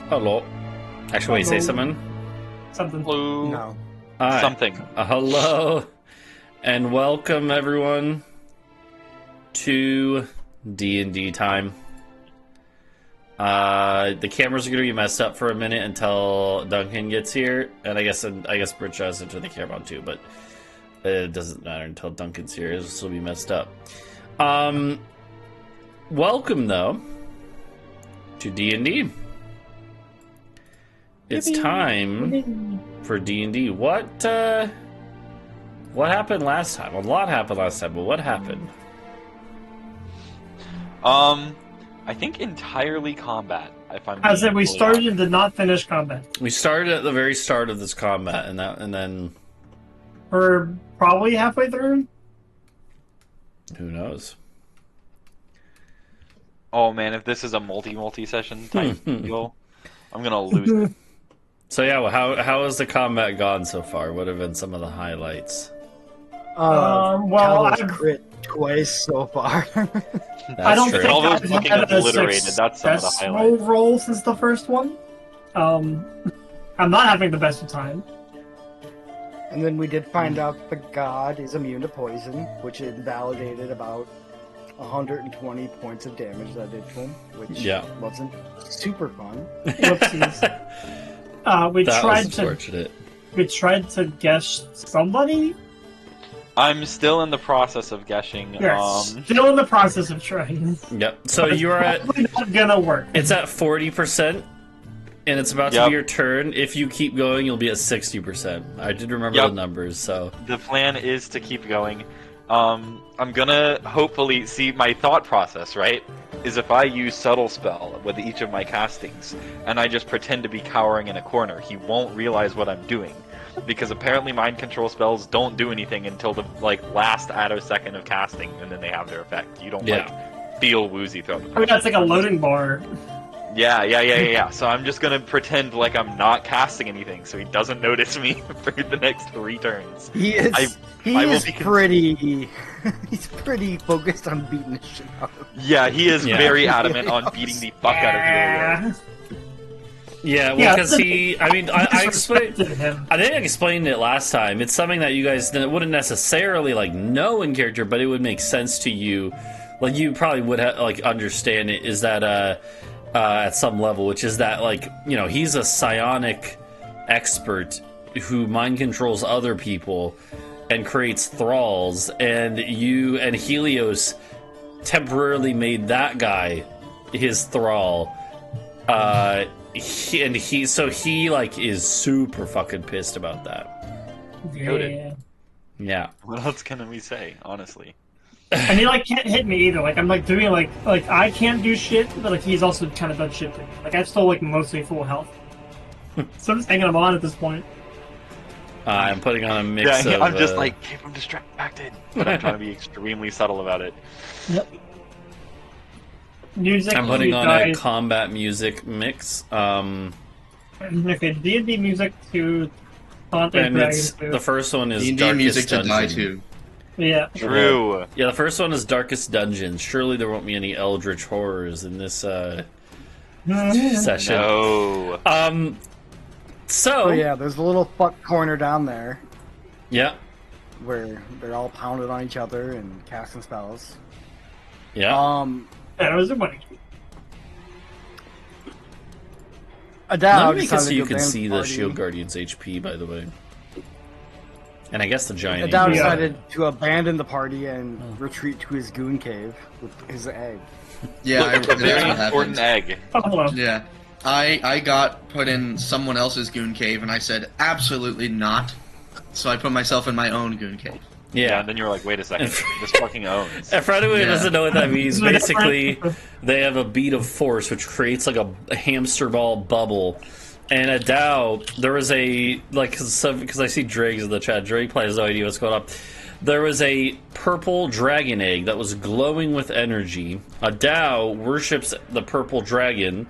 Hello. Actually, wait, say something. Something. Hello. No. Hi. Something. Hello, and welcome everyone to D&D time. The cameras are going to be messed up for a minute until Duncan gets here, and I guess Britsha has to turn the camera on too, but it doesn't matter until Duncan's here. This will be messed up. Welcome though to D&D. It's time for D&D. What happened last time? A lot happened last time, but what happened? I think entirely combat. If I'm I said we being started fully and did not finish combat. We started at the very start of this combat, and then We're probably halfway through. who knows? Oh man, if this is a multi session type deal, I'm gonna lose it. So yeah, well, how has the combat gone so far? What have been some of the highlights? Well, Talvo's I've- crit twice so far. That's I don't true. think Talvo's I've looking had a obliterated. That's some of the successful highlights. roll since the first one. I'm not having the best of time. And then we did find out the god is immune to poison, which invalidated about 120 points of damage that I did to him, which Yeah. wasn't super fun. Whoopsies. We That tried was to unfortunate. guess somebody. I'm still in the process of guessing. Yes, still in the process of trying. Yep. So you are at Probably not gonna work. it's at 40%, and it's about to Yep. be your turn. If you keep going, you'll be at 60%. I did remember Yep. the numbers, so The plan is to keep going. I'm gonna hopefully see my thought process, right? Is if I use subtle spell with each of my castings and I just pretend to be cowering in a corner, he won't realize what I'm doing. Because apparently mind control spells don't do anything until the last attosecond of casting, and then they have their effect. You don't feel woozy throughout the I mean, process. that's like a loading bar. Yeah. So I'm just gonna pretend like I'm not casting anything, so he doesn't notice me for the next 3 turns. He is I will be pretty he's pretty focused on beating the shit out of him. Yeah, he is Yeah. very adamant on beating the fuck out of Helios. yeah. Well, Yeah, because I explained. Disrespected him. I think I explained it last time. It's something that you guys wouldn't necessarily know in character, but it would make sense to you. Like you probably would understand it. Is that at some level, which is that he's a psionic expert who mind controls other people and creates thralls, and Helios temporarily made that guy his thrall. He is super fucking pissed about that. Yeah. Yeah. What else can we say, honestly? And he can't hit me either. I'm doing I can't do shit, but he's also kind of done shit to me. I still mostly full health. So I'm just hanging him on at this point. I'm putting on a mix Yeah, of. I'm just keep him distracted, but I'm trying to be extremely subtle about it. Yep. Music. I'm putting you on guys- a combat music mix. Okay, D&D music to Haunted And Dragons. the first one is D&D Darkest music to Dungeon. die to. Yeah. True. Yeah, the first one is Darkest Dungeon. Surely there won't be any eldritch horrors in this session. No. So Oh yeah, there's a little fuck corner down there yeah, where they're all pounded on each other and casting spells. yeah. That was a money. Adau Let me make it decided so to you go can ban see the the party. Shield Guardian's HP, by the way. And I guess the giant. Adau HP. decided to abandon the party and retreat to his goon cave with his egg. Yeah, Look, it's a that's very what important happened. egg. Oh, hello. Yeah. I got put in someone else's goon cave, and I said, absolutely not. So I put myself in my own goon cave. Yeah. And then you're like, wait a second, this fucking owns. If anyone Yeah. doesn't know what that means, Wait, basically they have a bead of force which creates a hamster ball bubble. And Adau, there was a because I see Drake's in the chat. Drake has no idea what's going on. There was a purple dragon egg that was glowing with energy. Adau worships the purple dragon,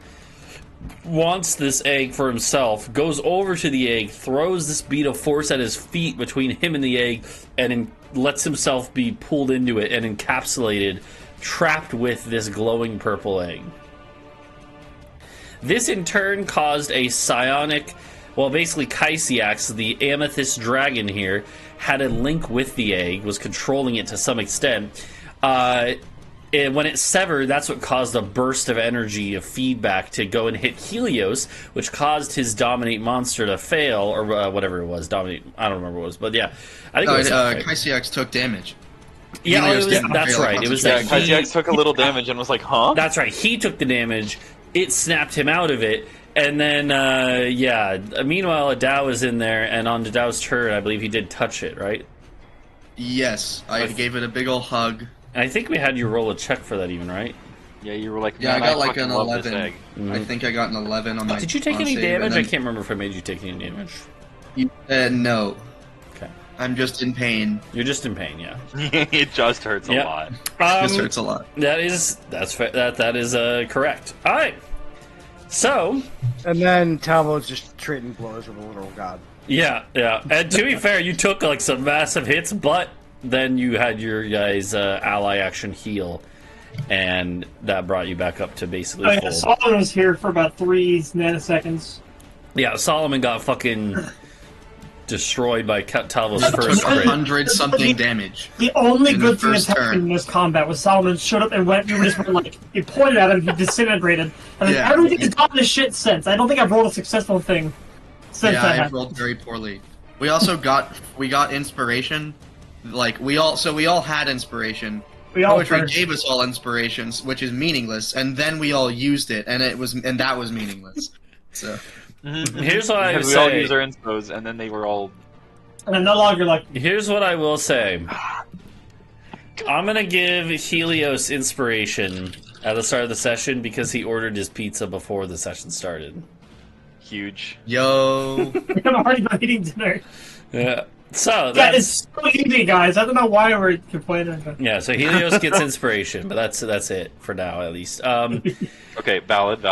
wants this egg for himself, goes over to the egg, throws this bead of force at his feet between him and the egg, and lets himself be pulled into it and encapsulated, trapped with this glowing purple egg. This in turn caused a psionic, well, basically Kaisiax, the amethyst dragon here, had a link with the egg, was controlling it to some extent. And when it severed, that's what caused a burst of energy, of feedback, to go and hit Helios, which caused his Dominate monster to fail, or whatever it was. Dominate, I don't remember what it was, but yeah. I think it was Kaisiax took damage. Yeah, Helios it was, didn't that's fail right. It was Yeah, that Kaisiax took a little damage and was like, huh? That's right. He took the damage. It snapped him out of it. And then, meanwhile, Adau is in there, and on Adau's turn, I believe he did touch it, right? Yes, I gave it a big ol' hug. I think we had you roll a check for that even, right? Yeah, you were like, Yeah, I "Man, got like fucking an love this 11. egg." I think I got an 11 on my. Did you take on any save, damage? and I then- can't remember if I made you take any damage. No. Okay. I'm just in pain. You're just in pain, yeah. It just hurts a Yep. lot. This hurts a lot. That is correct. All right. So, And then Talvo's just trading blows with a little god. yeah. And to be fair, you took like some massive hits, but then you had your guys' ally action heal, and that brought you back up to basically Oh, yeah, full. Solomon was here for about 3 nanoseconds. Yeah, Solomon got fucking destroyed by Talvo's first Took crit. 100 something damage. The only In good the thing that's first happened turn. in this combat was Solomon showed up and went. We just went like he pointed at him, he disintegrated, and then Yeah. everything has gone to shit since. I don't think I've rolled a successful thing since Yeah, that I happened. rolled very poorly. We also got inspiration. Like we all had inspiration. We all Poetry burned. gave us all inspirations, which is meaningless, and then we all used it, and that was meaningless. So Here's what I would Because we all say. used our inspos, and then they were all. And I'm no longer like Here's what I will say. I'm gonna give Helios inspiration at the start of the session because he ordered his pizza before the session started. Huge. yo, I'm already not eating dinner. Yeah. So That that's is so easy, guys. I don't know why we're complaining. yeah. So Helios gets inspiration, but that's it for now at least. Okay, valid.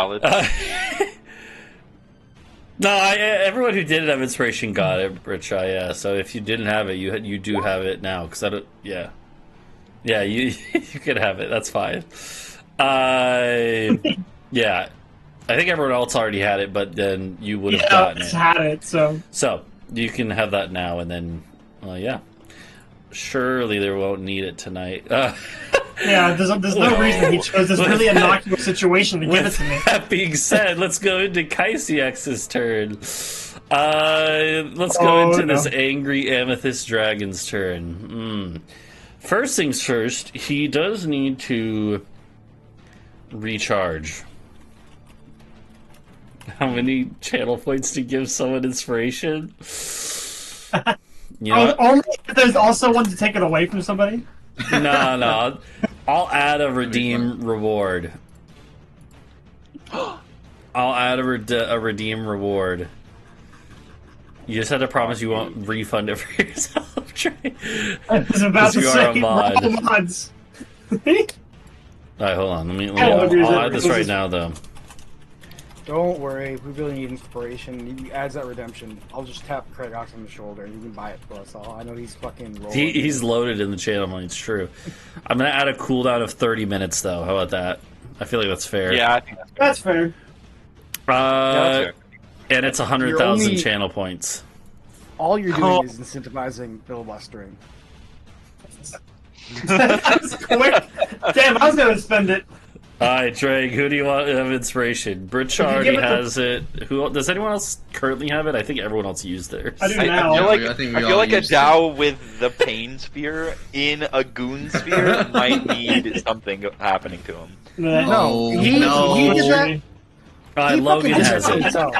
No, everyone who didn't have inspiration got it, Britsha. Yeah. So if you didn't have it, you do have it now. Because I don't. Yeah. Yeah. You you could have it. That's fine. Yeah. I think everyone else already had it, but then you would have Yeah, I gotten just it. had it. So So you can have that now, and then, yeah. Surely they won't need it tonight. yeah, there's no reason he chose this really innocuous situation to give it With to me. that being said, let's go into Kaisiax's turn. Let's go Oh, into no. this angry amethyst dragon's turn. First things first, he does need to recharge. How many channel points to give someone inspiration? You know what? Only if there's also one to take it away from somebody. No. I'll add a redeem reward. I'll add a redeem reward. You just have to promise you won't refund it for yourself, Trey. I was about to You are say, a mod. roll mods. Alright, hold on. Let me Oh, I'll add this right now, though. Don't worry, we really need inspiration. He adds that redemption. I'll just tap Kragox on the shoulder. You can buy it for us all. I know he's fucking rolling. He's loaded in the channel money, it's true. I'm gonna add a cooldown of 30 minutes, though. How about that? I feel like that's fair. Yeah, I think that's fair. That's fair. Uh, and it's 100,000 You're only- channel points. All you're doing Oh. is incentivizing filibustering. That's quick. Damn, I was gonna spend it. Alright, Drake, who do you want to have inspiration? Britsha If you already give it to- has it. Who does anyone else currently have it? I think everyone else used theirs. I do I now. feel like I think we I feel all like a used it. Adau with the pain spear in a goon sphere might need something happening to him. Oh, he did that. Alright, He Logan fucking has did it. himself.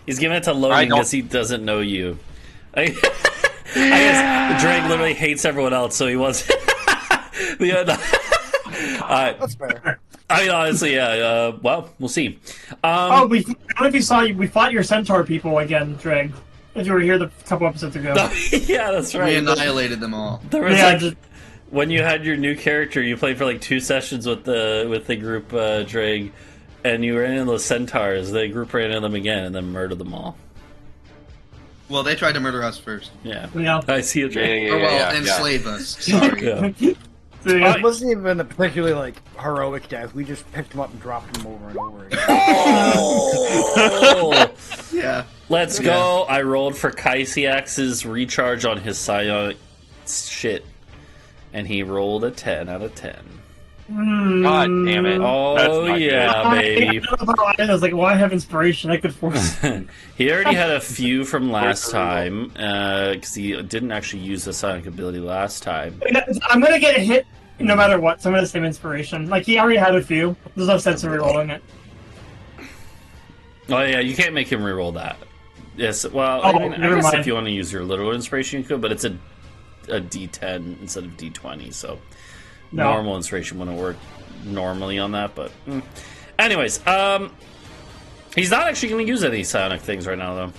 He's giving it to I Logan don't- because he doesn't know you. I guess Drake literally hates everyone else, so he wants. Alright, That's fair. I mean, honestly, yeah. Well, we'll see. Oh, I don't know if you saw, we fought your centaur people again, Dreg. If you were here a couple episodes ago. yeah, that's we right. annihilated them all. There was Yeah, like, just, when you had your new character, you played for like 2 sessions with the group, Drake, and you ran into the centaurs. The group ran into them again and then murdered them all. Well, they tried to murder us first. Yeah, yeah. I see it, Drake. Yeah, Or well, yeah. enslave us. Sorry. Yeah. So, yeah. Alright. It wasn't even a particularly like heroic death. We just picked him up and dropped him over and over again. Oh! Yeah. Let's go. I rolled for Kaisiax's recharge on his psionic shit. And he rolled a 10 out of 10. God damn it. Oh, That's not yeah, I baby. was like, why have inspiration? I could force. He already had a few from last time, because he didn't actually use the psionic ability last time. I'm gonna get a hit no matter what, so I'm gonna save inspiration. Like, he already had a few. There's no sense in rerolling it. Oh, yeah, you can't make him reroll that. Yes, well, Oh, I mean, I never guess mind. if you want to use your literal inspiration, you could, but it's a D10 instead of D20, so No. normal inspiration wouldn't work normally on that, but... Anyways, he's not actually going to use any psionic things right now, though.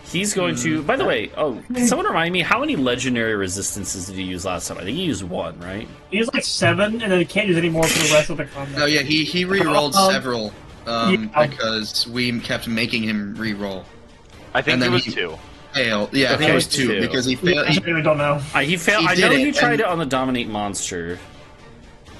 He's going to... By the way, can someone remind me, how many legendary resistances did he use last time? I think he used 1, right? He used like 7, and then he can't use any more for the rest of the combat. No, yeah, he re-rolled several yeah. because we kept making him re-roll. I think And it then was he- 2. Failed. Yeah, I think Okay, it was 2 2. because he Yeah, failed. I really don't know. He failed. He I know did he it, tried and- it on the Dominate monster.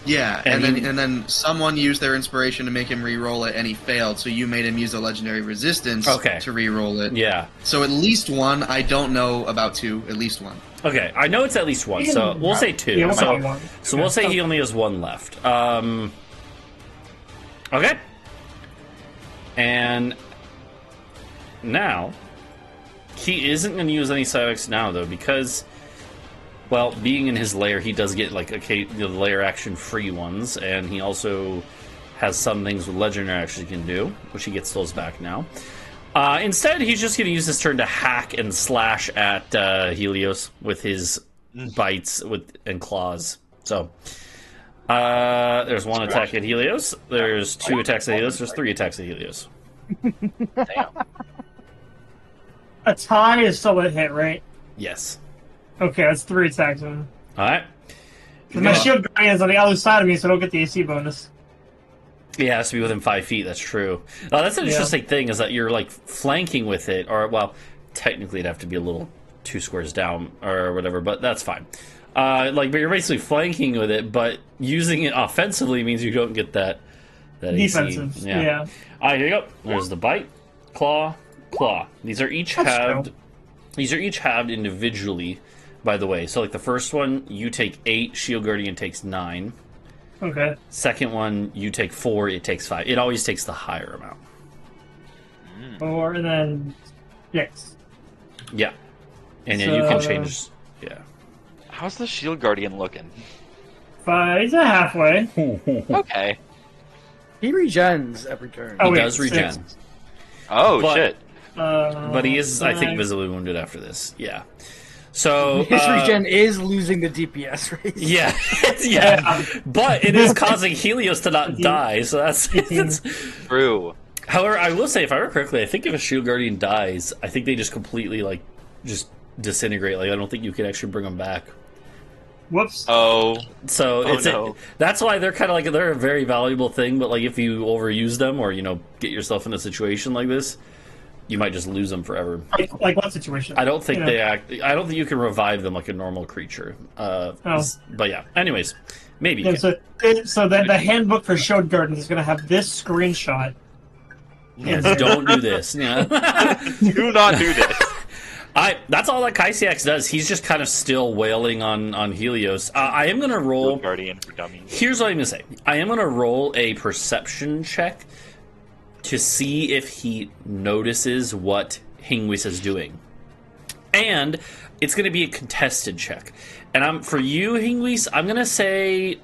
Yeah, And and then someone used their inspiration to make him re-roll it, and he failed. So you made him use a legendary resistance to re-roll it. Yeah. So at least 1. I don't know about 2. At least 1. Okay, I know it's at least 1, so we'll say 2. Yeah, we'll so say 1. so we'll say he only has 1 left. Okay. And now, he isn't going to use any psionics now, though, because, well, being in his lair, he does get, like, the lair action free ones, and he also has some things with legendary action he can do, which he gets those back now. Instead, he's just going to use this turn to hack and slash at Helios with his bites and claws. So, there's 1 attack at Helios, there's 2 attacks at Helios, there's 3 attacks at Helios. Damn. A tie is still a hit, right? Yes. Okay, that's 3 attacks on him. Alright. Because my shield guardian is on the other side of me, so I don't get the AC bonus. Yeah, it has to be within 5 feet, that's true. That's an interesting thing, is that you're, like, flanking with it, or, well, technically it'd have to be a little 2 squares down, or whatever, but that's fine. But you're basically flanking with it, but using it offensively means you don't get that Defensive, AC. yeah. Alright, here you go. There's the bite, claw, claw. These are each That's halved. true. These are each halved individually, by the way. So, like, the first one, you take 8, Shield Guardian takes 9. Okay. Second one, you take 4, it takes 5. It always takes the higher amount. 4, and then 6. Yeah. And then you can So- change... Yeah. How's the Shield Guardian looking? 5, he's a halfway. Okay. He regens every turn. Oh, He wait, does regen. 6. Oh, But- shit. But he is, I think, 5. visibly wounded after this. Yeah. So... His regen is losing the DPS race. Yeah. Yeah. But it is causing Helios to not die, so that's... True. However, I will say, if I remember correctly, I think if a Shield Guardian dies, I think they just completely, like, just disintegrate. Like, I don't think you can actually bring them back. Whoops. Oh. So Oh, it's no. that's why they're kind of like, they're a very valuable thing, but, like, if you overuse them or, get yourself in a situation like this, you might just lose them forever. Like what situation? I don't think You know. they act... I don't think you can revive them like a normal creature. But yeah. Anyways, maybe you Yeah, can. so the handbook for Shield Guardians is going to have this screenshot. Yes, don't do this. Yeah. Do not do this. That's all that Kaisiax does. He's just kind of still wailing on Helios. I am going to roll... Shield Guardian for dummies. Here's what I'm going to say. I am going to roll a perception check to see if he notices what Hingwis is doing. And it's going to be a contested check. And for you, Hingwis, I'm going to say...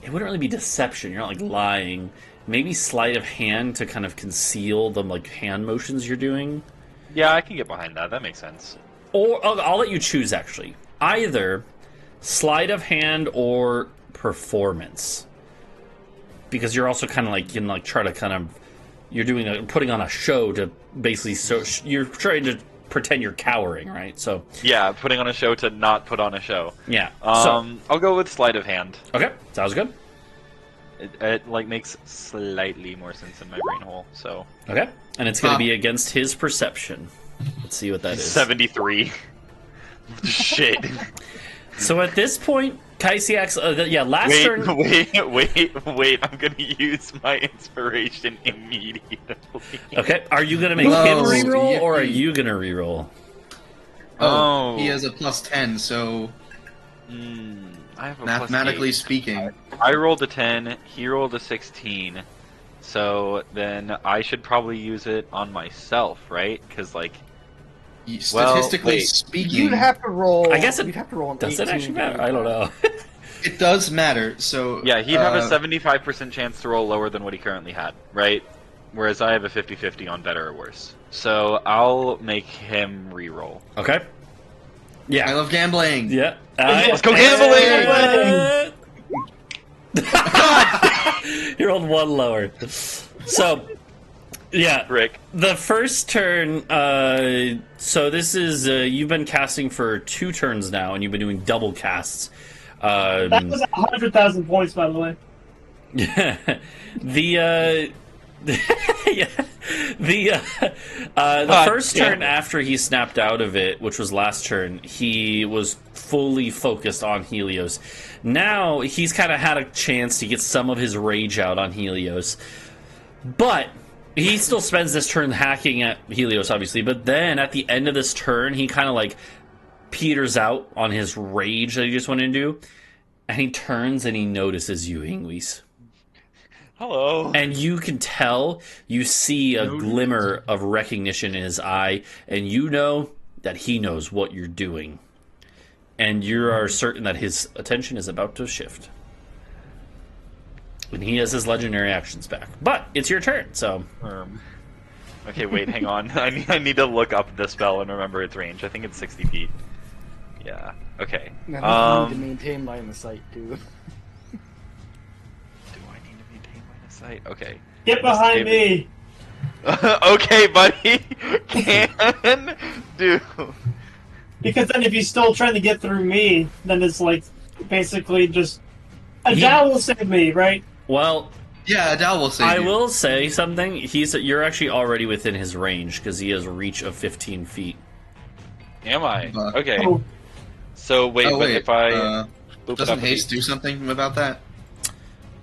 It wouldn't really be deception. You're not, like, lying. Maybe sleight of hand to kind of conceal the, like, hand motions you're doing. Yeah, I can get behind that. That makes sense. Or I'll let you choose, actually. Either sleight of hand or performance, because you're also kind of like, you know, like, try to kind of, you're putting on a show to basically, so you're trying to pretend you're cowering, right? So Yeah, putting on a show to not put on a show. yeah. I'll go with sleight of hand. Okay, sounds good. It like makes slightly more sense in my brain hole. So Okay, and it's going to be against his perception. Let's see what that is. 73. Shit. So at this point, Kaisiak's last Wait, turn. wait. I'm gonna use my inspiration immediately. Okay, are you gonna make him Whoa, reroll, or are yippee. you gonna reroll? Oh. He has a +10, so I have a mathematically +8. speaking, I rolled a 10, he rolled a 16, so then I should probably use it on myself, right? Because, like, statistically wait. speaking, You'd have to roll. I guess you'd have to roll an Does it 18 actually to matter? beat I don't that. know. it does matter. So yeah, he'd have a 75% chance to roll lower than what he currently had, right? Whereas I have a 50-50 on better or worse. So I'll make him re-roll. Okay. I Yeah. love gambling. Yeah. Let's go gambling! You rolled one lower. So, yeah. Rick. The first turn, so this is, you've been casting for 2 turns now, and you've been doing double casts. That was 100,000 points, by the way. Yeah. The first damn turn it. after he snapped out of it, which was last turn, he was fully focused on Helios. Now he's kind of had a chance to get some of his rage out on Helios, but he still spends this turn hacking at Helios, obviously. But then at the end of this turn, he kind of like peters out on his rage that he just went into, and he turns and he notices you, Hingwis. Hello. And you can tell, you see a glimmer of recognition in his eye, and you know that he knows what you're doing. And you are certain that his attention is about to shift. And he has his legendary actions back. But it's your turn, so... Okay, wait, hang on. I need to look up the spell and remember its range. I think it's 60 feet. Yeah. Okay. I think you need to maintain line of sight too. Do I need to maintain line of sight? Okay. Get behind me! Okay, buddy. Can do. Because then if he's still trying to get through me, then it's like, basically just... Adau will save me, right? Well, Yeah, Adau will save I you. will say something. You're actually already within his range, because he has a reach of 15 feet. Am I? Uh, Okay. Oh, So wait, Oh but wait, if I boop it doesn't up a haste beat- do something about that?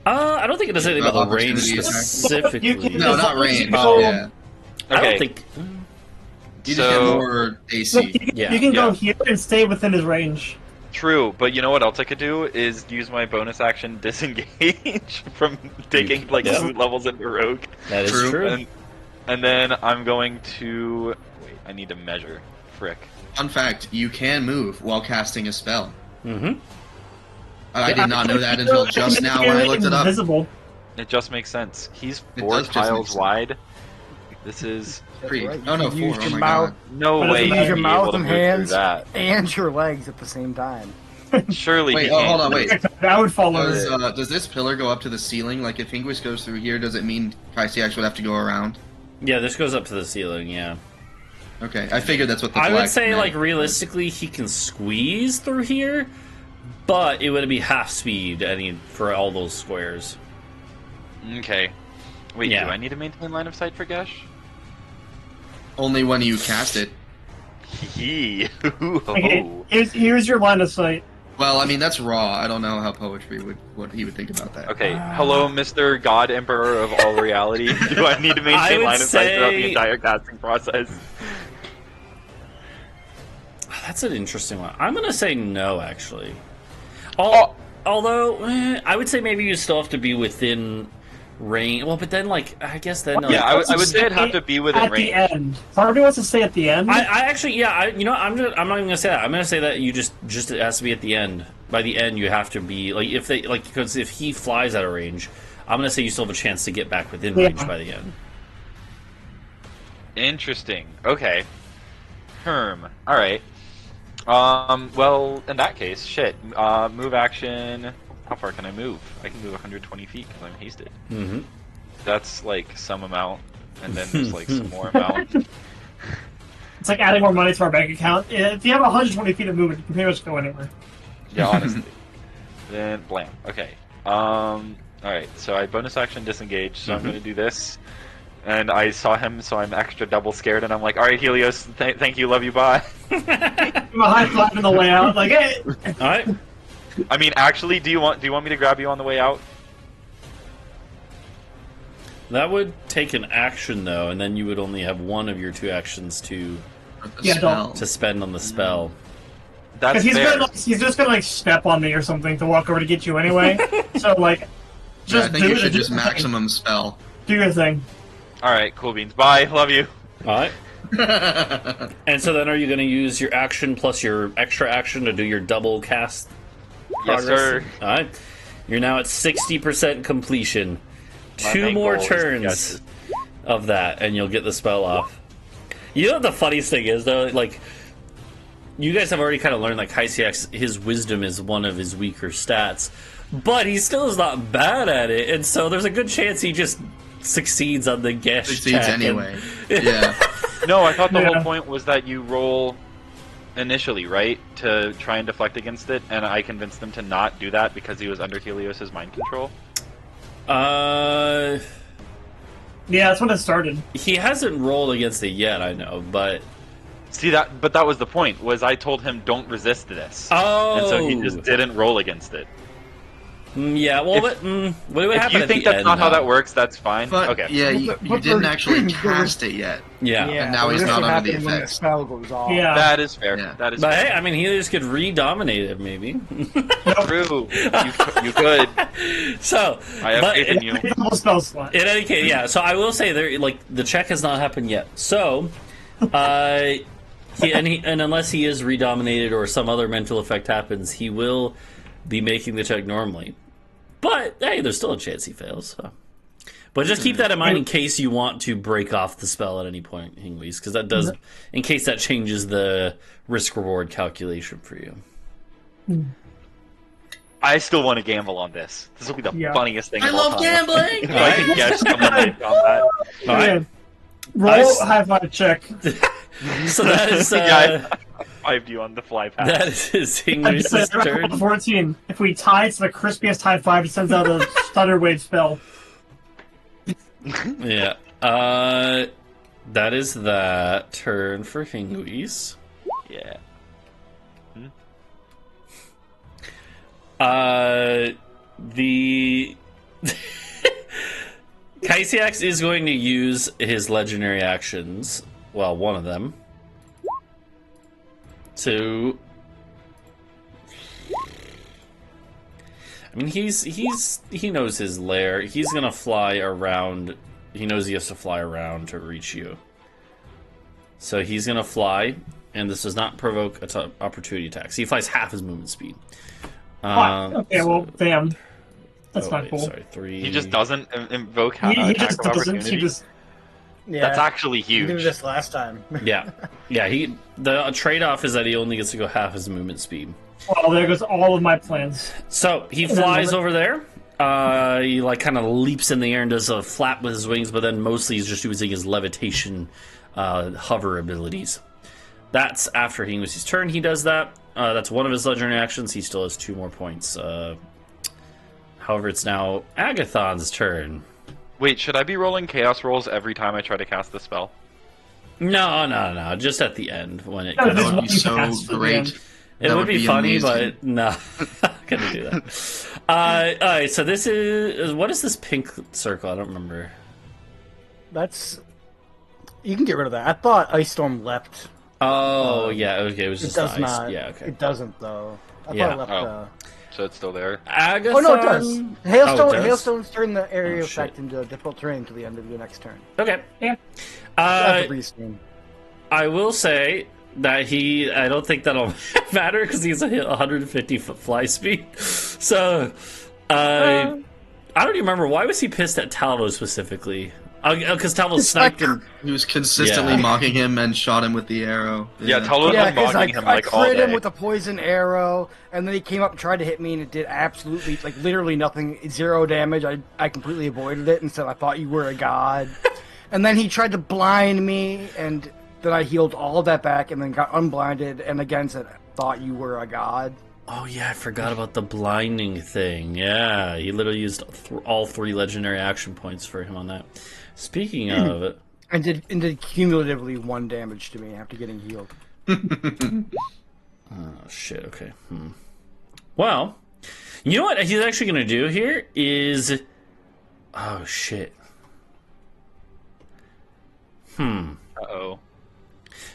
I don't think it does anything about the range Opportunity attack. specifically. You can- No, As not long as range. you go- Yeah, I don't Okay. think... you just So- get more Look, AC. Yeah, you can go yeah. here and stay within his range. True, but you know what else I could do is use my bonus action disengage from taking like Yeah. loot levels into rogue, That is True. true. and then I'm going to wait. I need to measure. Frick. Fun fact: you can move while casting a spell. Mm-hmm. I did not know that until just now when I looked it up. Invisible. It just makes sense. He's It 4 does just make tiles sense. wide. This is That's 3. right. Oh no, You 4. use Oh your my mouth, god. no But way use he'd your be mouth able to and move through hands. that. and your legs at the same time. Surely Wait, he oh, can't. hold on, wait. That would fall over. Does this pillar go up to the ceiling? Like if Hingwis goes through here, does it mean Kaisiak would have to go around? Yeah, this goes up to the ceiling, yeah. Okay, I figured that's what the I would flag say, meant. like, realistically, he can squeeze through here, but it would be half speed for all those squares. Okay. Wait, Yeah. do I need to maintain line of sight for Gesh? Only when you cast it. Hee. Okay, here's your line of sight. Well, I mean that's raw. I don't know how poetry what he would think about that. Okay, hello, Mr. God Emperor of all reality. Do I need to I maintain would line of sight throughout the say- entire casting process? That's an interesting one. I'm gonna say no, actually. Oh. Although, I would say maybe you still have to be within range. Well, but then, like, I guess then... Yeah, I would say it'd have Stay to be within at range. the end. Part of me wants to stay at the end. I actually, yeah, you know, I'm not even gonna say that. I'm gonna say that you just it has to be at the end. By the end, you have to be like because if he flies out of range, I'm gonna say you still have a chance to get back within range by the end. Interesting. Okay. All right. Well, in that case, shit. Move action. How far can I move? I can move 120 feet because I'm hasted. Mm-hmm. That's like some amount, and then there's like some more amount. It's like adding more money to our bank account. If you have 120 feet of movement, you can pretty much go anywhere. Yeah, honestly. Then blam. Okay. All right. So I bonus action disengage. So I'm going to do this, And I saw him, so I'm extra double scared, and I'm like, alright, Helios, thank you, love you, bye. I'm a high five on the way out. Like, hey. All right. I mean, actually, do you want me to grab you on the way out? That would take an action though, and then you would only have one of your 2 actions to Yeah, Spell. spend on the spell. That's Because fair. he's just gonna like step on me or something to walk over to get you anyway. So like, Yeah, just I think do you it. should Do just your thing. maximum spell. Do your thing. Alright, cool beans. Bye, love you. All right. And so then, are you going to use your action plus your extra action to do your double cast? Yes, sir. All right. You're now at 60% completion. My 2 main more goal is turns yes. of that, and you'll get the spell off. You know what the funniest thing is, though? Like, you guys have already kind of learned that Kaisiak's, his wisdom is one of his weaker stats, but he still is not bad at it, and so there's a good chance he just succeeds on the guess Succeeds check. anyway. Yeah. No, I thought the Yeah. whole point was that you roll initially, right? To try and deflect against it, and I convinced him to not do that because he was under Helios' mind control. Yeah, Yeah, that's when it started. he hasn't rolled against it yet, I know, but... See but that was the point, was I told him don't resist this. Oh! And so he just didn't roll against it. Yeah, well, If- what would If happen you at think the that's end, not how though? that works, that's fine. But Okay. yeah, you But didn't the- actually the- cast it yet. Yeah. And now he's this not will under the happen when effects. spell goes off. Yeah. That is fair. Yeah. That is But hey, fair. I mean, Helios could re-dominate it, maybe. True. You could. So, I have but faith in you. Double spell slot. in any case, yeah. So I will say, there, like, the check has not happened yet. So, and unless he is re-dominated or some other mental effect happens, he will be making the check normally. But hey, there's still a chance he fails. So. But just keep that in mind in case you want to break off the spell at any point, Hingwis, because that does, in case that changes the risk-reward calculation for you. I still want to gamble on this. This will be the Yeah. funniest thing I of all love time. gambling! If I could guess someone like on that. All right. Okay. Roll Nice. high five check. So that is Yeah, I 5'd you on the fly pass. that is I Hingwis' said, turn. 14. If we tie, it's the crispiest high five. He sends out a stutter wave spell. Yeah. That is that turn for Hingwis. Yeah. The Kaisiax is going to use his legendary actions. Well, one of them to. I mean, he knows his lair. He's gonna fly around. He knows he has to fly around to reach you. So he's gonna fly, and this does not provoke opportunity attacks. He flies half his movement speed. Okay, well, damn. That's not wait, cool. Sorry, 3. He just doesn't invoke He attack just of doesn't. opportunity. He just. Yeah. That's actually He did huge. this last time. Yeah. The trade-off is that he only gets to go half his movement speed. Well, there goes all of my plans. So he flies over there. He like kind of leaps in the air and does a flap with his wings, but then mostly he's just using his levitation, hover abilities. That's after Hingwis' turn. He does that. That's one of his legendary actions. He still has 2 more points. However, it's now Agathon's turn. Wait, should I be rolling chaos rolls every time I try to cast the spell? No. Just at the end when it No, comes. this That would be one so cast for the great. end. It That would be funny, amazing. but no, not gonna do that. Alright, so this is what is this pink circle? I don't remember. That's. You can get rid of that. I thought Ice Storm leapt. Oh yeah, okay, it was It just does ice. not. Yeah, okay. It doesn't though. I Yeah. thought it left. So it's still there. Agathon. Oh no, it does. Hailstone. Oh, it does? Hailstones turn the area Oh, effect shit. into a difficult terrain until the end of your next turn. Okay. Yeah. That's a reskin. I will say that I don't think that'll matter because he's a 150 foot fly speed. So, I don't even remember why was he pissed at Talvo specifically? Because Talvo sniped him. He was consistently Yeah. mocking him and shot him with the arrow. Yeah, Talvo's Yeah, been because mocking him I like all crit him day. with a poison arrow, and then he came up and tried to hit me, and it did absolutely, like, literally nothing, 0 damage. I completely avoided it and said I thought you were a god. And then he tried to blind me, and then I healed all of that back, and then got unblinded, and again said thought you were a god. Oh yeah, I forgot about the blinding thing. Yeah, he literally used all 3 legendary action points for him on that. Speaking of it, And did cumulatively 1 damage to me after getting healed. oh shit. Okay. Well, you know what he's actually going to do here is, oh shit. Uh-oh.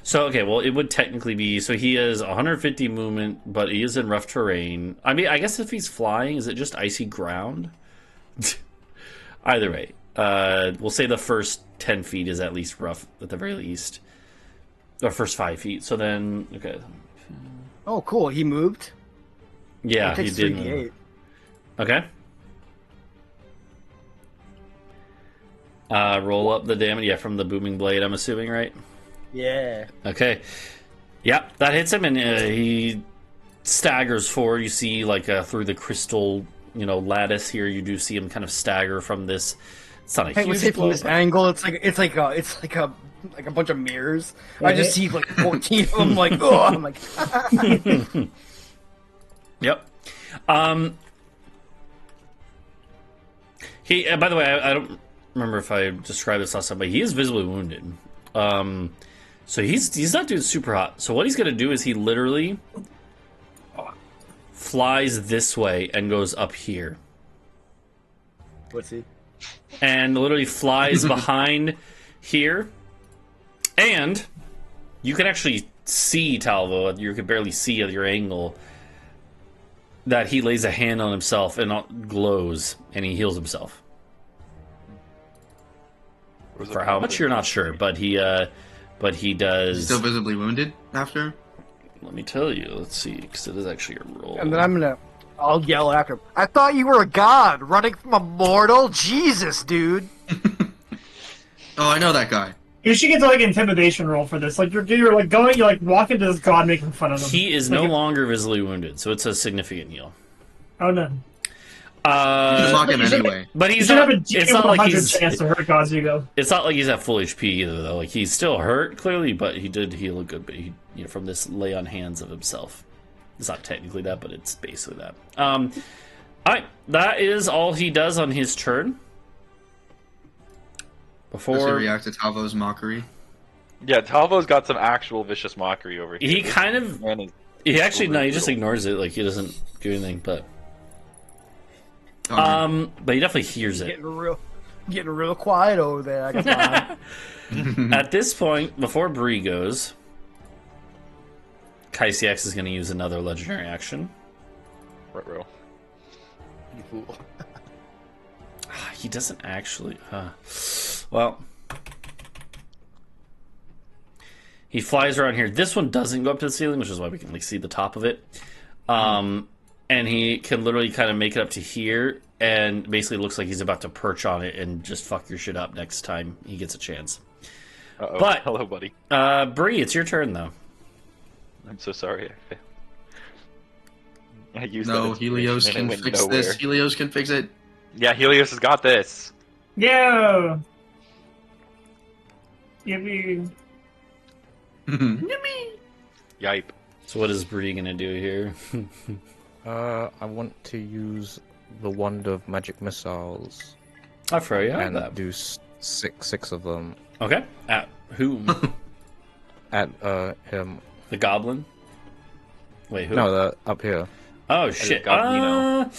So, okay, well, it would technically be... So he has 150 movement, but he is in rough terrain. I mean, I guess if he's flying, is it just icy ground? Either way. We'll say the first 10 feet is at least rough, at the very least. Or first 5 feet. So then... Okay. Oh, cool. He moved? Yeah, It he takes did. 3d8. Okay. Roll up the damage. Yeah, from the booming blade, I'm assuming, right? Yeah. Okay. Yeah, that hits him, and he staggers forward. You see, like, through the crystal, lattice here, you do see him kind of stagger from this. It's not a Hey, huge say from blow, this but- angle, it's like a bunch of mirrors. I just see like 14 of them. Like, oh, I'm like, Yep. He. By the way, I don't remember if I described this last time, but he is visibly wounded. So he's not doing super hot. So what he's gonna do is he literally flies this way and goes up here, what's he? and literally flies behind here, and you can actually see Talvo. You can barely see at your angle that he lays a hand on himself and glows, and he heals himself. For how much you're not sure, but he does. Still visibly wounded after? Let me tell you. Let's see, because it is actually a roll. And then I'll yell after him. I thought you were a god running from a mortal. Jesus, dude. Oh, I know that guy. You should get to like an intimidation roll for this. Like you're like going, you like walk into this god making fun of him. He is Like no longer visibly wounded, so it's a significant heal. Oh no. Just mock him anyway. But You he's should not. have a It's not like 100 he's. chance to hurt God's ego. It's not like he's at full HP either, though. Like he's still hurt clearly, but he did heal a good bit. From this lay on hands of himself. It's not technically that, but it's basically that. All right, that is all he does on his turn. Does he Before react to Talvo's mockery? Yeah, Talvo's got some actual vicious mockery over here. he kind of, Man is- he actually no, he just ignores it. Like he doesn't do anything, but Oh, but he definitely hears it. Getting real quiet over there. I got mine. At this point, before Bree goes, Kaisiax is going to use another legendary action. Ruh-roh. You fool. He doesn't actually. Well, he flies around here. This one doesn't go up to the ceiling, which is why we can see the top of it. And he can literally kind of make it up to here, and basically looks like he's about to perch on it and just fuck your shit up next time he gets a chance. Uh-oh. But- Hello, buddy. Bree, it's your turn though. I'm so sorry. I used no, that Helios inspiration and can it went fix nowhere. this. Helios can fix it. Yeah, Helios has got this. Yeah. Give me. Yipe. So what is Bree gonna do here? I want to use the wand of magic missiles I throw you and that. do six of them Okay. At whom? at him. The goblin? Wait, who? No, the up here. Oh shit. Goblino.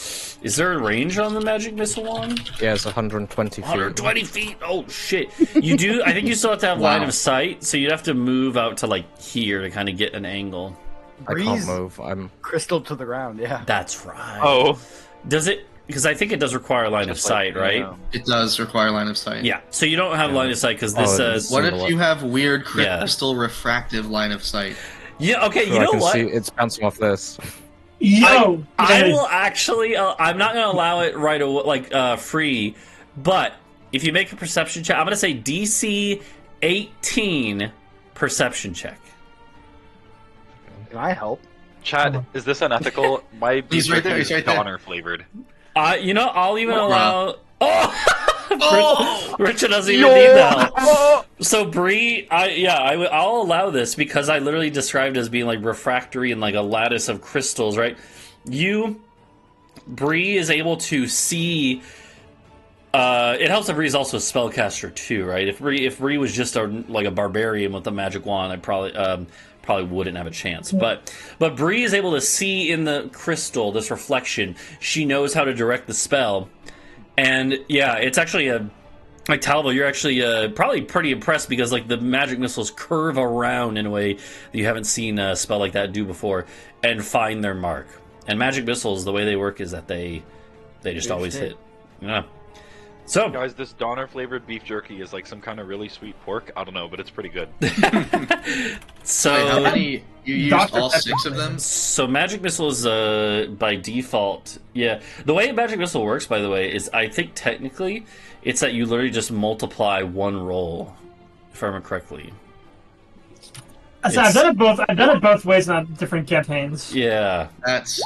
Is there a range on the magic missile wand? Yeah, it's 120 feet. 120 feet. Oh shit. You do. I think you still have to have line Wow. of sight, so you'd have to move out to like here to kind of get an angle. I can't Breeze move. I'm crystal to the ground. Yeah. That's right. Oh. Does it? Because I think it does require line of Just like, sight, right? yeah. It does require line of sight. Yeah. So you don't have line of sight because this Oh, says. What Single if you have weird Yeah. crystal refractive line of sight? Yeah. Okay. so You I know can what? see it's bouncing off this. Yo. I will actually. I'm not going to allow it right away, like free. But if you make a perception check, I'm going to say DC 18 perception check. Can I help? Chad, is this unethical? My He's right there, is he's right there. Donner flavored. I'll even What, allow. Oh, Oh! Richard doesn't even need that. So Bree, I'll allow this because I literally described it as being like refractory and like a lattice of crystals, right? Bree is able to see. It helps that Bree is also a spellcaster too, right? If Bree was just a barbarian with a magic wand, I probably wouldn't have a chance. But Bree is able to see in the crystal this reflection. She knows how to direct the spell, and yeah, it's actually like Talvo, you're actually probably pretty impressed because like the magic missiles curve around in a way that you haven't seen a spell like that do before and find their mark. And magic missiles, the way they work is that they just always hit. Yeah. So Guys, this Donner flavored beef jerky is like some kind of really sweet pork. I don't know, but it's pretty good. So Wait, how many? You used all 6 of them? So magic missile is by default. Yeah, the way magic missile works, by the way, is I think technically it's that you literally just multiply one roll, if I remember correctly. So I've done it both. I've done it both ways on different campaigns. Yeah. That's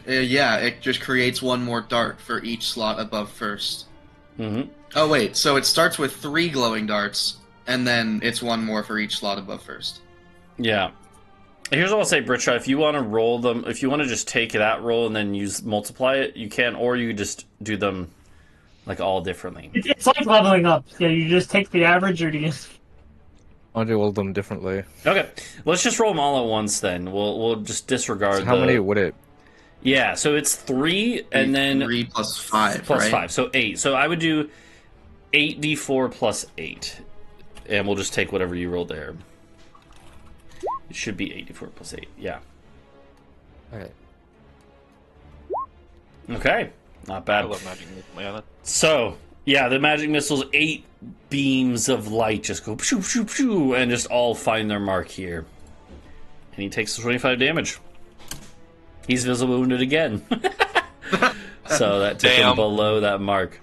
yeah. It just creates one more dart for each slot above first. Mm-hmm. Oh wait, so it starts with 3 glowing darts, and then it's one more for each slot above first. Yeah. Here's what I'll say, Britsha. If you want to roll them, if you want to just take that roll and then multiply it, you can, or you just do them like all differently. It's like leveling up. Yeah, you just take the average, or do you? I'll do all of them differently. Okay, let's just roll them all at once then. We'll just disregard. So how many would it? Yeah, so it's 3 and then 3 plus 5, plus right? 5, so 8. So I would do 8d4 plus 8, and we'll just take whatever you rolled there. It should be 8d4 plus 8. Yeah. Okay. Okay, not I bad. love magic missile. Yeah, So yeah, the magic missiles, 8 beams of light just go shoo shoo shoo, and just all find their mark here, and he takes 25 damage. He's visible wounded again. So that took him below that mark.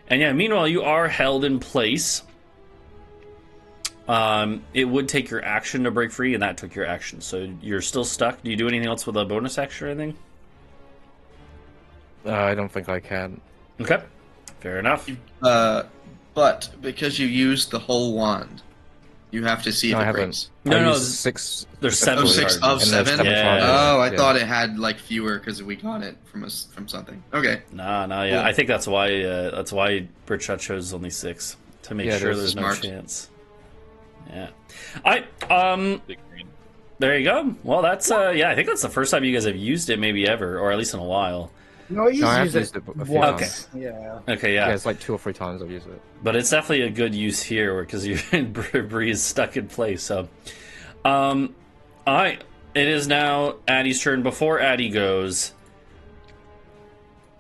And yeah, meanwhile, you are held in place. It would take your action to break free, and that took your action. So you're still stuck. Do you do anything else with a bonus action or anything? I don't think I can. Okay. Fair enough. But because you used the whole wand, you have to see if I it haven't. breaks. No, I no, used 6. there's 7 Oh, 6 charges. of And there's 7? 7 Yeah. charges. Oh, I Yeah. thought it had like fewer because we got it from something. Okay. Nah, yeah. Cool. I think that's why Britsha chose only 6 to make Yeah, sure there's there's no smart. chance. Yeah. I big green. there you go. Well, that's yeah. I think that's the first time you guys have used it, maybe ever, or at least in a while. No, he's No, I have used used it it a few once. times. Yeah. Okay, Yeah, yeah. it's like 2 or 3 times I've used it. But it's definitely a good use here because Bree is stuck in place. So, it is now Addy's turn. Before Addy goes,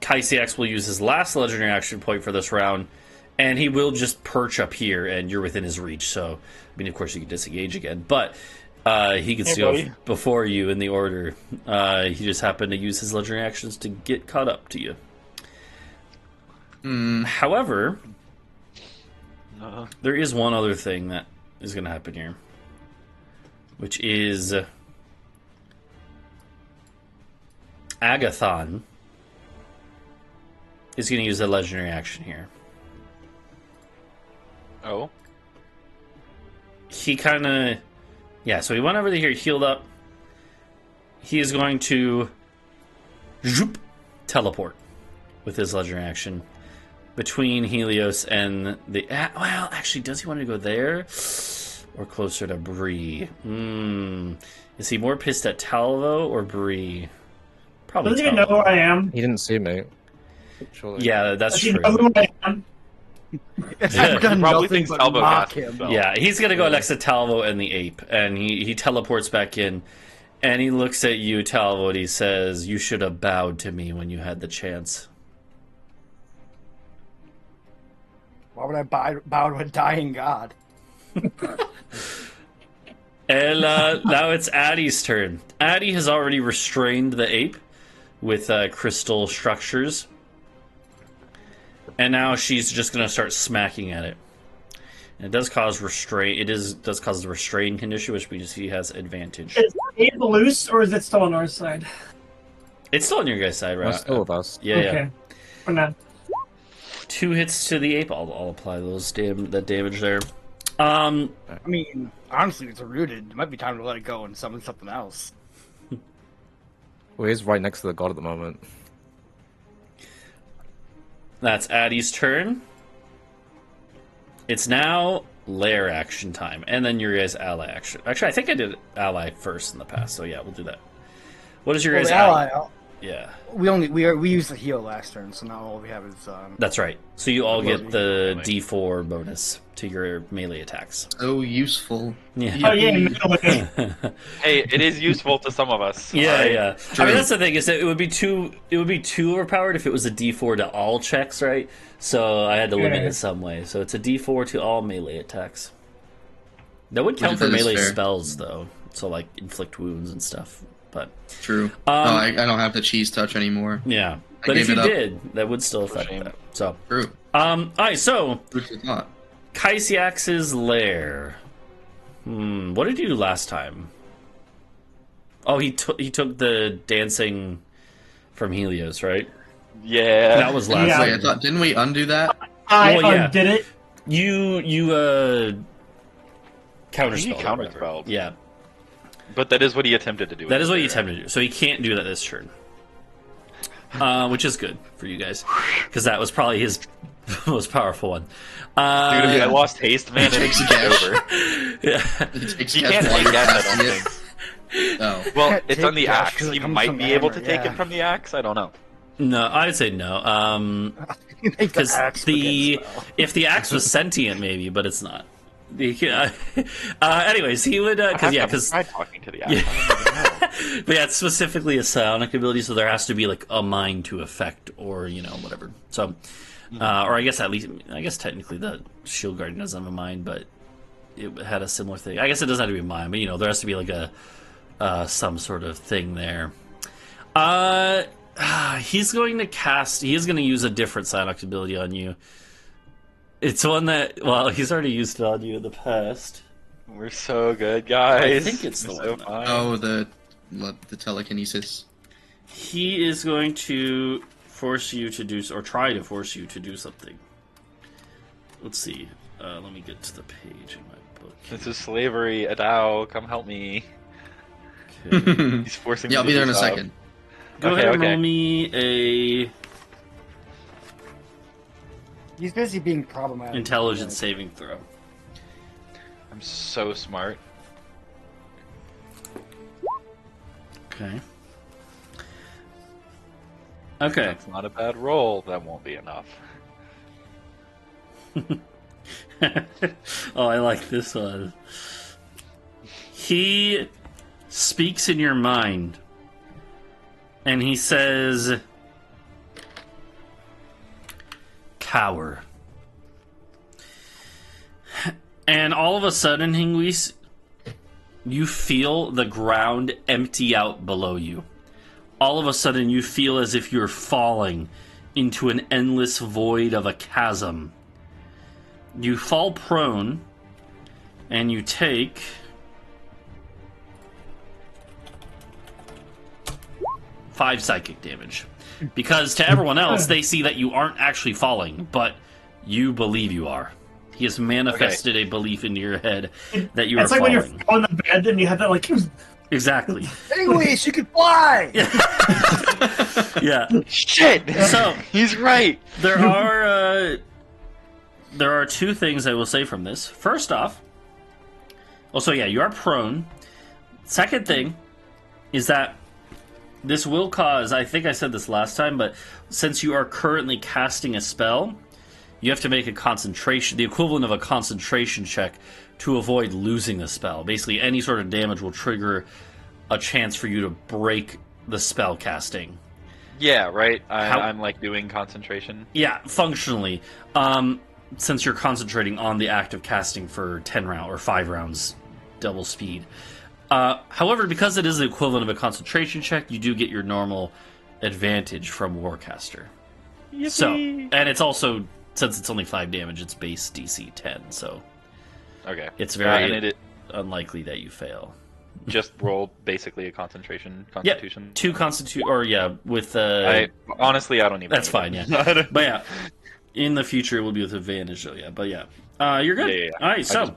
Kaisiax will use his last legendary action point for this round, and he will just perch up here, and you're within his reach. So, I mean, of course, you can disengage again, but he gets to go before you in the order. He just happened to use his legendary actions to get caught up to you. However, there is one other thing that is going to happen here, which is Agathon is going to use a legendary action here. Oh. He kind of... Yeah, so he went over here, healed up. He is going to teleport with his legendary action between Helios and the... Well, actually, does he want to go there? Or closer to Bree? Is he more pissed at Talvo or Bree? Probably Doesn't even know who I am. He didn't see me. Surely. Yeah, that's Does he true. know who I am? I've done Probably nothing thinks but Talvo mock cast the him. spell. Yeah, he's gonna go next to Talvo and the ape, and he teleports back in, and he looks at you, Talvo, and he says, "You should have bowed to me when you had the chance." Why would I bow to a dying god? And now it's Addy's turn. Addy has already restrained the ape with crystal structures, and now she's just gonna start smacking at it. And it does cause restraint. Does cause the restrain condition, which means he has advantage. Is it loose, or is it still on our side? It's still on your guys' side, right? That's still with us. Yeah, Okay. yeah. For now. 2 hits to the ape. I'll apply that damage there. I mean, honestly, it's rooted. It might be time to let it go and summon something else. Well, he's right next to the god at the moment. That's Addie's turn. It's now lair action time, and then your guys' ally action. Actually, I think I did ally first in the past, so yeah, we'll do that. What is your guys' ally? Yeah. We used the heal last turn, so now all we have is. That's right. So you all get the D4 bonus to your melee attacks. So useful. Yeah. Oh yeah, melee. Hey, it is useful to some of us. Yeah, alright? yeah. I mean, that's the thing is that it would be too overpowered if it was a D4 to all checks, right? So I had to limit it some way. So it's a D4 to all melee attacks. That would count for That is melee fair. spells, though. So like inflict wounds and stuff. But True. I don't have the cheese touch anymore. yeah, I but if gave you it up. did, that would still affect shame. that. So True. all right. So Which is not. Kaisiax's lair. What did you do last time? Oh, he took the dancing from Helios, right? Yeah. That was last Yeah. time. Wait, I thought didn't we undo that? I Well, yeah. undid it. You counterspelled. He or whatever. counterspelled. Yeah, But that is what he attempted to do. that is what you attempted. attempted to do. So he can't do that this turn, which is good for you guys because that was probably his most powerful one. Dude, I lost haste, man, and Takes it's a dash. over. Yeah. It takes He guess can't while take you're that, I casting don't it. think. Oh. Well, Can't it's take on the dash axe. 'cause it He comes might from be the able hammer, to take yeah. it from the axe. I don't know. No, I'd say no. Because if the axe was sentient, maybe, but it's not. Anyways, he would because tried talking to the axe. I don't even know. but yeah, it's specifically a psionic ability, so there has to be like a mind to effect, or whatever. So, or I guess technically the Shield Guardian doesn't have a mind, but it had a similar thing. I guess it doesn't have to be a mind, but there has to be like a some sort of thing there. He's going to cast. He is going to use a different psionic ability on you. It's one that he's already used it on you in the past. We're so good, guys. I think it's the We're so one that- fine. Oh, the telekinesis. He is going to force you to do, or try to force you to do something. Let's see. Let me get to the page in my book. This is slavery. Adau, come help me. Okay. He's forcing Yeah, I'll me be to there in do a stuff. second. Go Okay, ahead and okay. roll me a He's busy being problematic. intelligence saving throw. I'm so smart. Okay. Okay. That's not a bad roll. That won't be enough. Oh, I like this one. He speaks in your mind, and he says, "Cower." And all of a sudden, Hingwis, you feel the ground empty out below you. All of a sudden, you feel as if you're falling into an endless void of a chasm. You fall prone, and you take 5 psychic damage. Because to everyone else, they see that you aren't actually falling, but you believe you are. He has manifested a belief into your head that you are It's like falling. when you're on the bed and you have that like. Exactly. English, you can fly. Yeah. Shit! So He's right! there are 2 things I will say from this. First off, you are prone. Second thing is that this will cause, I think I said this last time, but since you are currently casting a spell, you have to make a concentration, the equivalent of a concentration check to avoid losing the spell. Basically, any sort of damage will trigger a chance for you to break the spell casting. Yeah, right? How- I'm like doing concentration. Yeah, functionally. Since you're concentrating on the act of casting for 10 rounds or 5 rounds double speed. However, because it is the equivalent of a concentration check, you do get your normal advantage from Warcaster. Yippee! So, and it's also, since it's only 5 damage, it's base DC 10, so Okay. it's very and it unlikely that you fail. just rolled basically a concentration constitution. 2 constitute, or with Honestly, I don't even that's need fine, it. yeah. But yeah, in the future it will be with advantage, though, yeah. But yeah, you're good. Yeah. All right, I so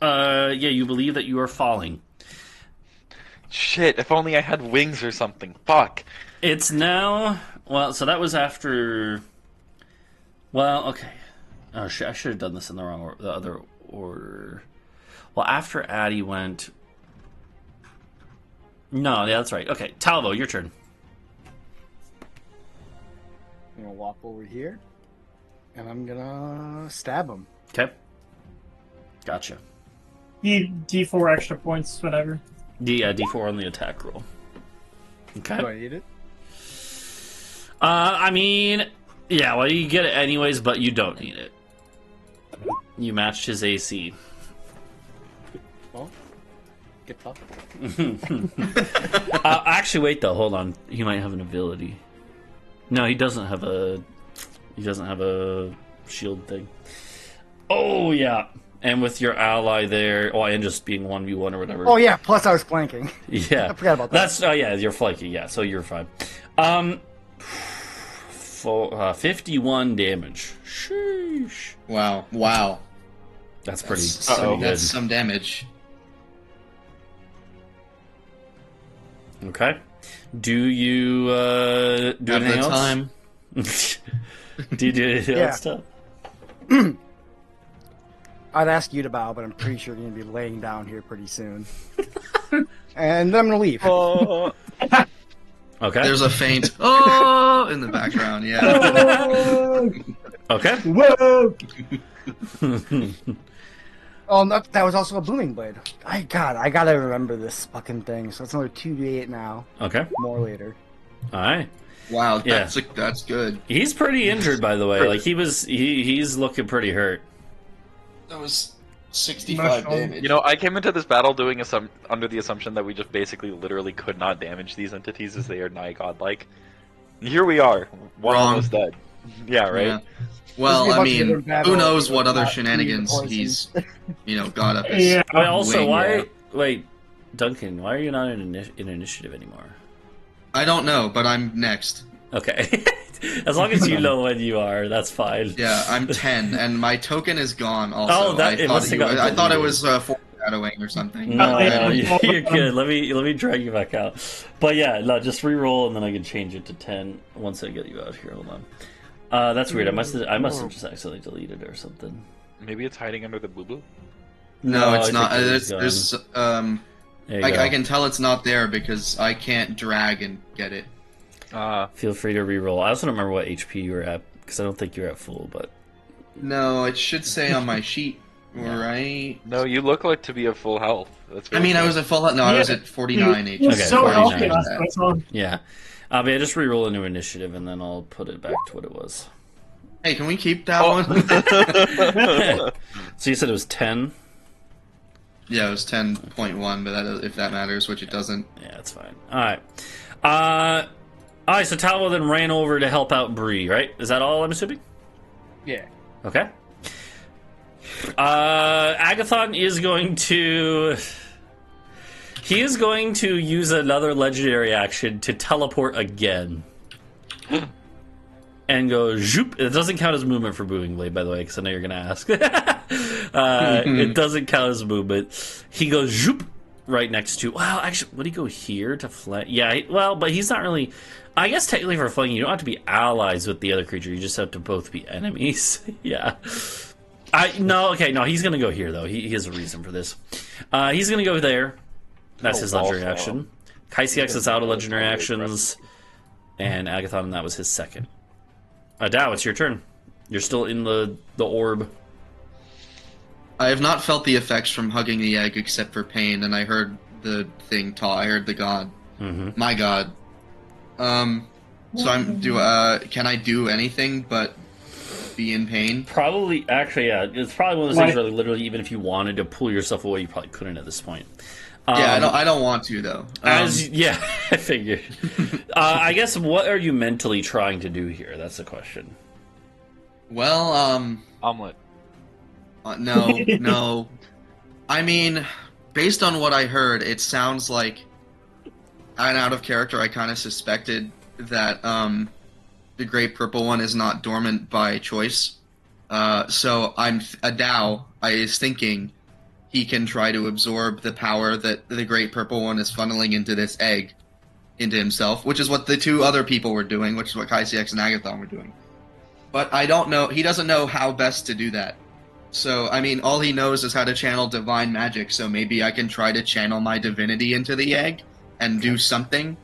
just- you believe that you are falling. Shit, if only I had wings or something. Fuck. It's now. Well, so that was after. Well, okay. Oh shit! I should have done this in the the other order. Well, after Addy went. No, yeah, that's right. Okay, Talvo, your turn. I'm gonna walk over here, and I'm gonna stab him. Okay. Gotcha. D4 extra points, whatever. D4 on the attack roll. Okay. Do I need it? I mean, yeah, well, you get it anyways, but you don't need it. You matched his AC. Well, get tough. Actually, wait though. Hold on. He might have an ability. No, he doesn't have a. He doesn't have a shield thing. Oh yeah, and with your ally there, and just being 1v1 or whatever. Oh yeah, plus I was flanking. Yeah, I forgot about that. That's yeah, you're flanking. Yeah, so you're fine. 51 damage. Sheesh. Wow. That's pretty Uh-oh. good. That's some damage. Okay. Do you do Have anything the else? time. Do you do anything Yeah. else stuff? I'd ask you to bow, but I'm pretty sure you're gonna be laying down here pretty soon. And then I'm gonna leave. Okay. There's a faint oh in the background. Yeah. Okay. Whoa! Oh, that was also a booming blade. I gotta remember this fucking thing. So it's another 2d8 now. Okay. More later. All right. Wow. Yeah. That's good. He's pretty injured, by the way. Like he's looking pretty hurt. That was 65 damage. You know, I came into this battle doing under the assumption that we just basically literally could not damage these entities as they are nigh godlike. And here we are. One Wrong. almost dead. Yeah, right? Yeah. Well, There's I a bunch of mean, different bad who rolls knows that what are other not shenanigans poison. he's, got up his. Yeah. Wait, also, wing why? there. Wait, Duncan, why are you not in initiative anymore? I don't know, but I'm next. Okay. As long as you know when you are, that's fine. Yeah, I'm 10, and my token is gone. Also, Oh, that- it must have gotten I thought it deleted. was foreshadowing or something. No, Yeah. you're good. Let me drag you back out. But yeah, no, just re-roll and then I can change it to 10 once I get you out here. Hold on. That's weird. I must have just accidentally deleted it or something. Maybe it's hiding under the boo-boo? No, I it's think not. it was There's gone. There you go. I can tell it's not there because I can't drag and get it. Feel free to re-roll. I also don't remember what HP you were at because I don't think you're at full. But No, it should say on my sheet, Yeah. right? No, you look like to be at full health. That's I mean, I weird. was at full. No, I was at 49 He was HP. Okay, so 49. healthy last time I saw him. yeah, but yeah, just re-roll a new initiative and then I'll put it back to what it was. Hey, can we keep that Oh. one? So you said it was 10. Yeah, it was 10.1, but if that matters, which it doesn't. Yeah, that's fine. All right. All right. So Talvo then ran over to help out Bree, right? Is that all? I'm assuming. Yeah. Okay. Agathon is going to. He is going to use another legendary action to teleport again. And go zoop. It doesn't count as movement for Booming Blade, by the way, because I know you're going to ask. It doesn't count as movement. He goes zoop right next to. Well, actually, would he go here to flank? Yeah, but he's not really. I guess technically for flanking, you don't have to be allies with the other creature. You just have to both be enemies. Yeah. No, he's going to go here, though. He has a reason for this. He's going to go there. That's his legendary action. Kaisiax is out of legendary actions. And Agathon, that was his second. Adau, it's your turn. You're still in the orb. I have not felt the effects from hugging the egg except for pain, and I heard the thing talk. I heard the god. Mm-hmm. My god. So can I do anything but be in pain? Probably, actually, yeah. It's probably one of those things where literally, even if you wanted to pull yourself away, you probably couldn't at this point. Yeah, I don't want to though. I figured. I guess what are you mentally trying to do here? That's the question. Well, Omelet. no. I mean, based on what I heard, it sounds like, and out of character, I kind of suspected that the Great Purple One is not dormant by choice. So Adau, I is thinking he can try to absorb the power that the Great Purple One is funneling into this egg, into himself, which is what the two other people were doing, which is what KCX and Agathon were doing. But I don't know, he doesn't know how best to do that. So, I mean, all he knows is how to channel divine magic, so maybe I can try to channel my divinity into the egg and do something.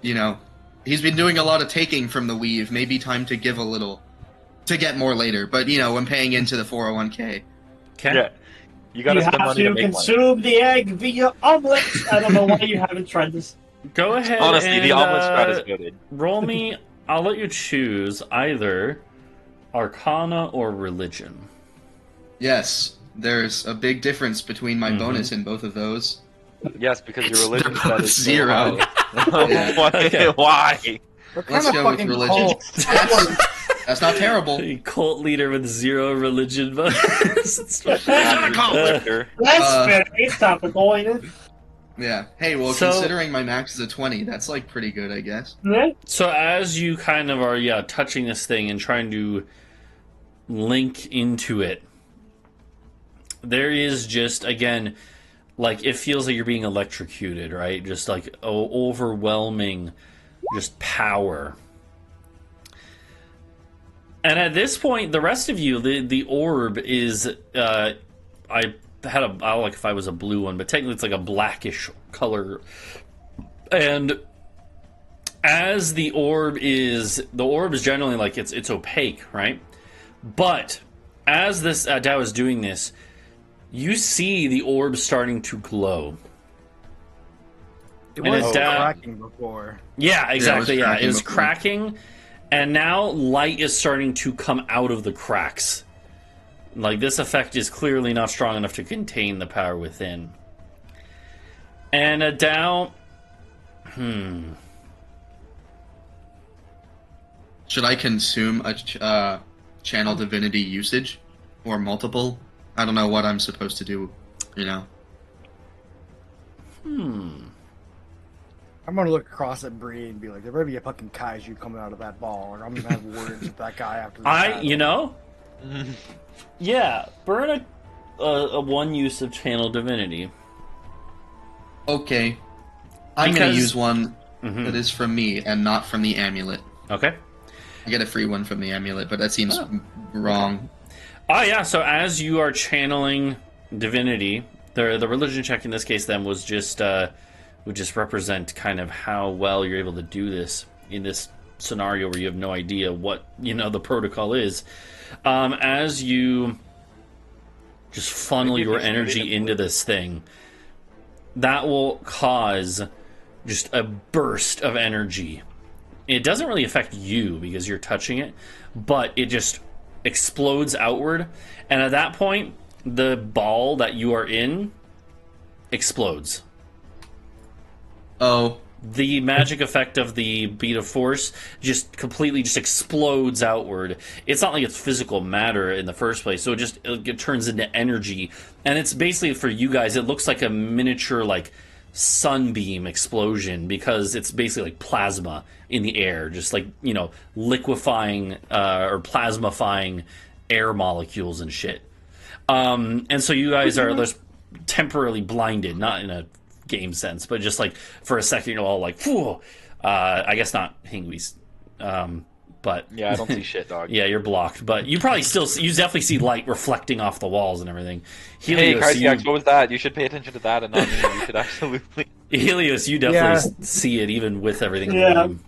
You know, he's been doing a lot of taking from the weave, maybe time to give a little, to get more later, but, you know, when paying into the 401k. Okay. Yeah. You gotta spend have money to to make money. consume the egg via omelet. I don't know why you haven't tried this. Go ahead. Honestly, and, the omelet strat is goaded. Roll me. I'll let you choose either Arcana or Religion. Yes, there's a big difference between my bonus in both of those. Yes, because It's your religion both stat is so 0. high. Yeah. Why? Okay. Why? What kind Let's of go with fucking religion. cult? That's not terrible. A cult leader with 0 religion bonus. It's fine. Average call. collector. That's very topical, ain't it? Yeah. Hey, well, So- considering my max is a 20, that's like pretty good, I guess. Yeah. So as you kind of are, touching this thing and trying to link into it, there is just, again, like, it feels like you're being electrocuted, right? Just like overwhelming, just power. And at this point, the rest of you, the orb is, I don't like if I was a blue one, but technically it's like a blackish color. And as the orb is generally like it's opaque, right? But as this Adau is doing this, you see the orb starting to glow. It And was it's down- cracking before. Yeah, exactly. Yeah, cracking it was before. cracking, and now light is starting to come out of the cracks. Like, this effect is clearly not strong enough to contain the power within. And Adau, Should I consume a channel divinity usage? Or multiple? I don't know what I'm supposed to do, you know? I'm gonna look across at Bree and be like, there better be a fucking kaiju coming out of that ball, or I'm gonna have words with that guy after this. you know, yeah, burn a one use of channel divinity. Okay. I'm gonna Because- use one that is from me and not from the amulet. Okay. I get a free one from the amulet, but that seems wrong. Oh yeah, so as you are channeling divinity, the religion check in this case then would just represent kind of how well you're able to do this in this scenario where you have no idea what the protocol is. As you just funnel Maybe your if you energy studied it into this thing, that will cause just a burst of energy. It doesn't really affect you because you're touching it, but it just explodes outward, and at that point, the ball that you are in explodes. Oh, The magic effect of the beat of force just completely just explodes outward. It's not like it's physical matter in the first place, so it turns into energy, and it's basically, for you guys, it looks like a miniature like sunbeam explosion because it's basically like plasma in the air, just like liquefying or plasmafying air molecules and shit. And so you guys are just temporarily blinded, not in a game sense, but just like for a second you're all like, "Phew." I guess not Hingwis, but Yeah, I don't see shit, dog. yeah, you're blocked. But you probably you definitely see light reflecting off the walls and everything. Hey, Helios, Cardiacs, what was that? You should pay attention to that and not me. You should absolutely. Helios, you definitely see it even with everything. in the Yeah. room.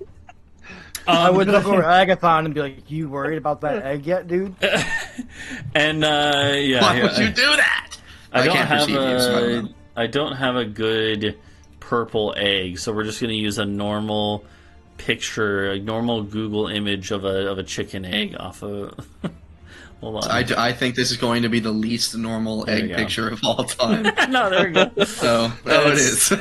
I would look over at Agathon and be like, you worried about that egg yet, dude? And yeah, why here, would you do that? I don't can't have perceive you, so I don't know. I don't have a good purple egg, so we're just going to use a normal picture, a normal Google image of a chicken egg off of. Hold on. I think this is going to be the least normal There you egg go. picture of all time. No, there we go. So, it is. So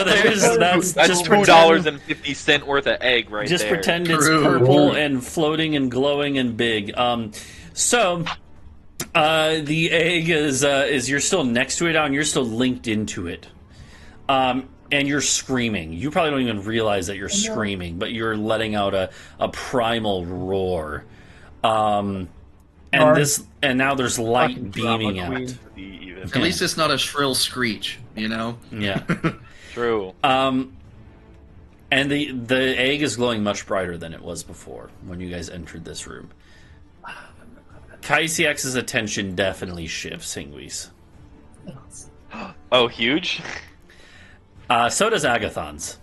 that's That's just $2.50 worth of egg right just there. pretend it's True. purple and floating and glowing and big. So the egg is you're still next to it now, and you're still linked into it. And you're screaming. You probably don't even realize that you're screaming, but you're letting out a primal roar. and now there's light Fucking beaming drama out. queen. Even. At least it's not a shrill screech, you know? Yeah. True. And the egg is glowing much brighter than it was before when you guys entered this room. Kaisiak's attention definitely shifts, Hingwis. Oh, huge? So does Agathon's.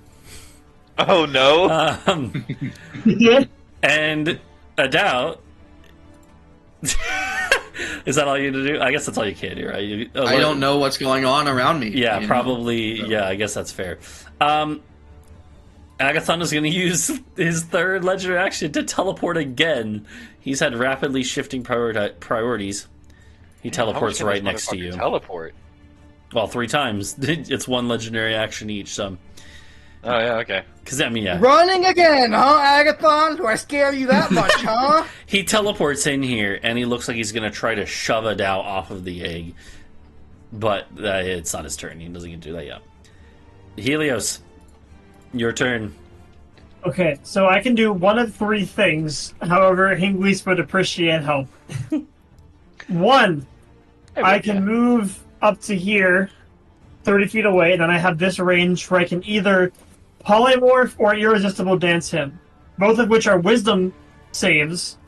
Oh no! And Adau. Is that all you need to do? I guess that's all you can do, right? I don't know what's going on around me. Yeah, you probably. know? So. Yeah, I guess that's fair. Agathon is going to use his third legendary action to teleport again. He's had rapidly shifting priorities. He teleports right next to you. Teleport? Well, 3 times. It's 1 legendary action each, so... Oh, yeah, okay. Because, I mean, yeah. Running again, huh, Agathon? Do I scare you that much, huh? He teleports in here, and he looks like he's going to try to shove Adau off of the egg. But it's not his turn. He doesn't get to do that yet. Helios, your turn. Okay, so I can do one of 3 things. However, Hingwis would appreciate help. 1, I can move up to here, 30 feet away, and then I have this range where I can either polymorph or irresistible dance him, both of which are wisdom saves.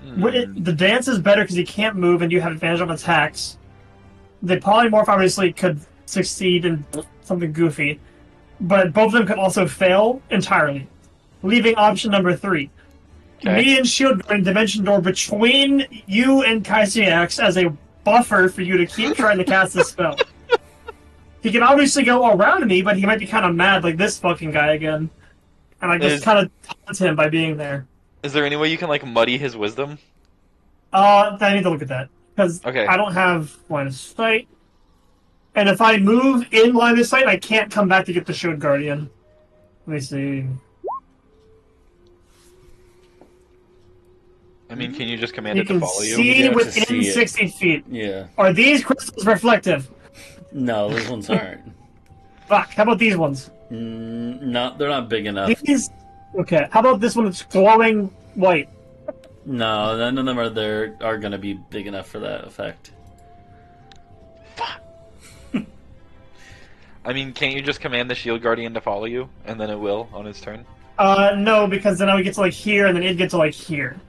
The dance is better because he can't move and you have advantage on attacks. The polymorph obviously could succeed in something goofy, but both of them could also fail entirely, leaving option number 3. Okay. Me and Shield and Dimension Door between you and Kaisiax as a buffer for you to keep trying to cast this spell. He can obviously go around me, but he might be kind of mad like this fucking guy again. And I just kind of taunt him by being there. Is there any way you can, like, muddy his wisdom? I need to look at that. Because Okay. I don't have line of sight. And if I move in line of sight, I can't come back to get the Shield Guardian. Let me see. I mean, can you just command You it to can follow you? see You have to within see it. 60 feet. Yeah. Are these crystals reflective? No, those ones aren't. Fuck, how about these ones? No, they're not big enough. These... Okay, how about this one that's glowing white? No, none of them are going to be big enough for that effect. I mean, can't you just command the Shield Guardian to follow you, and then it will on its turn? No, because then I would get to, like, here, and then it'd get to, like, here.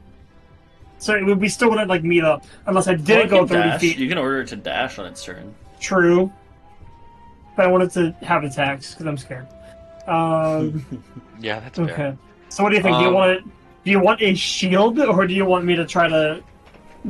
So we still wouldn't, like, meet up, unless I didn't Well, go it can 30 dash. feet. You can order it to dash on its turn. True. But I wanted to have attacks, because I'm scared. Yeah, that's fair. Okay. So what do you think? Do you want a shield, or do you want me to try to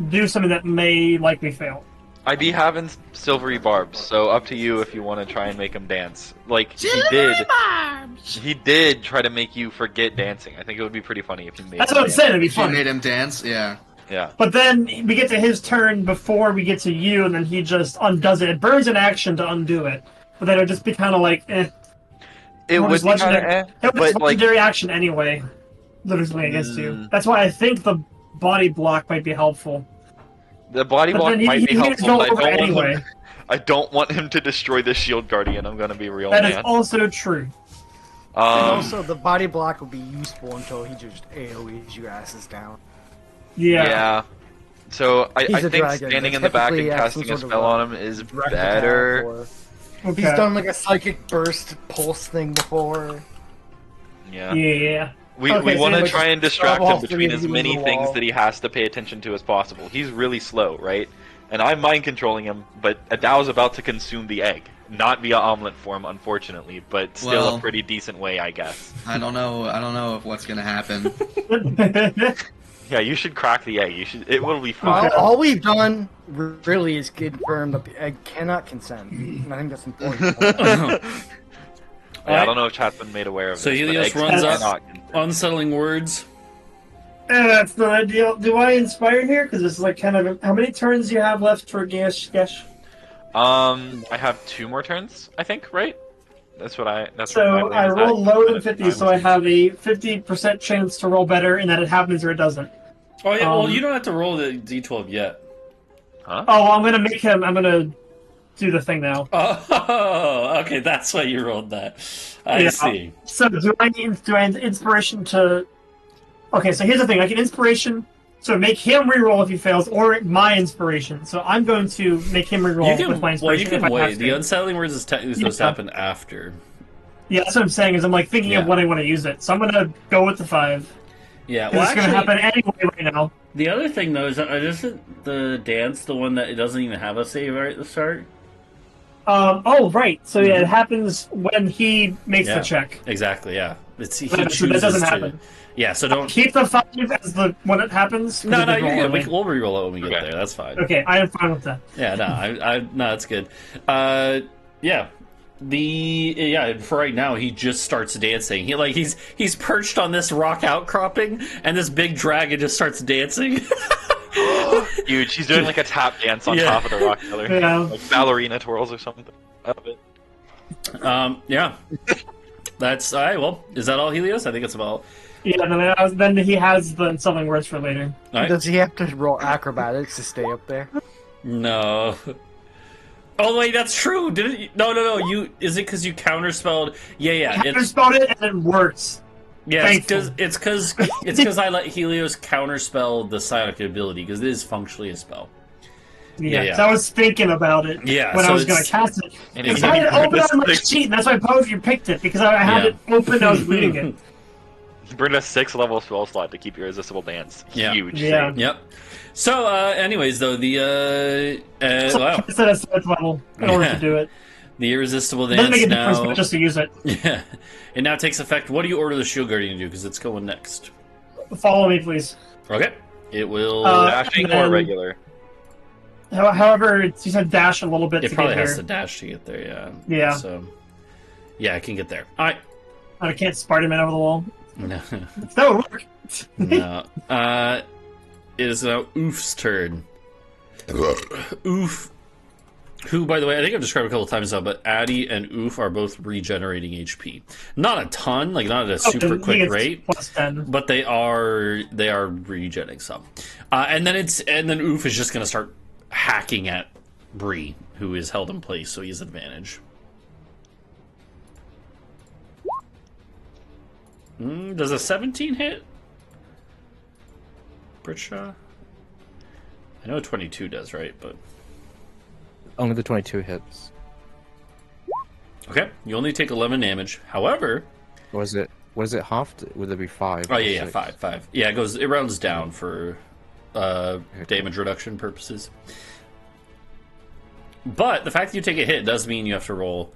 do something that may likely fail? I be having silvery barbs, so up to you if you want to try and make him dance. Like, he did try to make you forget dancing. I think it would be pretty funny if you made That's him what I'm dance. saying, it'd be If you fun. made him dance, yeah. Yeah. But then we get to his turn before we get to you, and then he just undoes it. It burns an action to undo it. But then it would just be kind of like, eh. It would be kind of It was but like, legendary action anyway. Literally against you. That's why I think the body block might be helpful. the body But block then he might be needs to helpful, go but over anyway. I don't want him to destroy the Shield Guardian. I'm gonna be real That is man. also true. And also, the body block will be useful until he just AoEs your asses down. Yeah. So I He's a think dragon. standing They in the back and typically have some casting a sort of, spell on him is Direct better. attack or- Okay. He's done like a psychic burst pulse thing before. Yeah. Yeah. We Okay, want to so try and distract all him three between of as you in many the things wall. that he has to pay attention to as possible. He's really slow, right? And I'm mind controlling him, but Adau's about to consume the egg. Not via omelet form, unfortunately, but still Well- a pretty decent way, I guess. I don't know if what's gonna happen. Yeah, you should crack the egg. It will be fine. All we've done really is confirm that the egg cannot consent. And I think that's important. Yeah, I don't know if chat's been made aware of So this. but Helios eggs runs up. cannot- Unsettling words. That's not ideal. Do I inspire here? Because it's like kind of... How many turns do you have left for Gesh? I have 2 more turns, I think, right? That's what my So plan I is roll at. low than 50, so I have a 50% chance to roll better, and that it happens or it doesn't. Oh yeah, well you don't have to roll the d12 yet. Huh? Oh, I'm gonna make him... I'm gonna do the thing now. Oh, okay, that's why you rolled that. I Yeah. see. So do I need inspiration to... Okay, so here's the thing. I can inspiration So make him reroll if he fails, or my inspiration. So I'm going to make him reroll with my inspiration. You can if I wait. have The to. unsettling words is technically supposed to happen after. Yeah, that's what I'm saying. Is I'm like thinking of Yeah. when I want to use it. So I'm gonna go with the 5. Yeah, 'Cause it's gonna happen anyway right now. the other thing though is that isn't the dance the one that it doesn't even have a save right at the start? Oh, right. So yeah, it happens when he makes Yeah. the check. Exactly. Yeah. He That chooses doesn't to. happen. Yeah. So don't. Keep the 5 as the when it happens. 'cause No, it no, did you're roll good. early. We'll reroll it when we get Okay. there. That's fine. Okay, I am fine with that. Yeah. No, no, that's good. Yeah. For right now he just starts dancing. He's perched on this rock outcropping, and this big dragon just starts dancing. Huge. She's doing like a tap dance on Yeah. top of the rock pillar. Yeah. Like ballerina twirls or something. I love it. Yeah. That's all right. Well, is that all, Helios? I think it's about. Yeah, then he has the something worse for later. All right. Does he have to roll acrobatics to stay up there? No. Oh wait, that's true. Did it? No. You is it because you counterspelled? Yeah. I spelled it and it works. Yeah, Thankful. it's because I let Helios counterspell the psionic ability because it is functionally a spell. Yeah. So I was thinking about it when so I was going to it's- cast it. And Because if I you had it open on my six- sheet, and that's why both of you picked it, because I had Yeah. it open and I was reading it. Bring a 6-level spell slot to keep your irresistible dance. Yeah. Huge. Yeah. Save. Yep. So, anyways, though So wow, I said at 7th level in order Yeah. to do it. the irresistible It doesn't dance make a difference, now. but just to use it. Yeah, it now takes effect. What do you order the shield guardian to do? Because it's going next. Follow me, please. Okay, it will. Dashing And or then- regular? However, you said dash a little bit it to probably get has here. to dash to get there. Yeah. Yeah. So, yeah, I can get there. All right. I can't Spider-Man over the wall. No. That would work. No. It is now Oof's turn. Oof. Who, by the way, I think I've described a couple times now, but Addy and Oof are both regenerating HP. Not a ton, like not at a super He quick gets rate, plus 10. but they are regenerating some. And then Oof is just going to start hacking at Bree, who is held in place, so he has advantage. Does a 17 hit? Britsha? I know 22 does, right? But Only the 22 hits. okay, you only take 11 damage. However, Was it halved? Would there be 5? oh or yeah, 6? 5. Yeah, it rounds down for damage reduction purposes. But the fact that you take a hit does mean you have to roll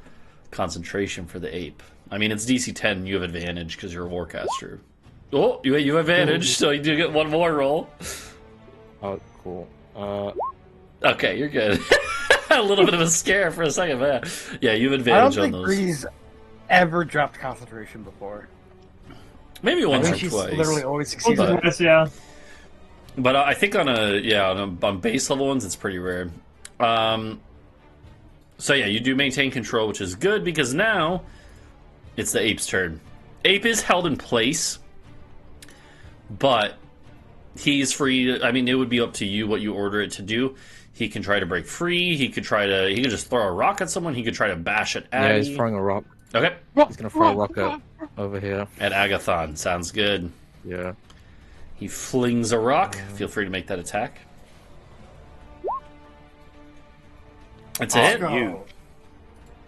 concentration for the ape. I mean, it's DC 10. You have advantage because you're a warcaster. Oh, you have advantage, so you do get one more roll. Oh, cool. Okay, you're good. A little bit of a scare for a second, man. Yeah, you have I don't advantage on think those. Bree's ever dropped concentration before. Maybe I once think or she's twice. literally always Both succeeded. of us, yeah. But I think on base level ones, it's pretty rare. So yeah, you do maintain control, which is good because now it's the ape's turn. Ape is held in place, but he's free. I mean, it would be up to you what you order it to do. He can try to break free. He could just throw a rock at someone. He could try to bash at Yeah, Addy. he's throwing a rock. Okay, He's gonna throw a rock up over here. at Agathon. Sounds good. Yeah. He flings a rock. Feel free to make that attack. That's a hit. You.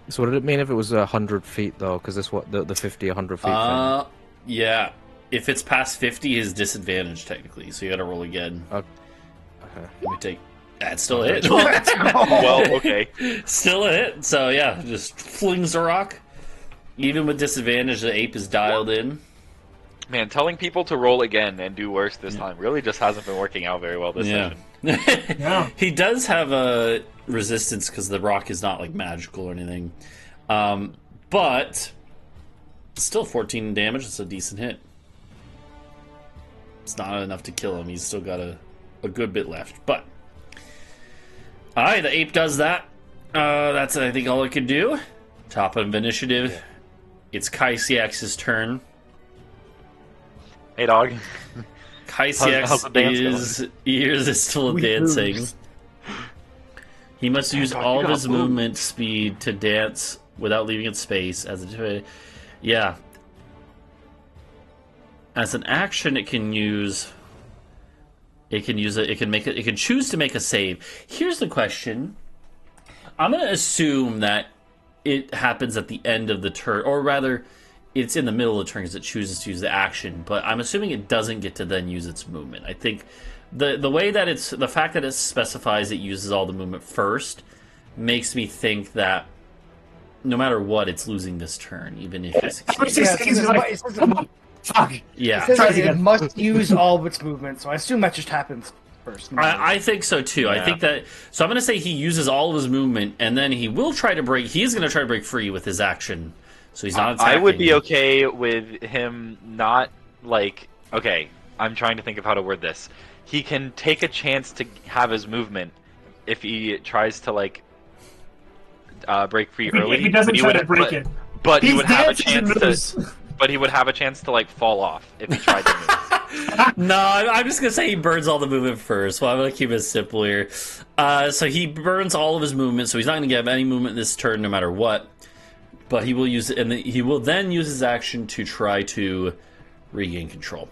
So what did it mean if it was 100 feet though? Because this what the 50, 100 feet thing. Yeah. If it's past 50, his disadvantage technically. So you got to roll again. Okay. Let me take. That's still a hit. Well, okay. Still a hit. So yeah, just flings a rock. Even with disadvantage, the ape is dialed in. Man, telling people to roll again and do worse this time really just hasn't been working out very well this Yeah. session. Yeah. He does have a resistance because the rock is not like magical or anything. But still 14 damage. It's a decent hit. It's not enough to kill him. He's still got a good bit left. But alright, the ape does that. That's I think all it can do. Top of initiative. It's Kaisiax's turn. Hey, dog. Kaisiax How's the dance is irresistible We dancing. moves. He must use dog, all you of got his moves. movement speed to dance without leaving its space. Yeah. As an action, it can use It can use it. It can make it. It can choose to make a save. Here's the question. I'm going to assume that it happens at the end of the turn, or rather, it's in the middle of the turn because it chooses to use the action. But I'm assuming it doesn't get to then use its movement. I think the way that the fact that it specifies it uses all the movement first makes me think that no matter what, it's losing this turn, even if it succeeds. Fuck. Yeah. It says it must use all of its movement, so I assume that just happens first. I think so too. Yeah. I think that. So I'm going to say he uses all of his movement, and then he will try to break. He's going to try to break free with his action. So he's not attacking. I would be okay with him not like. Okay, I'm trying to think of how to word this. He can take a chance to have his movement if he tries to like break free early. If he doesn't try to break it, but he He's would have a dancing chance moves. to. But he would have a chance to like fall off if he tried to move. No, I'm just going to say he burns all the movement first. Well, I'm going to keep it simple here. So he burns all of his movement, so he's not going to get any movement this turn no matter what. But he will use it, and he will then use his action to try to regain control.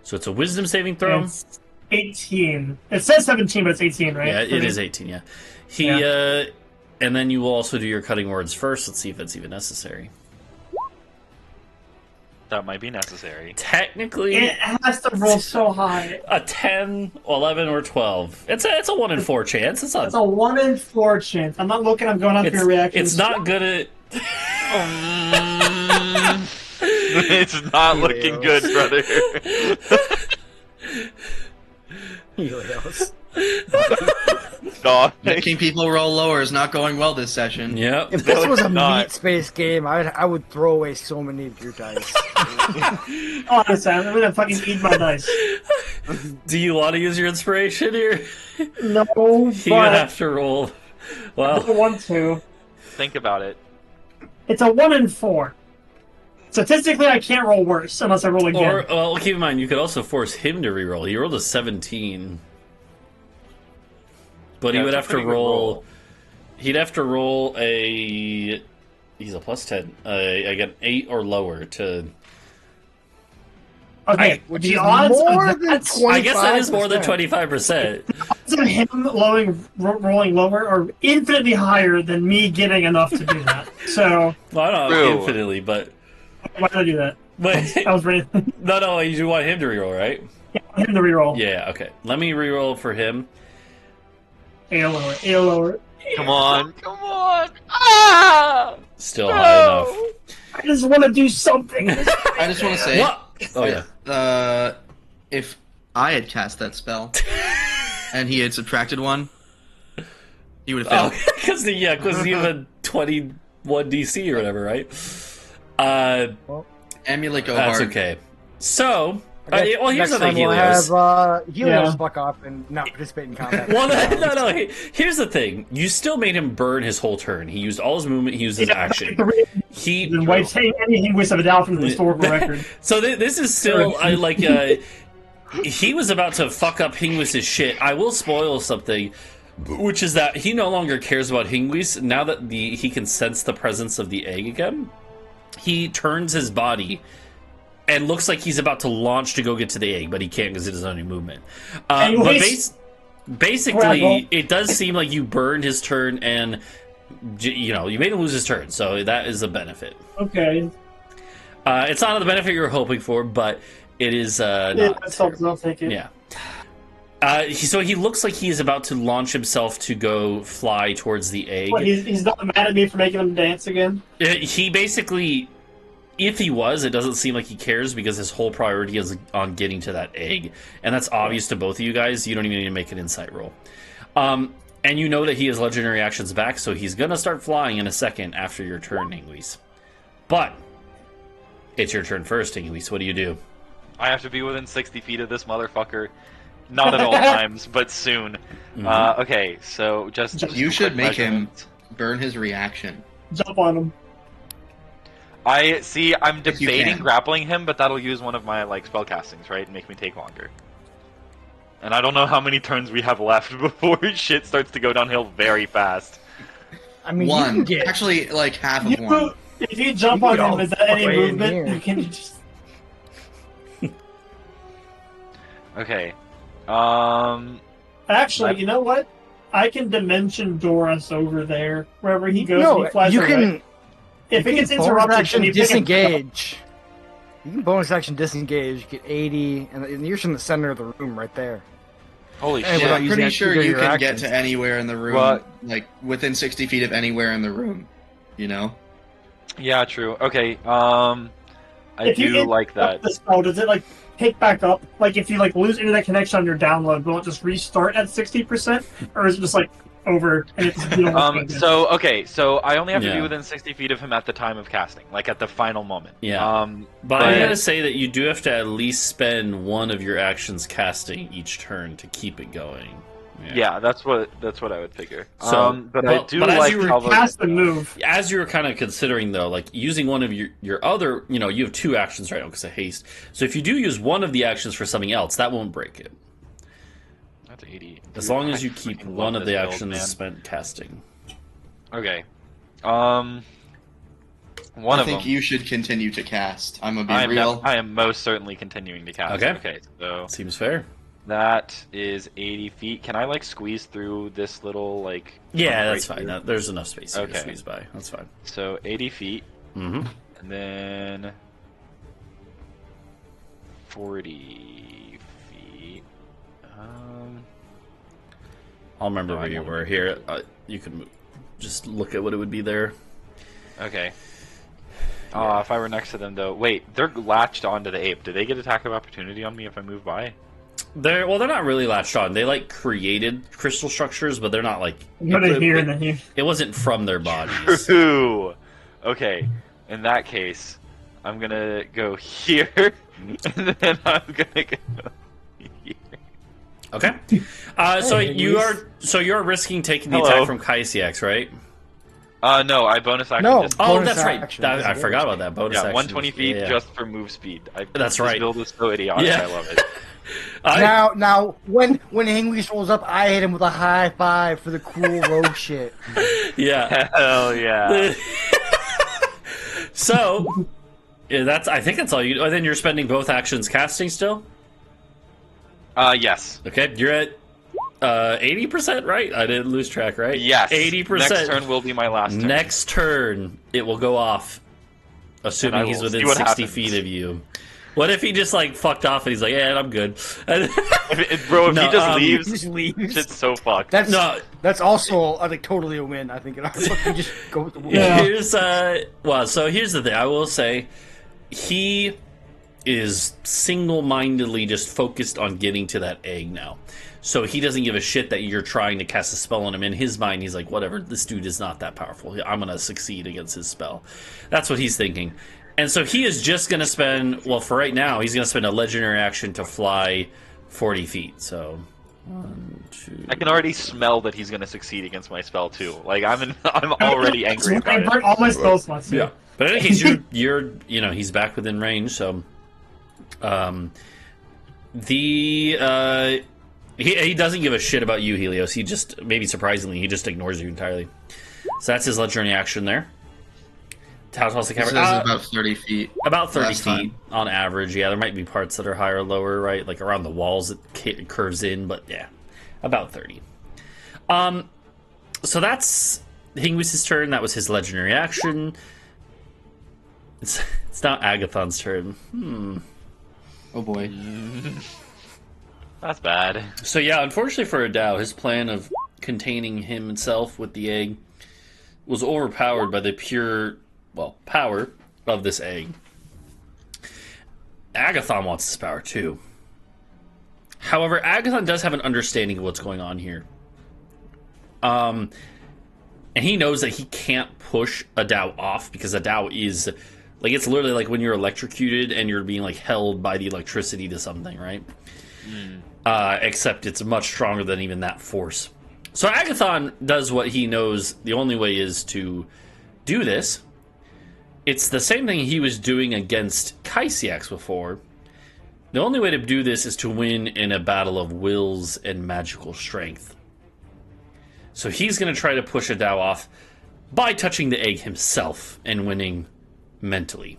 So it's a wisdom saving throw. It's 18. It says 17, but it's 18, right? Yeah, it is 18, yeah. And then you will also do your cutting words first. Let's see if that's even necessary. That might be necessary. Technically, It has to roll so high. a 10, 11, or 12. It's a 1 in 4 chance. It's not. It's a 1 in 4 chance. I'm not looking. I'm going off your reactions. It's not good at. It's not looking good, brother. Helios. Dog. Making people roll lower is not going well this session. Yep. If this was a not. meat space game, I would throw away so many of your dice. Honestly, I'm gonna fucking eat my dice. Do you want to use your inspiration here? No, You would but have to roll. I Well, don't want to. Think about it. It's a 1 in 4. Statistically, I can't roll worse unless I roll again. or well, keep in mind you could also force him to reroll. He rolled a 17, but he Yeah, would it's a have to pretty good roll. roll. He'd have to roll a. He's a plus 10. I get 8 or lower to. Okay, Which the is odds more of than that, 20. I guess that is more than 25%. 25%. odds of him rolling lower are infinitely higher than me getting enough to do that. So Well, I don't know True. infinitely, but why did I do that? wait, I was ready. no, you want him to reroll, right? Him to reroll. Yeah, okay. Let me reroll for him. 8 or lower. 8 or lower. Come on. Come on. Ah! Still high enough. I just want to do something. I just want to say, What? Oh yeah. If I had cast that spell and he had subtracted 1, he would have Oh, failed. because you have a 21 DC or whatever, right? Emulate go That's hard. okay. So, well, here's Next the time thing, we'll Helios. have Helios Yeah. fuck off and not participate in combat. Well, no. Here's the thing. You still made him burn his whole turn. He used all his movement. He used his action. He And wipes any Hingwis of Adau from the historical record. So this is still he was about to fuck up Hingwis' shit. I will spoil something, which is that he no longer cares about Hingwis now that he can sense the presence of the egg again. He turns his body and looks like he's about to launch to go get to the egg, but he can't because it doesn't have any movement. Anyways, Basically, Grapple. it does seem like you burned his turn and you made him lose his turn, so that is a benefit. Okay. It's not the benefit you were hoping for, but it is Yeah, not. that's something. I'll take it. Yeah. So he looks like he is about to launch himself to go fly towards the egg. What, he's not mad at me for making him dance again? He basically, if he was, it doesn't seem like he cares because his whole priority is on getting to that egg. And that's obvious to both of you guys. You don't even need to make an insight roll. And you know that he has legendary actions back, so he's going to start flying in a second after your turn, Hingwis. But it's your turn first, Hingwis. What do you do? I have to be within 60 feet of this motherfucker. Not at all times, but soon. Mhm. Okay, so just You should quick make him measurement. burn his reaction. Jump on him. I'm If you debating can. grappling him, but that'll use one of my spell castings, right? And make me take longer. And I don't know how many turns we have left before shit starts to go downhill very fast. I mean, you can 1. get Actually, half of 1. If you jump You on can him, all is that any fuck way in movement? here. You can just... Okay. Actually, you know what? I can dimension door us over there. Wherever he goes, No, he flies you away. can. If you it gets can bonus interrupted, action then you pick him up. disengage. You can bonus action disengage, get 80, and you're in the center of the room right there. Holy Hey, shit. Yeah, without I'm using pretty sure either you your can actions. get to anywhere in the room, What? like within 60 feet of anywhere in the room. You know? Yeah, true. Okay, I If you do like interrupt that. the spell, does it pick back up? Like if you lose internet connection on your download, will it just restart at 60%, or is it just over and it's you don't So I only have to Yeah. be within 60 feet of him at the time of casting, like at the final moment. Yeah. But I but- gotta say that you do have to at least spend one of your actions casting each turn to keep it going. Yeah, that's what I would figure. So, but I but do as like you were Talvo- cast the move. As you were kind of considering, though, like using one of your other, you have 2 actions right now because of haste. So if you do use one of the actions for something else, that won't break it. That's 80. As Dude, long as I you keep freaking one love of the this build, actions man. spent casting. Okay. I One of think them. you should continue to cast. I'm gonna be real. I am most certainly continuing to cast. Okay. Okay. So Seems fair. that is 80 feet. Can I squeeze through this little Yeah, tunnel that's right fine. here? There's enough space here to Okay. squeeze by. That's fine. So 80 feet, Mm-hmm. and then 40 feet. I'll remember No, where I you won't. were here. You can just look at what it would be there. Okay. Yeah. If I were next to them, though, wait, they're latched onto the ape. Do they get attack of opportunity on me if I move by? They're not really latched on. They created crystal structures, but they're not Go to here and then here. It wasn't from their bodies. Ooh. Okay. In that case, I'm gonna go here, and then I'm gonna go here. Okay. So Hey, you're risking taking the Hello. attack from Kaisiax, right? No, I bonus action. No. Just, Oh, Bonus that's right. action, I disengage. forgot about that bonus yeah, action. 120 feet Yeah. just for move speed. That's this right. build is so idiotic. Yeah. I love it. Now, when Hingwis rolls up, I hit him with a high five for the cool rogue shit. Yeah. Hell yeah. So, I think that's all you. Oh, then you're spending both actions casting still. Yes. Okay, you're at 80%, right? I didn't lose track, right? Yes. 80%. Next turn will be my last turn. Next turn, it will go off, And I assuming he's will within see what 60 happens. feet of you. What if he just fucked off and he's like, "Yeah, I'm good." Bro, if No, he just um, leaves, He just leaves. shit's so fucked. No, That's also totally a win. I think in our book, we just go with the win. Yeah. here's so here's the thing. I will say, he is single-mindedly just focused on getting to that egg now. So he doesn't give a shit that you're trying to cast a spell on him. In his mind, he's like, whatever, this dude is not that powerful. I'm going to succeed against his spell. That's what he's thinking. And so he is just going to spend, well, for right now, he's going to spend a legendary action to fly 40 feet. So, 1, 2... I can already smell that he's gonna succeed against my spell too. I'm already angry I about burnt it. all my spell slots. Yeah. But in any case, you're he's back within range, so he doesn't give a shit about you, Helios. He just, maybe surprisingly, he just ignores you entirely. So that's his legendary action there. Toss the This camera. is about 30 feet. About 30 last feet time. on average. Yeah, there might be parts that are higher or lower, right? Like around the walls it curves in, but yeah, about 30. So that's Hingwis' turn. That was his legendary action. It's now Agathon's turn. Oh boy. That's bad. So yeah, unfortunately for Adau, his plan of containing himself with the egg was overpowered by the pure, power of this egg. Agathon wants this power too. However, Agathon does have an understanding of what's going on here. And he knows that he can't push Adau off because Adau is, it's literally like when you're electrocuted and you're being held by the electricity to something, right? Except it's much stronger than even that force. So Agathon does what he knows the only way is to do this. It's the same thing he was doing against Kaisiax before. The only way to do this is to win in a battle of wills and magical strength. So he's going to try to push Adau off by touching the egg himself and winning mentally.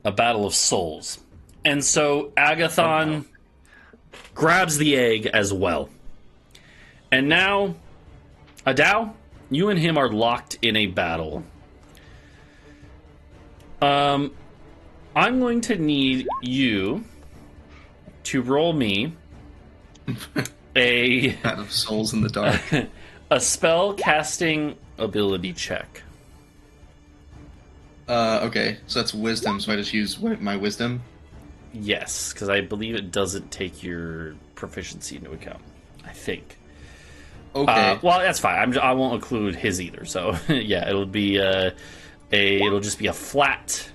A battle of souls. And so Agathon grabs the egg as well. And now, Adau, you and him are locked in a battle. I'm going to need you to roll me Out of Souls in the Dark. a spell casting ability check. Okay, so that's wisdom, so I just use my wisdom? Yes, because I believe it doesn't take your proficiency into account. I think. Okay. Well, that's fine. I won't include his either. So yeah, it'll be it'll just be a flat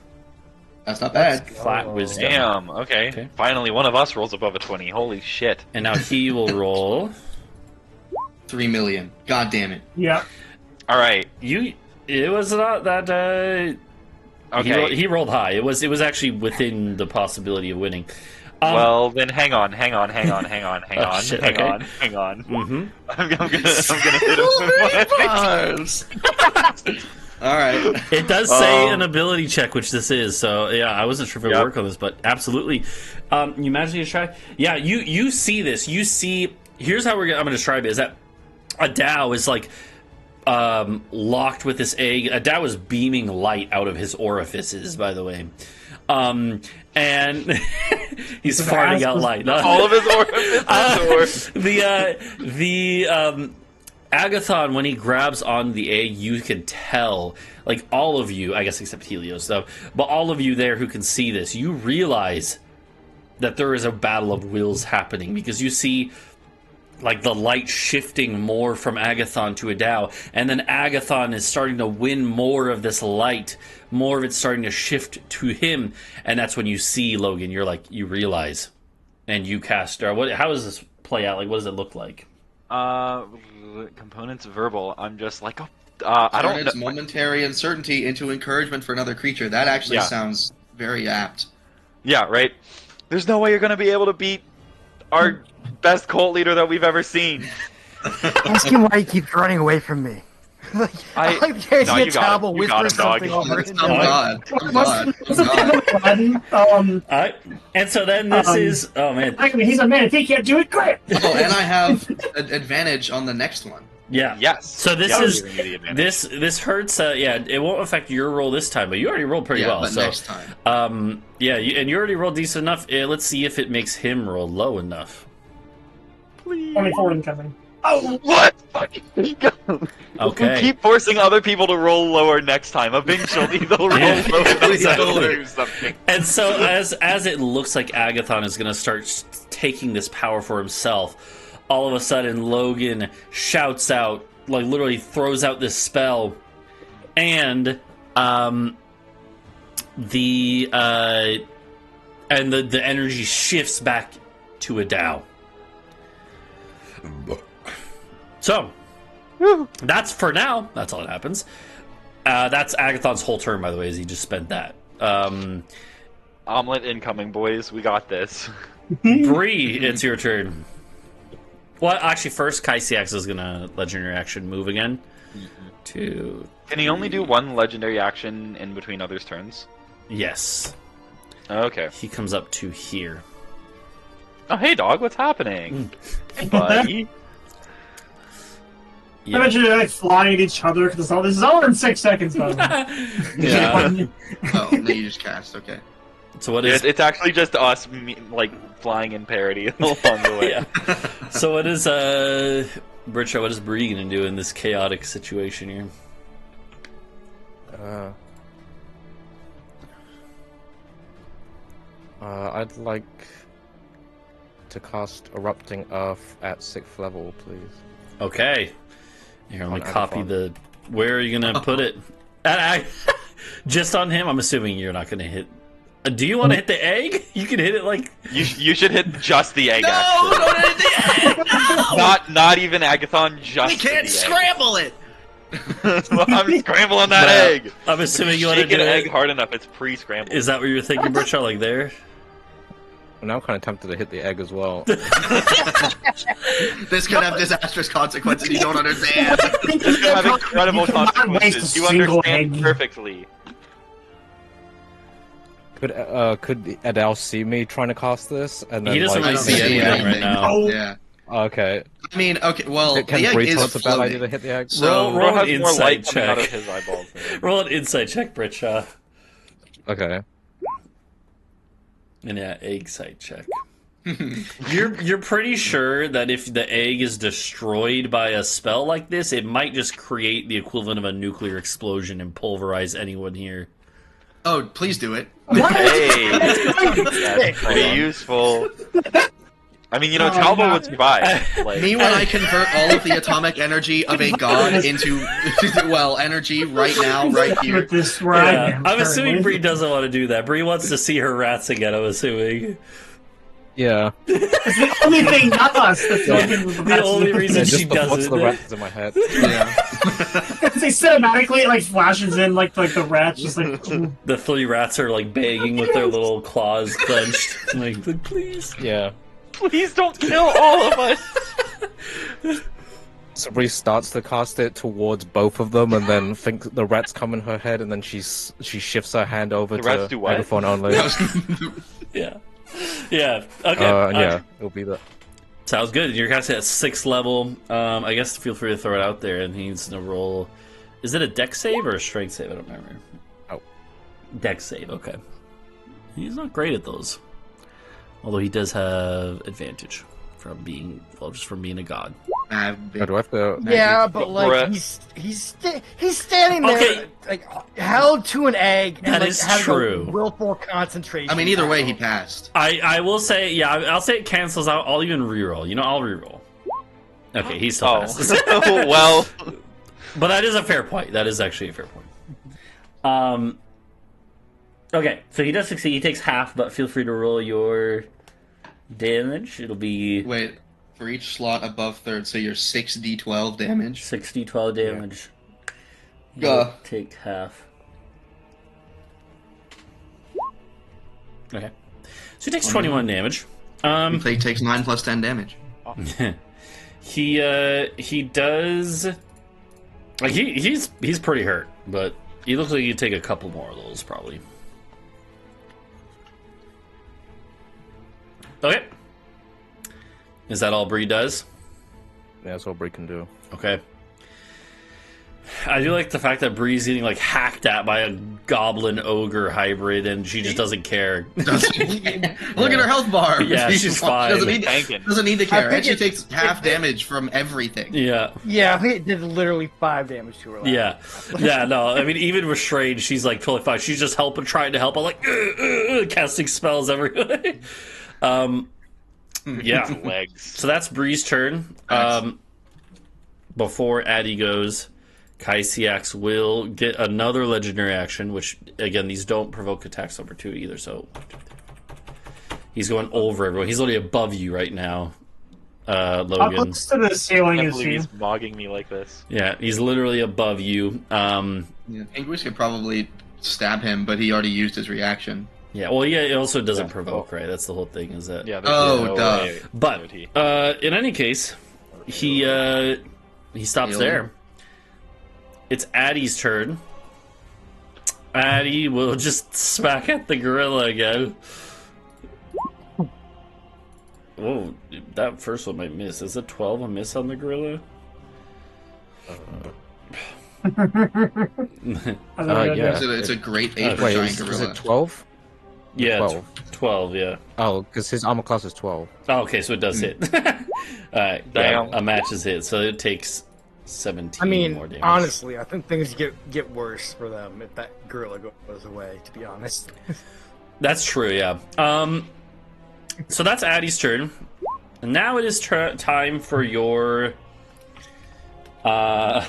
That's not bad. wisdom. Damn. Okay. Finally, one of us rolls above a 20. Holy shit. And now he will roll. 3 million. God damn it. Yeah. All right. It was not that. Okay. He rolled high. It was actually within the possibility of winning. Well, then hang on. Shit, okay. Hang on. Mm-hmm. I'm gonna hit him with my All right. It does say an ability check, which this is. So yeah, I wasn't sure if it would Yep. work on this, but absolutely. You imagine you try. Yeah, you see this. You see. Here's how I'm going to describe it: is that Adau is like locked with this egg. Adau is beaming light out of his orifices, by the way. And he's farting out light. All of his orifices. The Agathon, when he grabs on the egg, you can tell, like all of you, I guess except Helios though, but all of you there who can see this, you realize that there is a battle of wills happening, because you see like the light shifting more from Agathon to Adau, and then Agathon is starting to win more of this light, more of it starting to shift to him, and that's when you see Logan. You're like, you realize, and you cast. How does this play out? Like, what does it look like? Components verbal. I'm just like, I don't. It's momentary uncertainty into encouragement for another creature. That actually sounds very apt. Yeah, right. There's no way you're gonna be able to beat our best cult leader that we've ever seen. Ask him why he keeps running away from me. I like the idea you of got Talvo it. You got whispering it, dog. something over his I'm God. I'm God. I'm God. All right, and so then this is. Oh man. Actually, he's a man. If he can't do it, great. Oh, and I have an advantage on the next one. Yeah. Yes. So this Yeah, is you're gonna get the advantage. this hurts. Yeah, it won't affect your roll this time, but you already rolled pretty Yeah, well. but So next time. yeah, and you already rolled decent enough. Let's see if it makes him roll low enough. 24 incoming. Oh, what? Okay. We keep forcing other people to roll lower next time. Eventually, they'll roll Yeah. lower enough Exactly. to do something. And so as it looks like Agathon is going to start taking this power for himself, all of a sudden Logan shouts out, like literally throws out this spell, and the energy shifts back to Adau. So that's for now. That's all that happens. That's Agathon's whole turn, by the way, as he just spent that. Omelet incoming, boys. We got this. Bree, it's your turn. Well, actually, first, Kaisiax is going to legendary action move again. To Can he only do one legendary action in between others' turns? Yes. Okay. He comes up to here. Oh, hey, dog. What's happening? Buddy. I imagine they're like flying at each other because this is all in 6 seconds, by the way. Yeah. Oh, and then you just cast. Okay. So what is... It's actually just us, like, flying in parody along the way. Yeah. So what is, Britsha, what is Bree going to do in this chaotic situation here? I'd like to cast Erupting Earth at 6th level, please. Okay. Here, let me On copy Agathon. the... Where are you going to put it? Just on him? I'm assuming you're not going to hit... Do you want to hit the egg? You can hit it like... You should hit just the egg, No, actually. don't hit the egg! No! Not even Agathon, just We can't the scramble it! egg. I'm scrambling that egg. I'm assuming you want to Shake do an it... egg hard enough, it's pre-scrambled. Is that what you're thinking, Britsha? Like there? And now I'm kind of tempted to hit the egg as well. This could have disastrous consequences you don't understand. It's gonna have incredible You cannot waste consequences. a You single understand egg. perfectly. Could Adau see me trying to cast this? And then He doesn't I really don't see see anything right anything. now. Oh. Yeah. Okay. I mean, okay. Well, Can the egg Bree is tell it's a bad idea to floating. hit the egg? So Roll an Bro has more insight light coming out of check. his eyeballs. than him. Roll an insight check, Britsha. Okay. And yeah, egg sight check. You're pretty sure that if the egg is destroyed by a spell like this, it might just create the equivalent of a nuclear explosion and pulverize anyone here. Oh, please do it. Hey, that's pretty useful. I mean, Oh, Talvo no. would survive. Like, Me when I convert all of the atomic energy of a god into, well, energy right now, right here. With this ride, Yeah, I'm assuming Bree doesn't want to do that. Bree wants to see her rats again, I'm assuming. Yeah. It's the only thing, not us. That's the only thing with the The rats. only reason Yeah, she just the thoughts doesn't. of the rats in my head. Yeah. They cinematically, it, like, flashes in, like the rats just like... ooh. The 3 rats are like begging with their little claws clenched. Like, please. Yeah. please don't kill all of us. So Bree starts to cast it towards both of them, and then thinks the rats come in her head, and then she shifts her hand over The to rats do what? megaphone only. Yeah. Yeah. Okay. And yeah, it'll be that. Sounds good. You're casting at 6th level. I guess feel free to throw it out there, and he needs to roll. Is it a dex save or a strength save? I don't remember. Oh. Dex save. Okay. He's not great at those, although he does have advantage from being just from being a god. Oh, do I have to? Yeah, but like Brett. he's standing there, Okay. like held to an egg, and That like is has true. a willful concentration. I mean, either way, he passed. I will say, yeah, I'll say it cancels out. I'll even reroll. I'll reroll. Okay, he still passes. Oh, well. But that is a fair point. That is actually a fair point. Okay, so he does succeed. He takes half, but feel free to roll your damage. It'll be Wait, for each slot above third, so you're 6d12 damage. 6d12 damage. Gah. You'll take half. Okay. So he takes 21 damage. He takes 9 plus 10 damage. He does. Like he's pretty hurt, but he looks like he'd take a couple more of those probably. Okay. Is that all Bree does? Yeah, that's what Bree can do. Okay. I do like the fact that Bree's getting like hacked at by a goblin ogre hybrid, and she just doesn't care. Look at her health bar. Yeah, she's fine. Doesn't need to care. think And she it- takes half damage from everything. Yeah. Yeah, it did literally 5 damage to her. Last Yeah, no. I mean, even restrained, she's like totally fine. She's just trying to help. I'm like casting spells everywhere. Yeah. Legs. So that's Bree's turn. Before Addy goes, Kaisiax will get another legendary action, which again these don't provoke attacks over 2 either. So he's going over everyone. He's literally above you right now, How Logan. close to the ceiling I can't is believe he? he's mogging me like this. Yeah, he's literally above you. Yeah, Hingwis could probably stab him, but he already used his reaction. Yeah, well, yeah, it also doesn't provoke, right? That's the whole thing, is that... Yeah. There's Oh, no duh. way But, would he. in any case, he stops Heal. there. It's Addy's turn. Addy will just smack at the gorilla again. Whoa, that first one might miss. Is a 12 a miss on the gorilla? I don't know. Yeah. It's a great age for Wait, giant is gorilla. it 12? Yeah, 12. 12, yeah. Oh, because his armor class is 12. Oh, okay, so it does hit. Alright, yeah, Damn. a match is hit, so it takes 17 I mean, more damage. honestly, I think things get worse for them if that gorilla goes away. To be honest. That's true, yeah. So that's Addy's turn. And now it is time for your... a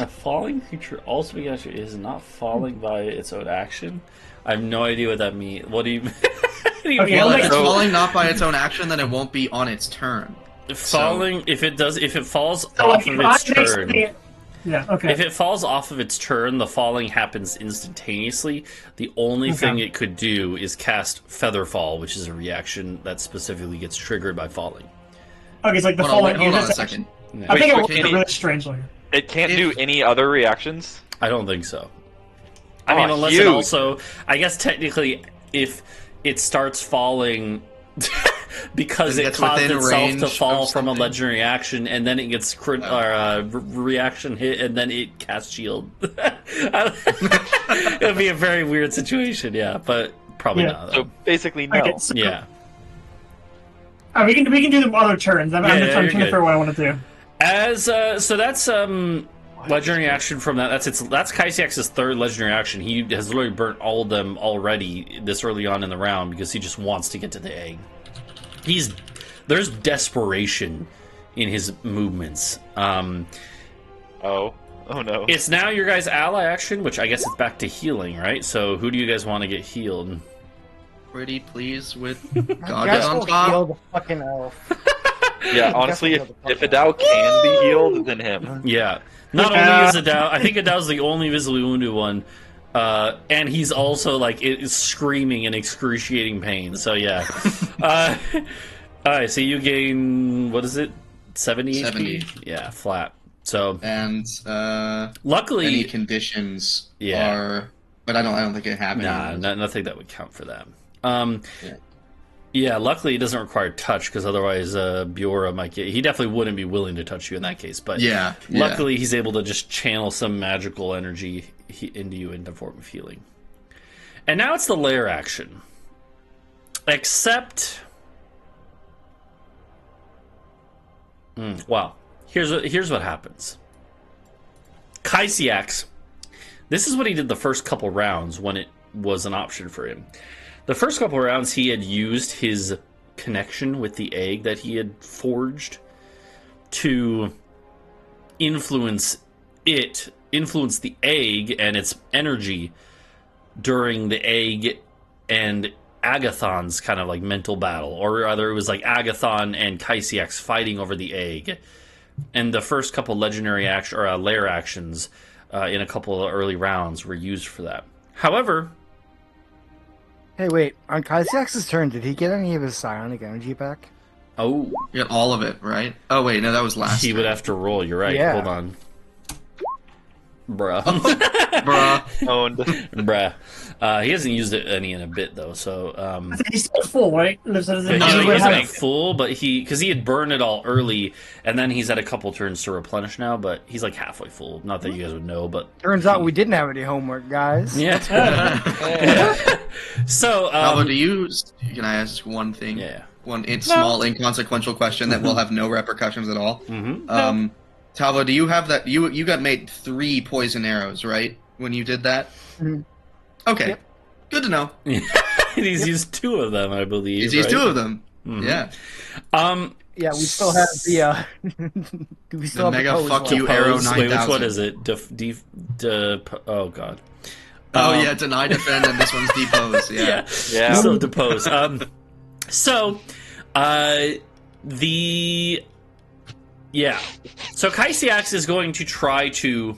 falling creature also is not falling by its own action. I have no idea what that means. What do you... what do you Okay, mean I'll by If make it's that? falling not by its own action, then it won't be on its turn. Falling, if it falls So, off like, of if I its make turn... something- Yeah, okay. If it falls off of its turn, the falling happens instantaneously. The only thing it could do is cast Featherfall, which is a reaction that specifically gets triggered by falling. Okay, it's like the Hold on, falling hold on a units. second. Yeah. I think it Wait, works can really strangely. It can't If- do any other reactions? I don't think so. I mean, Oh, unless huge. it also, I guess technically, if it starts falling because Then it it gets caused within itself range to of fall from a something. legendary action, and then it gets reaction hit, and then it casts shield. It would be a very weird situation, yeah, but probably Yeah. not. So Though. basically, no. Okay, so, Yeah. we can do the other turns. I'm Yeah, just yeah, trying you're to good. figure out what I want to do. As so that's legendary action from that. That's Kaisiak's third legendary action. He has literally burnt all of them already this early on in the round because he just wants to get to the egg. There's desperation in his movements. Oh no. It's now your guys' ally action, which I guess it's back to healing, right? So who do you guys want to get healed? Pretty pleased with I God guess is on we'll top. heal the fucking elf. Yeah, honestly, if Adau can be healed, then him. Yeah. Not only is Adau, I think Adau's the only visibly wounded one, and he's also like screaming in excruciating pain. So yeah. All right, so you gain what is it, 70 70. HP? Yeah, flat. So And luckily, any conditions Yeah. are, but I don't think it happened. nothing that would count for that. Yeah. Yeah, luckily it doesn't require touch because otherwise Biora might get. He definitely wouldn't be willing to touch you in that case. But Yeah. luckily he's able to just channel some magical energy into you in the form of healing. And now it's the lair action. Except, well, here's what happens. Kaisiak's. This is what he did the first couple rounds when it was an option for him. The first couple rounds, he had used his connection with the egg that he had forged to influence the egg and its energy during the egg and Agathon's kind of like mental battle, or rather, it was like Agathon and Kaisiak's fighting over the egg. And the first couple legendary action or lair actions in a couple of early rounds were used for that. However. Hey, wait. On Kaisiak's turn, did he get any of his psionic energy back? Oh, You got all of it, right? Oh wait, no, that was last. he would turn. have to roll. You're right. Yeah. Hold on. Bruh. Bruh. Owned. Bruh. He hasn't used it any in a bit, though, so... I think he's still full, right? There's no, another way he's to not have- full, but because he had burned it all early, and then he's had a couple turns to replenish now, but he's like halfway full. Not that you guys would know, but... Turns out we didn't have any homework, guys. Yeah. So, Talvo, do you? Can I ask one thing? yeah. One small inconsequential question that will have no repercussions at all. Mm-hmm. Talvo, do you have that? You got made 3 poison arrows, right? When you did that. Mhm. Okay. Yep. Good to know. He's used 2 of them, I believe. He's used right? 2 of them. Mhm. Yeah. Yeah, we still have the. We still The have mega the pose fuck one. you arrow Wait, which 9000. one is it? Oh, God. Oh yeah, deny defend, and this one's depose. Yeah. Yeah. So depose. So Kaisiax is going to try to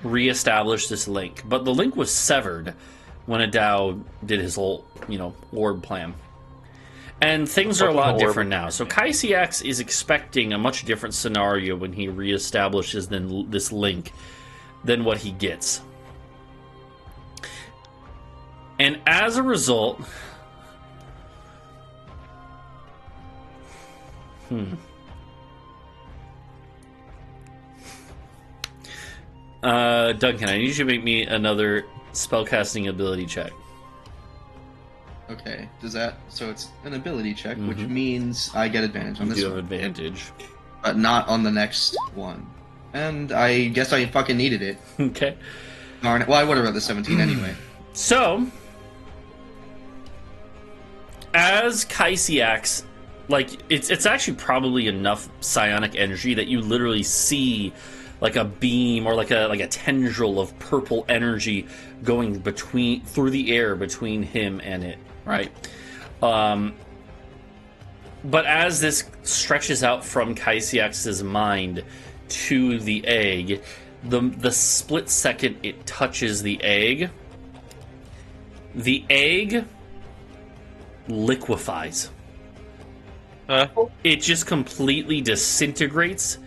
reestablish this link, but the link was severed when Adau did his whole, orb plan. And things are a lot different now. So Kaisiax is expecting a much different scenario when he reestablishes this link than what he gets. And as a result... Duncan, I need you to make me another spellcasting ability check. Okay. So it's an ability check, which means I get advantage on You this do have one, advantage. but not on the next one. And I guess I fucking needed it. Okay. Darn it. Well, I would have read the 17 anyway. So, as Kaisiax, it's actually probably enough psionic energy that you literally see like a beam or like a tendril of purple energy going through the air between him and it, right? But as this stretches out from Kaisiax's mind to the egg, the split second it touches the egg liquefies. Huh? It just completely disintegrates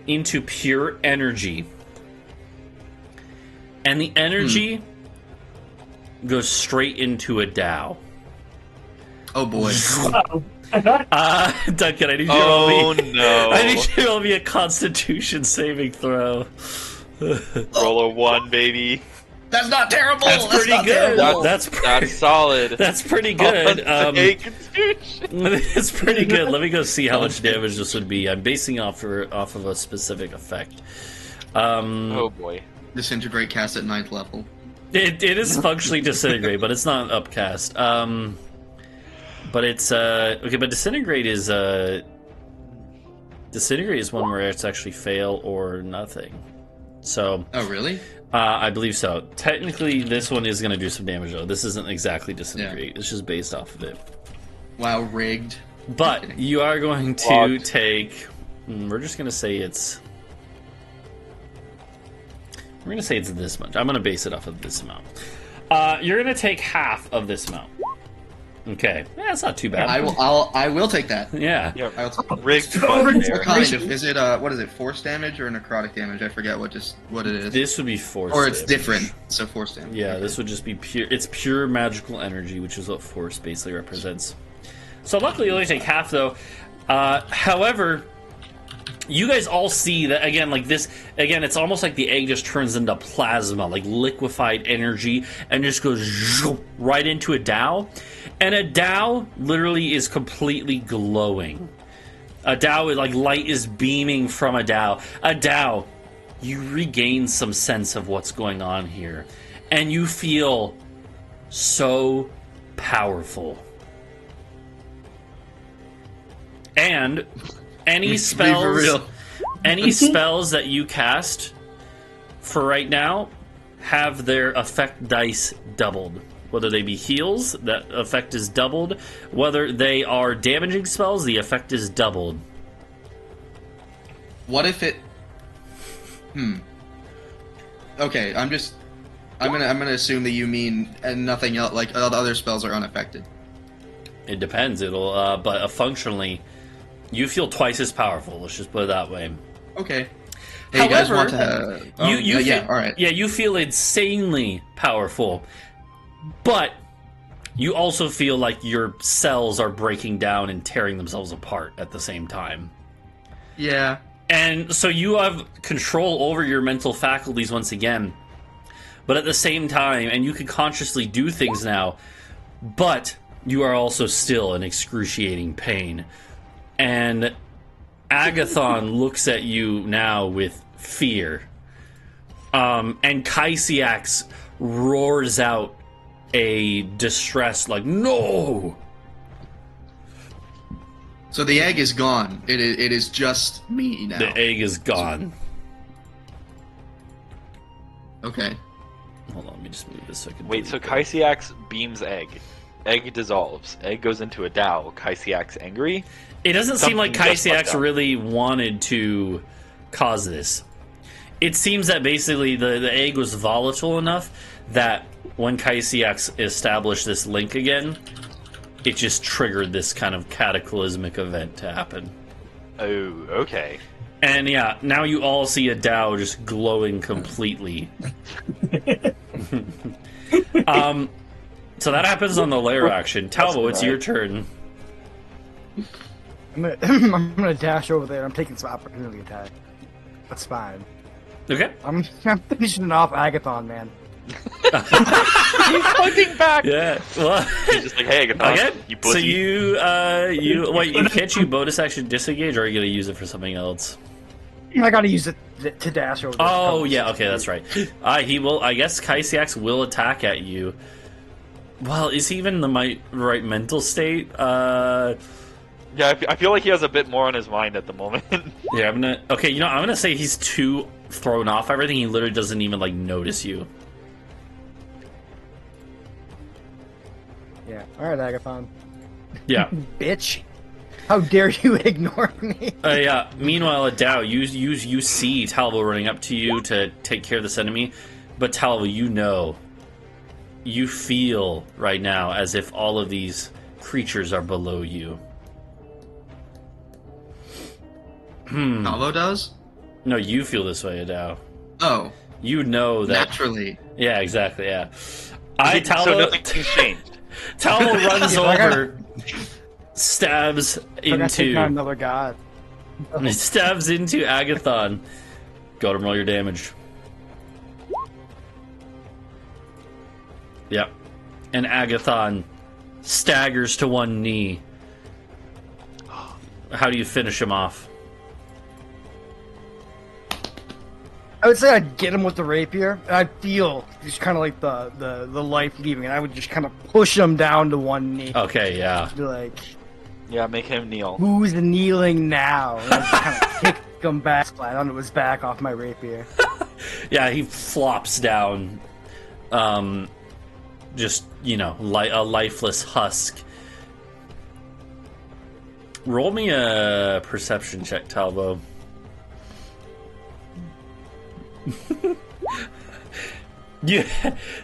into pure energy. and the energy goes straight into Adau. Oh boy. Uh-oh. Duncan, I need you Oh to roll me. no! I need you to roll me a Constitution saving throw. Roll a 1, baby. That's not terrible. That's pretty not good. terrible. That's solid. That's pretty good. Constitution. It's pretty good. Let me go see how much damage this would be. I'm basing off of a specific effect. Oh boy. Disintegrate cast at 9th level. It is functionally disintegrate, but it's not upcast. But it's okay. But disintegrate is one where it's actually fail or nothing. So. Oh really? I believe so. Technically, this one is going to do some damage, though. This isn't exactly disintegrate. It's just based off of it. Wow, rigged. But you are going to take... We're just going to say it's... We're going to say it's this much. I'm going to base it off of this amount. You're going to take half of this amount. Okay. Yeah, that's not too bad. I will take that. Yeah. Yeah, I will take rigged Over button to there. What kind of is it? What is it? Force damage or necrotic damage? I forget what it is. This would be force Or it's damage. different. So force damage. Yeah, this would just be pure... It's pure magical energy, which is what force basically represents. So luckily you only take half, though. However, you guys all see that, again, like this... Again, it's almost like the egg just turns into plasma, like liquefied energy, and just goes right into Adau. And Adau literally is completely glowing. Adau, like, light is beaming from Adau. Adau, you regain some sense of what's going on here. And you feel so powerful. And any spells, real. any spells that you cast for right now have their effect dice doubled. Whether they be heals, that effect is doubled. Whether they are damaging spells, the effect is doubled. What if it? Okay, I'm gonna assume that you mean and nothing else. Like other spells are unaffected. It depends. It'll, but functionally, you feel twice as powerful. Let's just put it that way. Okay. Hey, you guys However, want to? yeah, all right. Yeah, you feel insanely powerful, but you also feel like your cells are breaking down and tearing themselves apart at the same time. Yeah. And so you have control over your mental faculties once again, but at the same time, and you can consciously do things now, but you are also still in excruciating pain. And Agathon looks at you now with fear. And Kaisiax roars out a distress like, no! So the egg is gone. It is just me now. The egg is gone. Okay. Hold on, let me just move this so I can... Wait, so delete Kaisiax beams egg. Egg dissolves. Egg goes into Adau. Kaisiax angry. It doesn't seem like Something just Kaisiax fucked up. really wanted to cause this. It seems that basically the egg was volatile enough that when Kaisiax established this link again, it just triggered this kind of cataclysmic event to happen. Oh, okay. And yeah, now you all see Adau just glowing completely. So that happens on the lair action. Talvo, it's your turn. I'm gonna dash over there. I'm taking some opportunity attack. That's fine. Okay. I'm finishing it off Agathon, man. He's fighting back. Yeah. Well, He's just like, hey, Agathon, okay. you So pussy. can't you bonus action disengage, or are you gonna use it for something else? I gotta use it to dash over there. Oh yeah, okay, that's right. He will. I guess Kaisiax will attack at you. Well, is he even in the right mental state? Yeah, I feel like he has a bit more on his mind at the moment. Yeah, I'm gonna. Okay, I'm gonna say he's too thrown off everything. He literally doesn't even notice you. Yeah. All right, Agathon. Yeah. Bitch. How dare you ignore me? Yeah. Meanwhile, Adau, you see Talvo running up to you to take care of this enemy, but Talvo, you feel right now as if all of these creatures are below you. Talvo does? No, you feel this way, Adau. Oh. you know that. Naturally. Yeah, exactly. Yeah. So Talvo nothing's changed. runs Yeah, I got- over, stabs I gotta take on into another god. Agathon. Go ahead and roll your damage. Yep. And Agathon staggers to one knee. How do you finish him off? I would say I'd get him with the rapier, and I'd feel just kind of like the life leaving, and I would just kind of push him down to one knee. Okay, yeah. Be like, Yeah, make him kneel. who's kneeling now? And I just kind of kick him back flat onto his back off my rapier. Yeah, he flops down. Just, a lifeless husk. Roll me a perception check, Talvo.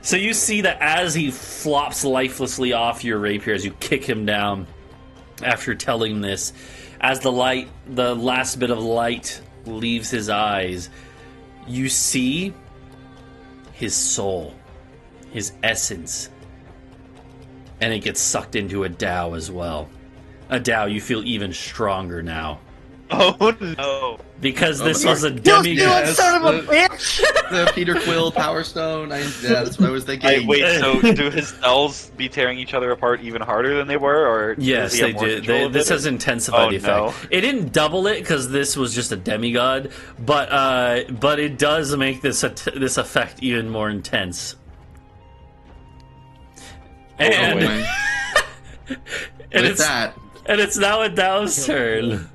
So you see that as he flops lifelessly off your rapier, as you kick him down after telling this, as the last bit of light leaves his eyes, you see his soul, his essence, and it gets sucked into Adau as well. Adau, you feel even stronger now. Oh no! Because this was a You demigod. son of a bitch! The Peter Quill Power Stone. That's what I was thinking. Wait, so do his spells be tearing each other apart even harder than they were, or Yes, does he they have more do. control of This it? has intensified Oh, the effect. no. It didn't double it because this was just a demigod, but it does make this effect even more intense. And, Anyway, and with it's that, and it's now Adau's turn.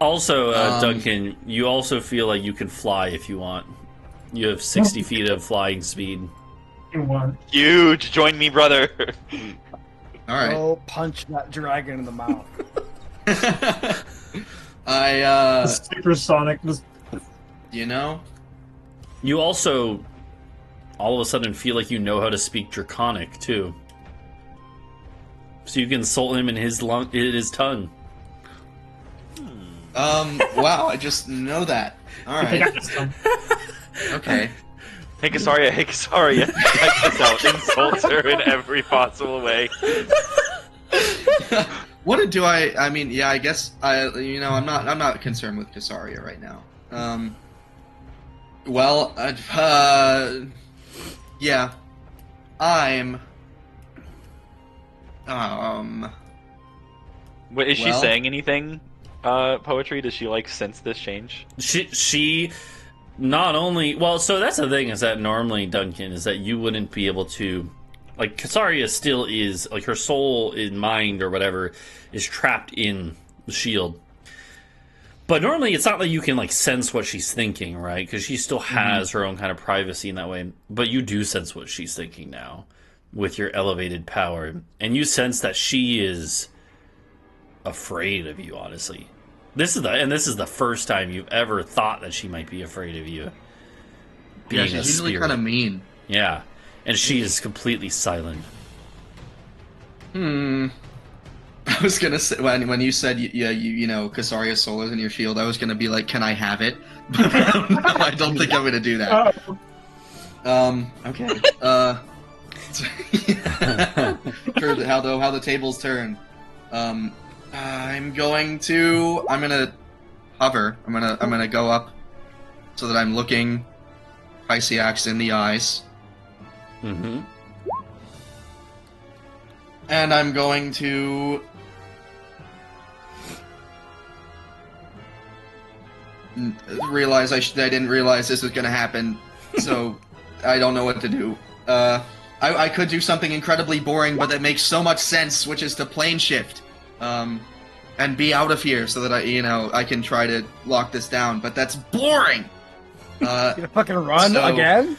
Also, Duncan, you also feel like you can fly if you want. You have 60 feet of flying speed. You want. Huge! Join me, brother! all right. Go punch that dragon in the mouth. Supersonic was. You also, all of a sudden, feel like you know how to speak Draconic too. So you can insult him in his tongue. Wow, I just know that. All right. Okay. Hey, Kasaria, check this out. Insults her in every possible way. What do I mean, yeah, I guess I'm not concerned with Kasaria right now. Well, yeah. Wait, is she Well- saying anything? Poetry? Does she sense this change? She not only so that's the thing is that normally Duncan is that you wouldn't be able to Kasaria still is her soul in mind or whatever is trapped in the shield. But normally it's not that you can sense what she's thinking, right? Because she still has her own kind of privacy in that way. But you do sense what she's thinking now with your elevated power, and you sense that she is afraid of you. Honestly, this is the first time you've ever thought that she might be afraid of you. Yeah, Being she's a usually spirit. kind of mean. Yeah, and she is completely silent. I was gonna say when you said Kasaria's soul is in your shield, I was gonna be like, can I have it? But no, I don't think I'm gonna do that. Okay. For how the tables turn. I'm gonna hover. I'm gonna go up so that I'm looking Hysiax in the eyes. Mm-hmm. And I'm going to realize I didn't realize this was going to happen, so I don't know what to do. I could do something incredibly boring, but that makes so much sense, which is to plane shift, and be out of here so that I can try to lock this down. But that's boring. You gonna fucking run So- again?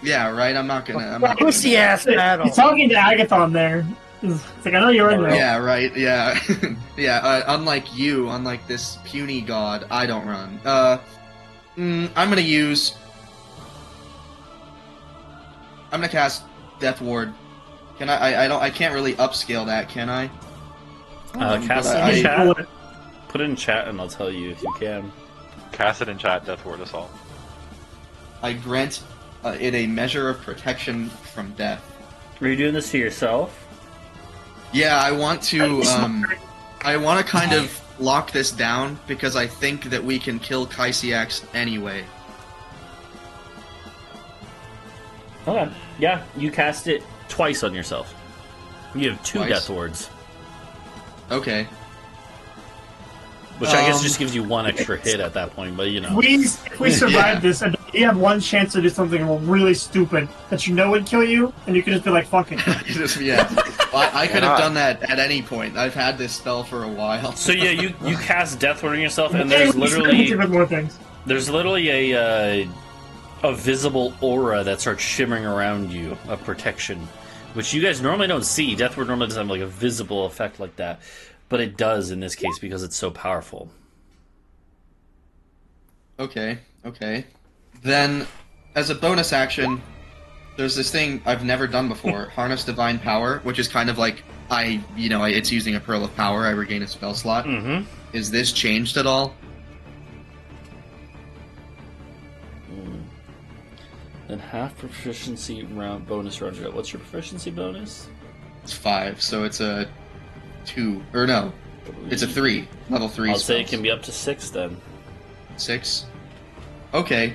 Yeah, right. I'm not gonna. Pussy ass battle. He's talking to Agathon there. It's like, I know you're in there. Yeah, right. Yeah, yeah. Unlike you, unlike this puny god, I don't run. I'm gonna use. I'm gonna cast Death Ward. Can I can't really upscale that, can I? Cast but it I- in chat. Put it in chat, and I'll tell you if you can. Cast it in chat, Death Ward Assault. I grant it a measure of protection from death. Are you doing this to yourself? Yeah, I want to. I want to kind of lock this down because I think that we can kill Kaisiax anyway. Okay. Yeah, you cast it twice on yourself. You have 2 Twice? death wards, Okay. which I guess just gives you 1 extra hit at that point. But you know, If we survive this, and you have one chance to do something really stupid that you know would kill you, and you can just be like, fuck it. Yeah. Well, I could have done that at any point. I've had this spell for a while. so yeah, you cast death ward on yourself, and Hey, there's we still literally with more things. a visible aura that starts shimmering around you of protection, which you guys normally don't see. Death ward normally doesn't have like a visible effect like that, but it does in this case because it's so powerful. Okay. Then, as a bonus action, there's this thing I've never done before: Harness Divine Power, which is kind of like it's using a Pearl of Power. I regain a spell slot. Mm-hmm. Is this changed at all? Then half proficiency round bonus round. What's your proficiency bonus? It's 5, so it's a 2. Or no, it's a 3. Level 3. I'll say it spells. can be up to 6 then. 6. Okay,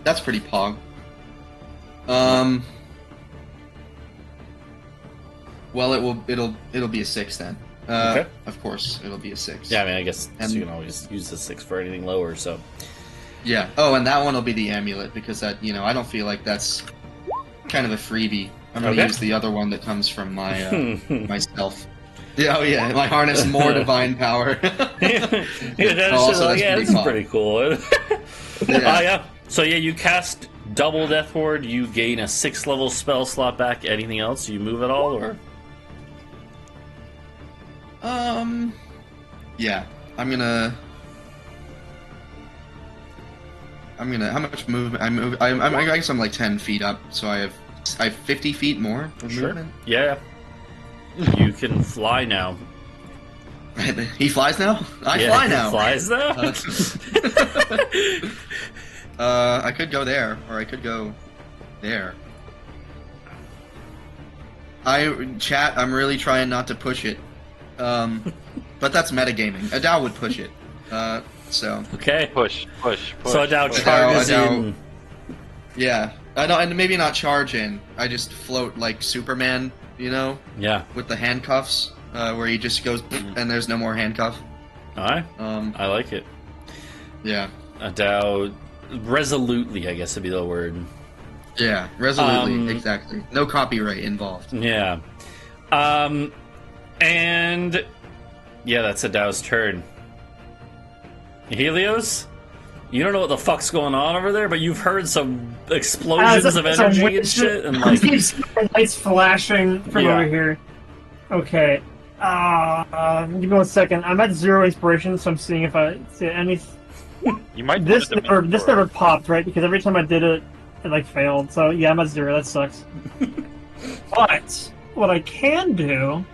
that's pretty pog. Well, it'll be a 6 then. Okay. Of course, it'll be a 6. Yeah, I mean, I guess And- you can always use the 6 for anything lower. So Yeah. Oh, and that one will be the amulet because that I don't feel like that's kind of a freebie. I'm gonna Okay. use the other one that comes from my myself. Yeah. Oh yeah. My harness more divine power. Also, that's this pretty is fun. pretty cool. Yeah. Yeah. So yeah, you cast double death ward. You gain a 6th level spell slot back. Anything else? Do you move at all, or? Yeah. I'm gonna. How much movement? I guess I'm like 10 feet up, so I have 50 feet more of movement. Yeah. You can fly now. He flies now. I Yeah, fly he now. Flies now. I could go there, or I could go there. I'm really trying not to push it. But that's metagaming. Adau would push it. So. Okay. Push. So Adau push. charges Adau- in. Yeah. And maybe not charge in. I just float like Superman, Yeah. with the handcuffs, where he just goes and there's no more handcuff. Alright. Um, I like it. yeah. Adau resolutely, I guess would be the word. Yeah, resolutely, exactly. No copyright involved. Yeah. And yeah, that's Adau's turn. Helios? You don't know what the fuck's going on over there, but you've heard some explosions of energy and shit, and like lights flashing from Yeah. over here. Okay. Give me 1 second. I'm at 0 inspiration, so I'm seeing if I see any. You might. This do the never, dimension this door. never popped, right? Because every time I did it, it like failed. So yeah, I'm at 0. That sucks. But what I can do.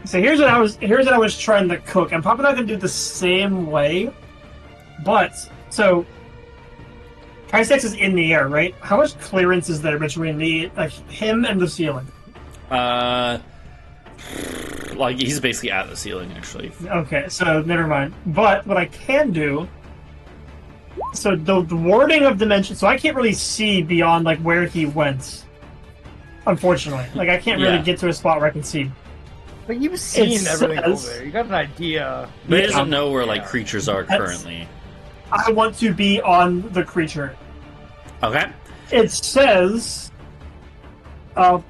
So here's what I was trying to cook. I'm probably not gonna do it the same way, but so Kaisiax is in the air, right? How much clearance is there between him and the ceiling? like he's basically at the ceiling actually. Okay, so never mind. But what I can do, so the warding of dimension, so I can't really see beyond like where he went. Unfortunately, like I can't really Yeah. get to a spot where I can see. But you've seen everything says- over there. You got an idea. But he Yeah. doesn't know where like Yeah. creatures are That's- currently. I want to be on the creature. Okay. It says a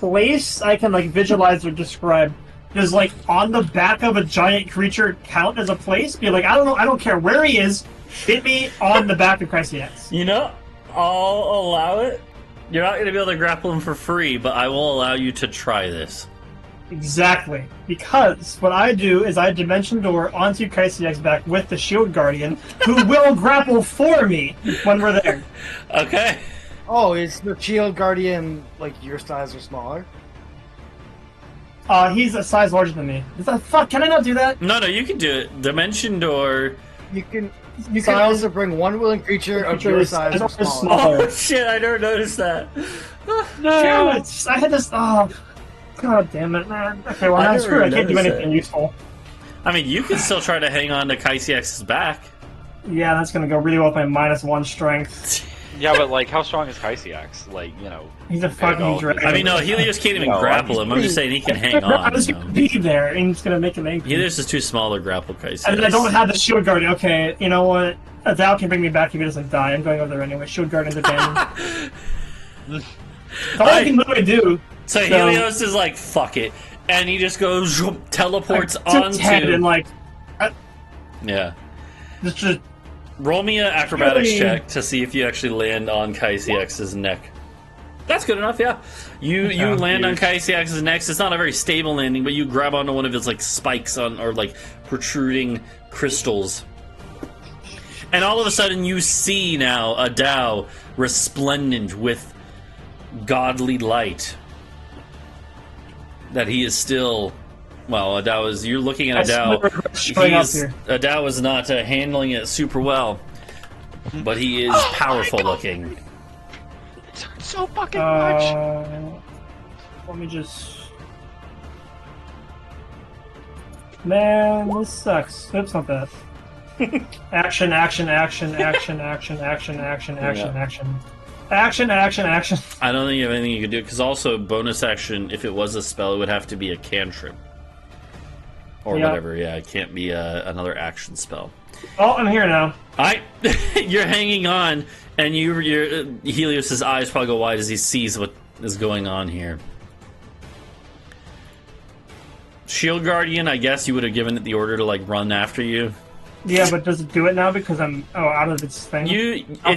place I can like visualize or describe. Does like on the back of a giant creature count as a place? Be like, I don't care where he is. Hit me on the back of Kaisiax. You know, I'll allow it. You're not going to be able to grapple him for free, but I will allow you to try this. Exactly. Because what I do is I dimension door onto Kaisiak's back with the Shield Guardian, who will grapple for me when we're there. Okay. Oh, is the Shield Guardian like your size or smaller? He's a size larger than me. Fuck, can I not do that? No, you can do it. Dimension door. You can. You can also bring one willing creature of your size or smaller. Oh shit! I never noticed that. Damn it! I had this. Oh, god damn it, man. Okay, well, I now never screw it. I can't do noticed anything that. useful. I mean, you can still try to hang on to Kaisiex's back. Yeah, that's gonna go really well with my -1 strength. Yeah, but like, how strong is Kaisiax? Like, you know. He's a fucking dragon. I mean, no, Helios can't even No, grapple him. I'm just saying he can hang I on. was You gonna know? be there, and it's gonna make him angry. Helios is too small to grapple Kaisiax. And I don't have the shield guardian. Okay, you know what? Adau can bring me back if he doesn't die. I'm going over there anyway. Shield guardian's abandoned. That's all I can literally do. So Helios is like, fuck it. And he just goes, teleports onto... and like, Yeah. just Roll me an acrobatics Really? check to see if you actually land on Kaisiex's neck. That's good enough, yeah. You land on Kaisiex's neck. It's not a very stable landing, but you grab onto one of his like spikes on or like protruding crystals. And all of a sudden you see now Adau resplendent with godly light. That he is still... Well, Adau is... You're looking at Adau. Adau is not handling it super well. But he is powerful looking. So fucking much. Let me just... Man, this sucks. Oops, not that. Action, action, action, action, action, action, action, action, action. Action, action, action. I don't think you have anything you can do, because also bonus action, if it was a spell, it would have to be a cantrip. Or whatever, yeah, it can't be another action spell. Oh, I'm here now. Alright, you're hanging on, and Helios' eyes probably go wide as he sees what is going on here. Shield Guardian, I guess you would have given it the order to, like, run after you. Yeah, but does it do it now because I'm out of its thing? If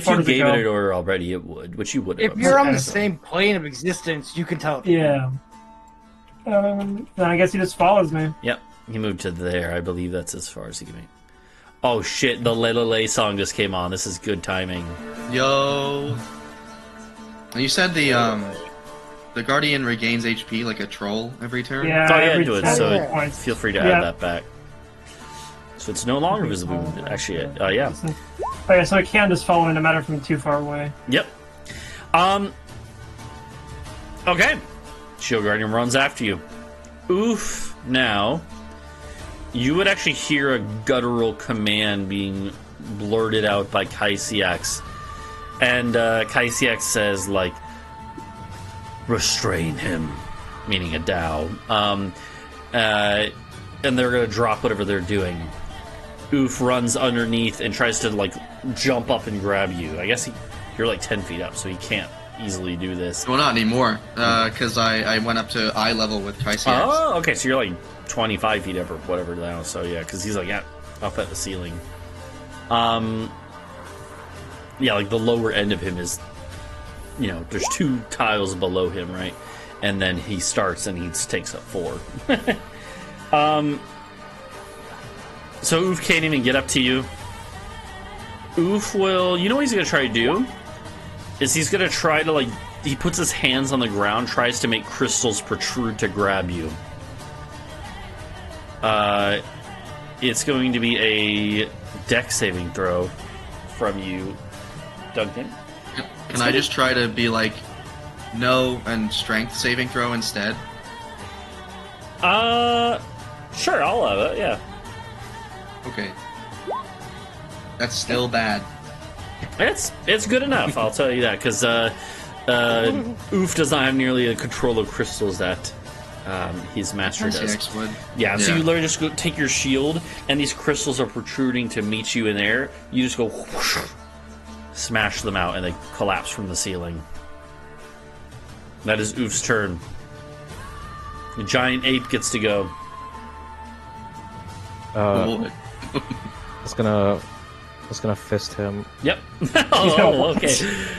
you gave it an order already, it would, which you would have. If you're on the same plane of existence, you can tell. Yeah. Then I guess he just follows me. Yep, he moved to there. I believe that's as far as he can make. Oh shit, the Lele song just came on. This is good timing. Yo. And you said the Guardian regains HP like a troll every turn? Yeah, Oh yeah, every do it, 10 so points. feel free to add that back. So it's no longer visible. Actually, yeah. Okay, so it can just follow me no matter if I'm too far away. Yep. Okay. Shield Guardian runs after you. Oof. Now, you would actually hear a guttural command being blurted out by Kaisiax. And Kaisiax says, like, restrain him, meaning Adau. And they're going to drop whatever they're doing. Oof runs underneath and tries to, like, jump up and grab you. I guess you're, like, 10 feet up, so he can't easily do this. Well, not anymore, because I went up to eye level with Kaisiax. Oh, okay, so you're, like, 25 feet up or whatever now, so yeah, because he's, like, up at the ceiling. Yeah, like, the lower end of him is, you know, there's 2 tiles below him, right? And then he starts and he takes up 4. So Oof can't even get up to you. Oof will... You know what he's going to try to do? Is he's going to try to, like... He puts his hands on the ground, tries to make crystals protrude to grab you. It's going to be a dex saving throw from you, Duncan. Can I just try to be like, no, and strength saving throw instead? Sure, I'll have it, yeah. Okay. That's still bad. It's good enough, I'll tell you that, because Oof does not have nearly the control of crystals that his master does. Kaisiax would. Yeah, so you literally just go take your shield, and these crystals are protruding to meet you in air. You just go whoosh, smash them out, and they collapse from the ceiling. That is Oof's turn. The giant ape gets to go. It's gonna fist him. Yep. Oh, okay.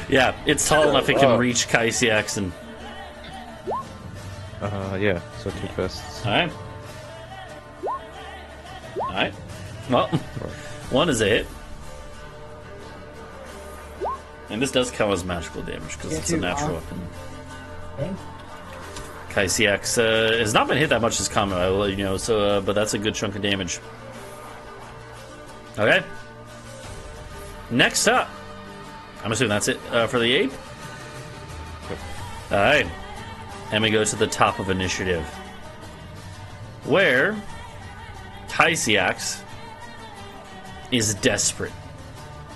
Yeah, it's tall enough it can reach Kaisiax and... Yeah, so 2 fists. Alright. Alright. Well, 1 is a hit. And this does count as magical damage, because it's a natural weapon. Okay. Kaisiax has not been hit that much this combat, I will let you know, so, but that's a good chunk of damage. Okay. Next up, I'm assuming that's it for the ape. All right, and we go to the top of initiative, where Tysiax is desperate.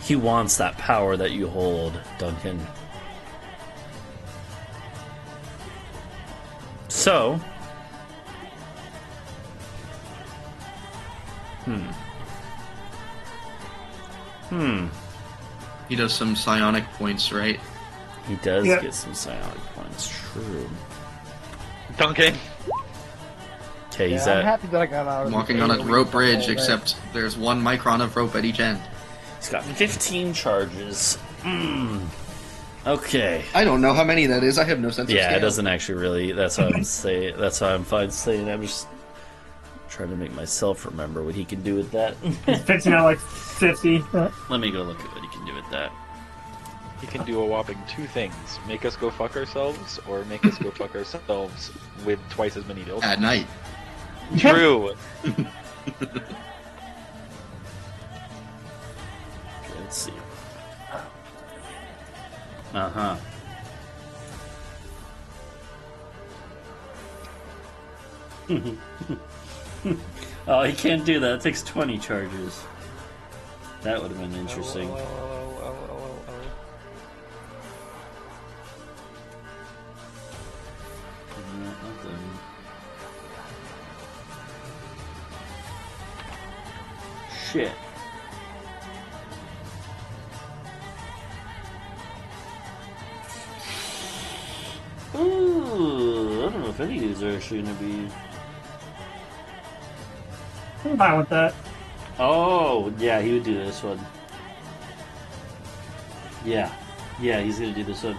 He wants that power that you hold, Duncan. So, He does some psionic points, right? he does Yeah. get some psionic points. True. Duncan. Okay, he's I'm at. happy that I got out of the Walking on a AoE rope bridge, all day. except there's 1 micron of rope at each end. He's got 15 charges. Okay. I don't know how many that is. I have no sense of Yeah, scale. it doesn't actually really. That's why I'm saying. That's why I'm fine saying. I'm just trying to make myself remember what he can do with that. 15 out of like 50. Let me go look at what he can do with that. He can do a whopping 2 things: make us go fuck ourselves, or make us go fuck ourselves with twice as many dildos. At night. True. Okay, let's see. Uh-huh. Oh, he can't do that. It takes 20 charges. That would have been interesting. Nothing. Shit. Ooh, I don't know if any of these are actually going to be... I'm fine with that. Oh, yeah, he would do this one. Yeah. Yeah, he's going to do this one.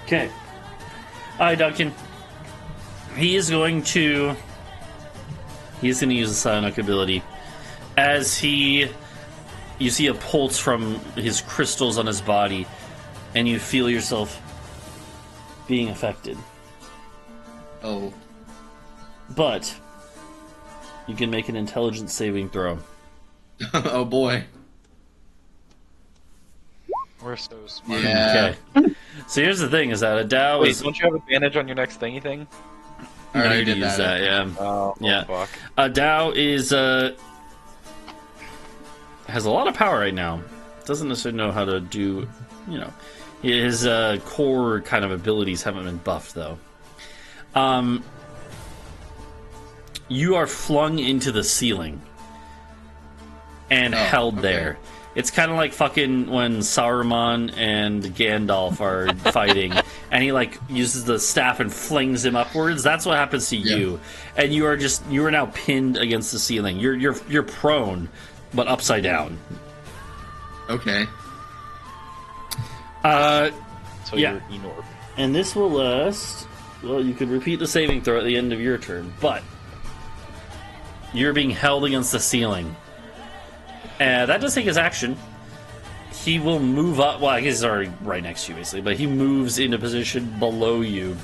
Okay. Alright, Duncan. He is going to... He's going to use the psionic ability. As he... You see a pulse from his crystals on his body, and you feel yourself being affected. Oh. But you can make an intelligence saving throw. Oh boy. We're so smart. Yeah. Okay. So here's the thing: is that Adau Wait, is don't you have advantage on your next thingy thing? I already need to did use that. Yeah. Oh, Yeah. fuck. Adau is has a lot of power right now. Doesn't necessarily know how to do, you know, his core kind of abilities haven't been buffed though. You are flung into the ceiling and held okay. there. It's kind of like fucking when Saruman and Gandalf are fighting, and he like uses the staff and flings him upwards. That's what happens to you, and you are now pinned against the ceiling. You're prone, but upside down. Okay. So Yeah. you're Enor. And this will last. Well, you could repeat the saving throw at the end of your turn, but you're being held against the ceiling. That does take his action. He will move up. Well, I guess he's already right next to you, basically, but he moves into position below you.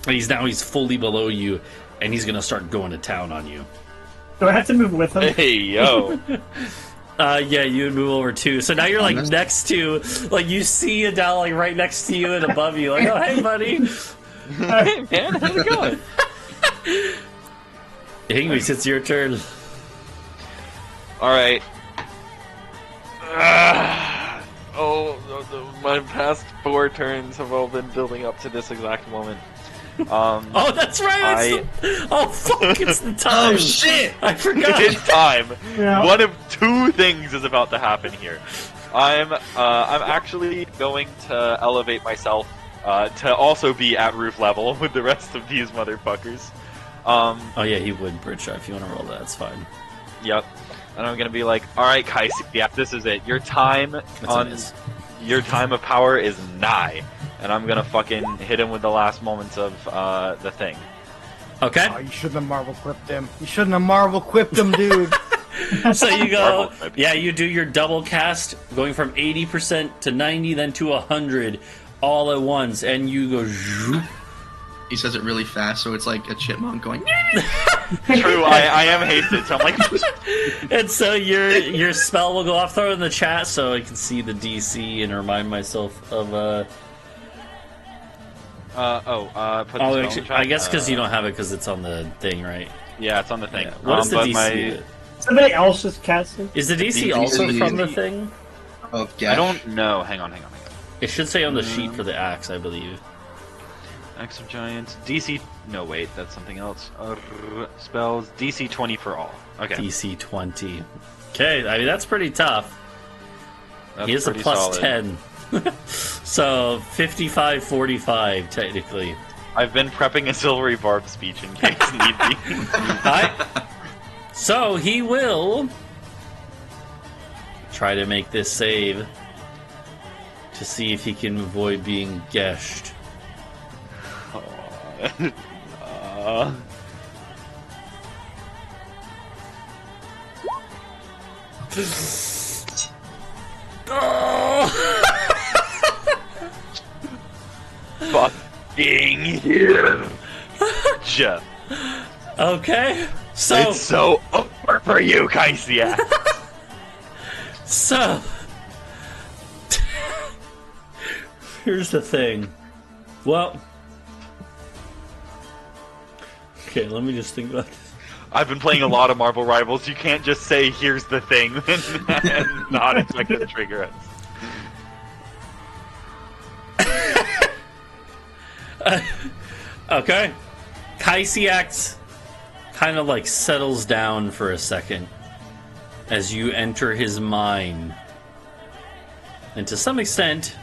And he's fully below you, and he's gonna start going to town on you. Do I have to move with him? Hey, yo. Yeah, you would move over too. So now you're like next to, like you see Adau like right next to you and above you, like, oh hey buddy. Hey, man, how's it going? Hingwis, it's your turn. Alright. My past 4 turns have all been building up to this exact moment. Oh, that's right. Oh fuck! It's the time. Oh shit! I forgot. It's time. Yeah. One of 2 things is about to happen here. I'm actually going to elevate myself to also be at roof level with the rest of these motherfuckers. Oh yeah, he would, Britsha. If you want to roll that, it's fine. Yep. And I'm gonna be like, all right, Kaisi, yeah, this is it. Your time your time of power is nigh, and I'm gonna fucking hit him with the last moments of the thing. Okay. Oh, you shouldn't have Marvel quipped him. You shouldn't have Marvel quipped him, dude. So you go. Marvel type. Yeah, you do your double cast, going from 80% to 90, then to 100, all at once, and you go. Zoop, He says it really fast, so it's like a chipmunk going. True, I am hasted, so I'm like. And so your spell will go off. Throw it in the chat so I can see the DC and remind myself of Put the spell in the chat. I guess because you don't have it because it's on the thing, right? Yeah, it's on the thing. Yeah. What is the but DC? Somebody else just cast it. Is the DC DC also is from the easy. thing? Of I Gash. don't know. Hang on. It should say on the sheet for the axe, I believe. Axe of Giants. DC. No, wait, that's something else. Spells. DC 20 for all. Okay. DC 20. Okay, I mean that's pretty tough. That's He has a pretty plus solid. 10. So 55-45 technically. I've been prepping a silvery barb speech in case need be. Alright. So he will try to make this save to see if he can avoid being gashed. Fucking huge. Okay, so It's so over for you, Kaisia. so here's the thing. Well, okay, let me just think about this. I've been playing a lot of Marvel Rivals. You can't just say, here's the thing, and not expect it to trigger it. Okay, Kaisiax kind of like settles down for a second as you enter his mind, and to some extent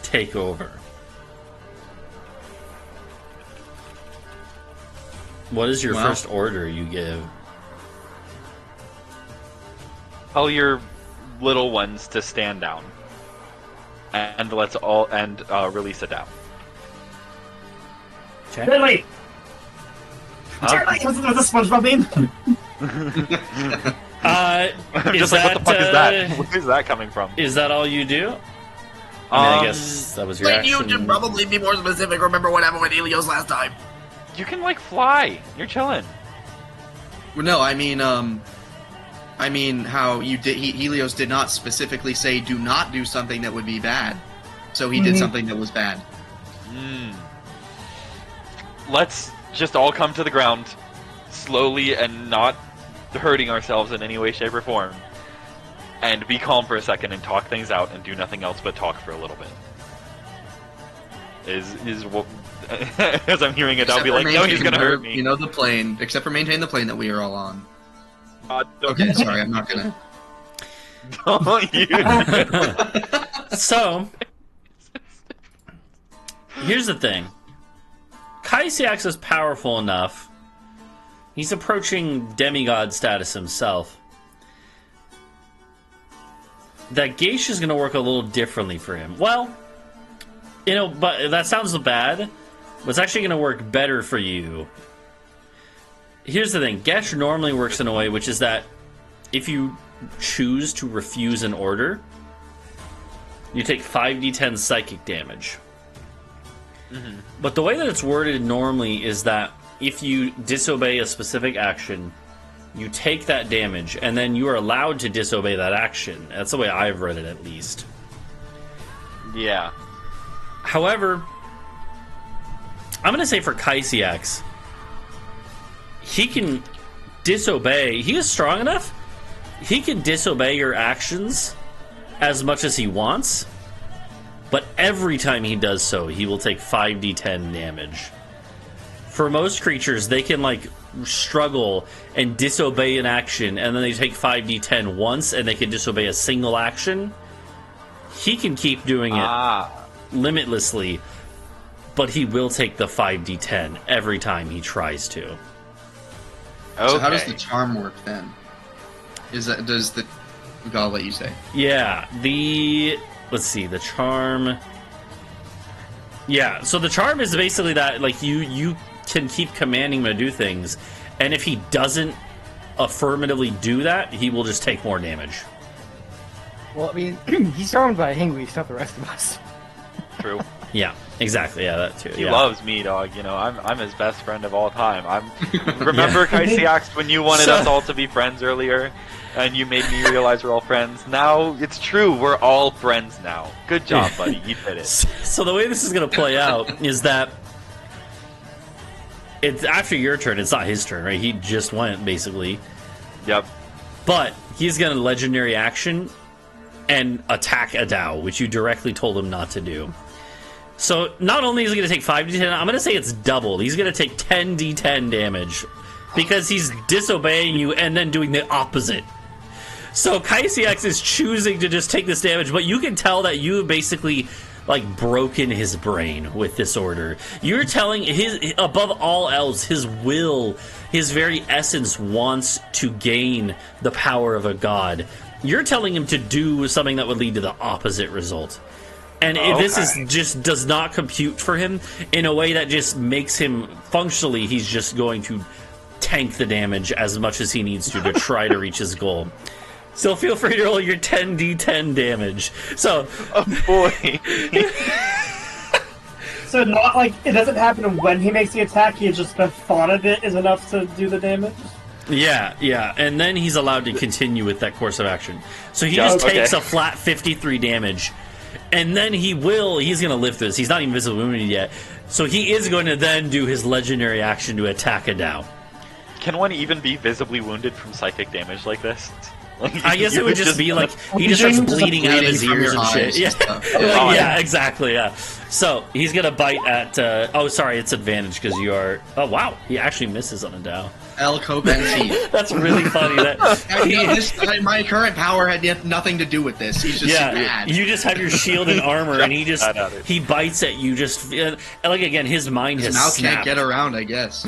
take over. What is your Wow. first order you give? Tell your little ones to stand down, and let's all release Adau. Really? Huh? What's the SpongeBob name? I'm Is just like, what the fuck is that, that? Where is that coming from? Is that all you do? I mean, I guess that was your Wait, you action. should probably be more specific. Remember what happened with Helios last time. You can like fly. You're chilling. Well, no, I mean how you did. Helios did not specifically say do not do something that would be bad, so he did something that was bad. Let's just all come to the ground slowly and not hurting ourselves in any way, shape, or form, and be calm for a second and talk things out and do nothing else but talk for a little bit. Is what as I'm hearing it, I'll be like, no, he's gonna hurt me. You know the plane, except for maintain the plane that we are all on. Okay, Okay, sorry, I'm not gonna. don't you? So, here's the thing. Kaisiax is powerful enough. He's approaching demigod status himself. That Geisha is going to work a little differently for him. Well, you know, but that sounds bad. But it's actually going to work better for you. Here's the thing. Gesh normally works in a way which is that if you choose to refuse an order, you take 5d10 psychic damage. But the way that it's worded normally is that if you disobey a specific action, you take that damage, and then you are allowed to disobey that action. That's the way I've read it, at least. Yeah. However, I'm going to say for Kaisiax, he can disobey. He is strong enough. He can disobey your actions as much as he wants. But every time he does so, he will take 5d10 damage. For most creatures, they can, like, struggle and disobey an action, and then they take 5d10 once, and they can disobey a single action. He can keep doing it limitlessly, but he will take the 5d10 every time he tries to. Okay. So how does the charm work then? I'll let you say. Yeah, let's see, the charm. Yeah, so the charm is basically that, like, you can keep commanding him to do things, and if he doesn't affirmatively do that, he will just take more damage. Well, I mean, he's charmed by Hingwis, not the rest of us. True. Yeah, Exactly, yeah, that too. He yeah. loves me, dog. You know, I'm his best friend of all time. Remember, Kaisiax, when you wanted us all to be friends earlier, and you made me realize we're all friends? Now it's true. We're all friends now. Good job, buddy. You did it. So the way this is going to play out is that it's after your turn. It's not his turn, right? He just went, basically. Yep. But he's going to legendary action and attack Adau, which you directly told him not to do. So not only is he going to take 5d10, I'm going to say it's doubled. He's going to take 10d10 damage because he's disobeying you and then doing the opposite. So Kaisiax is choosing to just take this damage, but you can tell that you basically like broken his brain with this order. You're telling his, above all else, his will, his very essence wants to gain the power of a god. You're telling him to do something that would lead to the opposite result. And this is just does not compute for him in a way that just makes him functionally, he's just going to tank the damage as much as he needs to try to reach his goal. So feel free to roll your 10d10 damage. So, oh boy. So not like it doesn't happen when he makes the attack. He just the thought of it is enough to do the damage. Yeah, and then he's allowed to continue with that course of action. So he just takes a flat 53 damage, and then he's going to live through this. He's not even visibly wounded yet. So he is going to then do his legendary action to attack Adau. Can one even be visibly wounded from psychic damage like this? Like, I guess it would just be like he just starts bleeding out of his ears and shit. Yeah, exactly. Yeah. So he's gonna bite at. Oh, sorry, it's advantage because you are. Oh wow, he actually misses on Adau. El Copensi. That's really funny. My current power had nothing to do with this. He's just bad. You just have your shield and armor, and he bites at you. Just like again, his mind has snapped. Can't get around, I guess.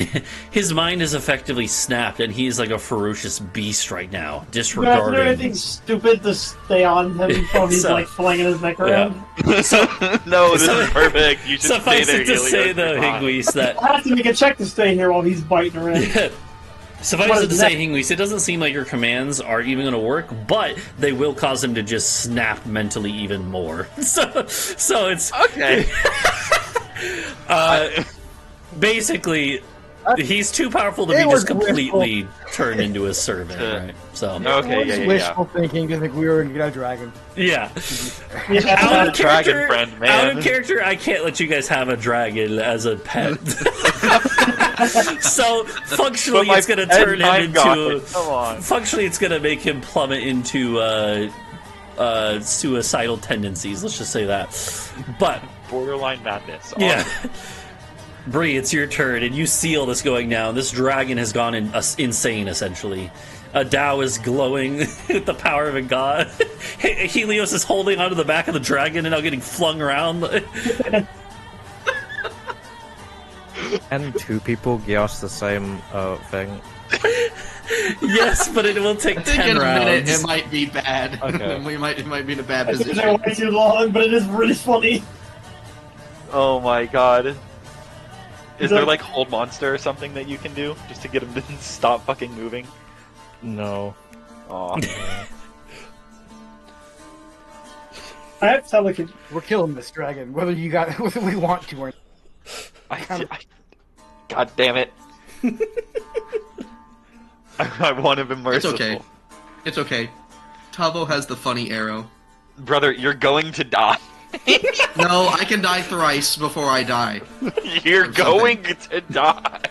His mind has effectively snapped, and he's like a ferocious beast right now. You Disregarding. do anything stupid to stay on him while he's like flinging his neck around? No, this is perfect. You should suffice stay there, it to say, though, Hingwis, that I have to make a check to stay here while he's biting around. Suffice it to say, Hingwis, it doesn't seem like your commands are even going to work, but they will cause him to just snap mentally even more. So it's okay. Basically, he's too powerful to be just completely turned into a servant, right? So okay, wishful thinking to think we were gonna get a dragon. Yeah. Out of dragon friend, man. Out of character, I can't let you guys have a dragon as a pet. So functionally, it's going to turn him into. Functionally, it's going to make him plummet into suicidal tendencies. Let's just say that. But borderline madness. Yeah. Bree, it's your turn, and you seal this going down. This dragon has gone insane, essentially. Adau is glowing with the power of a god. Helios is holding onto the back of the dragon and now getting flung around. And two people guess the same thing. Yes, but it will take 10 rounds. Minute, it might be bad. Okay. It might be in a bad It's position. way too long, but it is really funny. Oh my god. Is there like hold monster or something that you can do just to get him to stop fucking moving? No. Aw. I have to tell you, We're killing this dragon, whether we want to or not. God damn it. I want to be merciful. It's okay. Talvo has the funny arrow. Brother, you're going to die. No, I can die thrice before I die. You're going to die.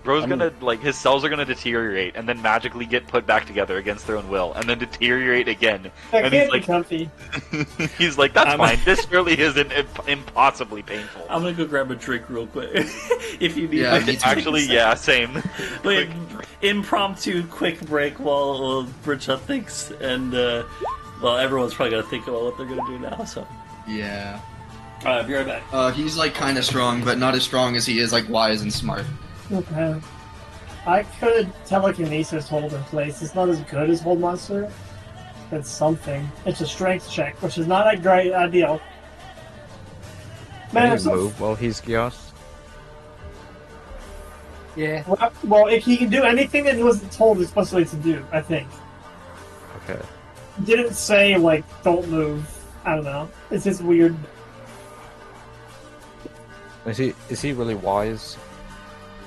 Bro's gonna, like, his cells are gonna deteriorate and then magically get put back together against their own will, and then deteriorate again. that And can't he's be comfy. he's like, that's fine. This really isn't impossibly painful. I'm gonna go grab a drink real quick. If you need Yeah, me. Actually, yeah, same. Wait, impromptu quick break while Britsha thinks, and well, everyone's probably gonna think about what they're gonna do now. So, Yeah. I'll be right back. He's like kind of strong, but not as strong as he is like wise and smart. Okay. I could telekinesis hold in place. It's not as good as hold monster. It's something. It's a strength check, which is not a great ideal. Man, Can I'm you so move while he's gassed? Yeah. well, if he can do anything that he wasn't told explicitly to do, I think. Okay. Didn't say, like, don't move. I don't know. It's just weird. Is he really wise?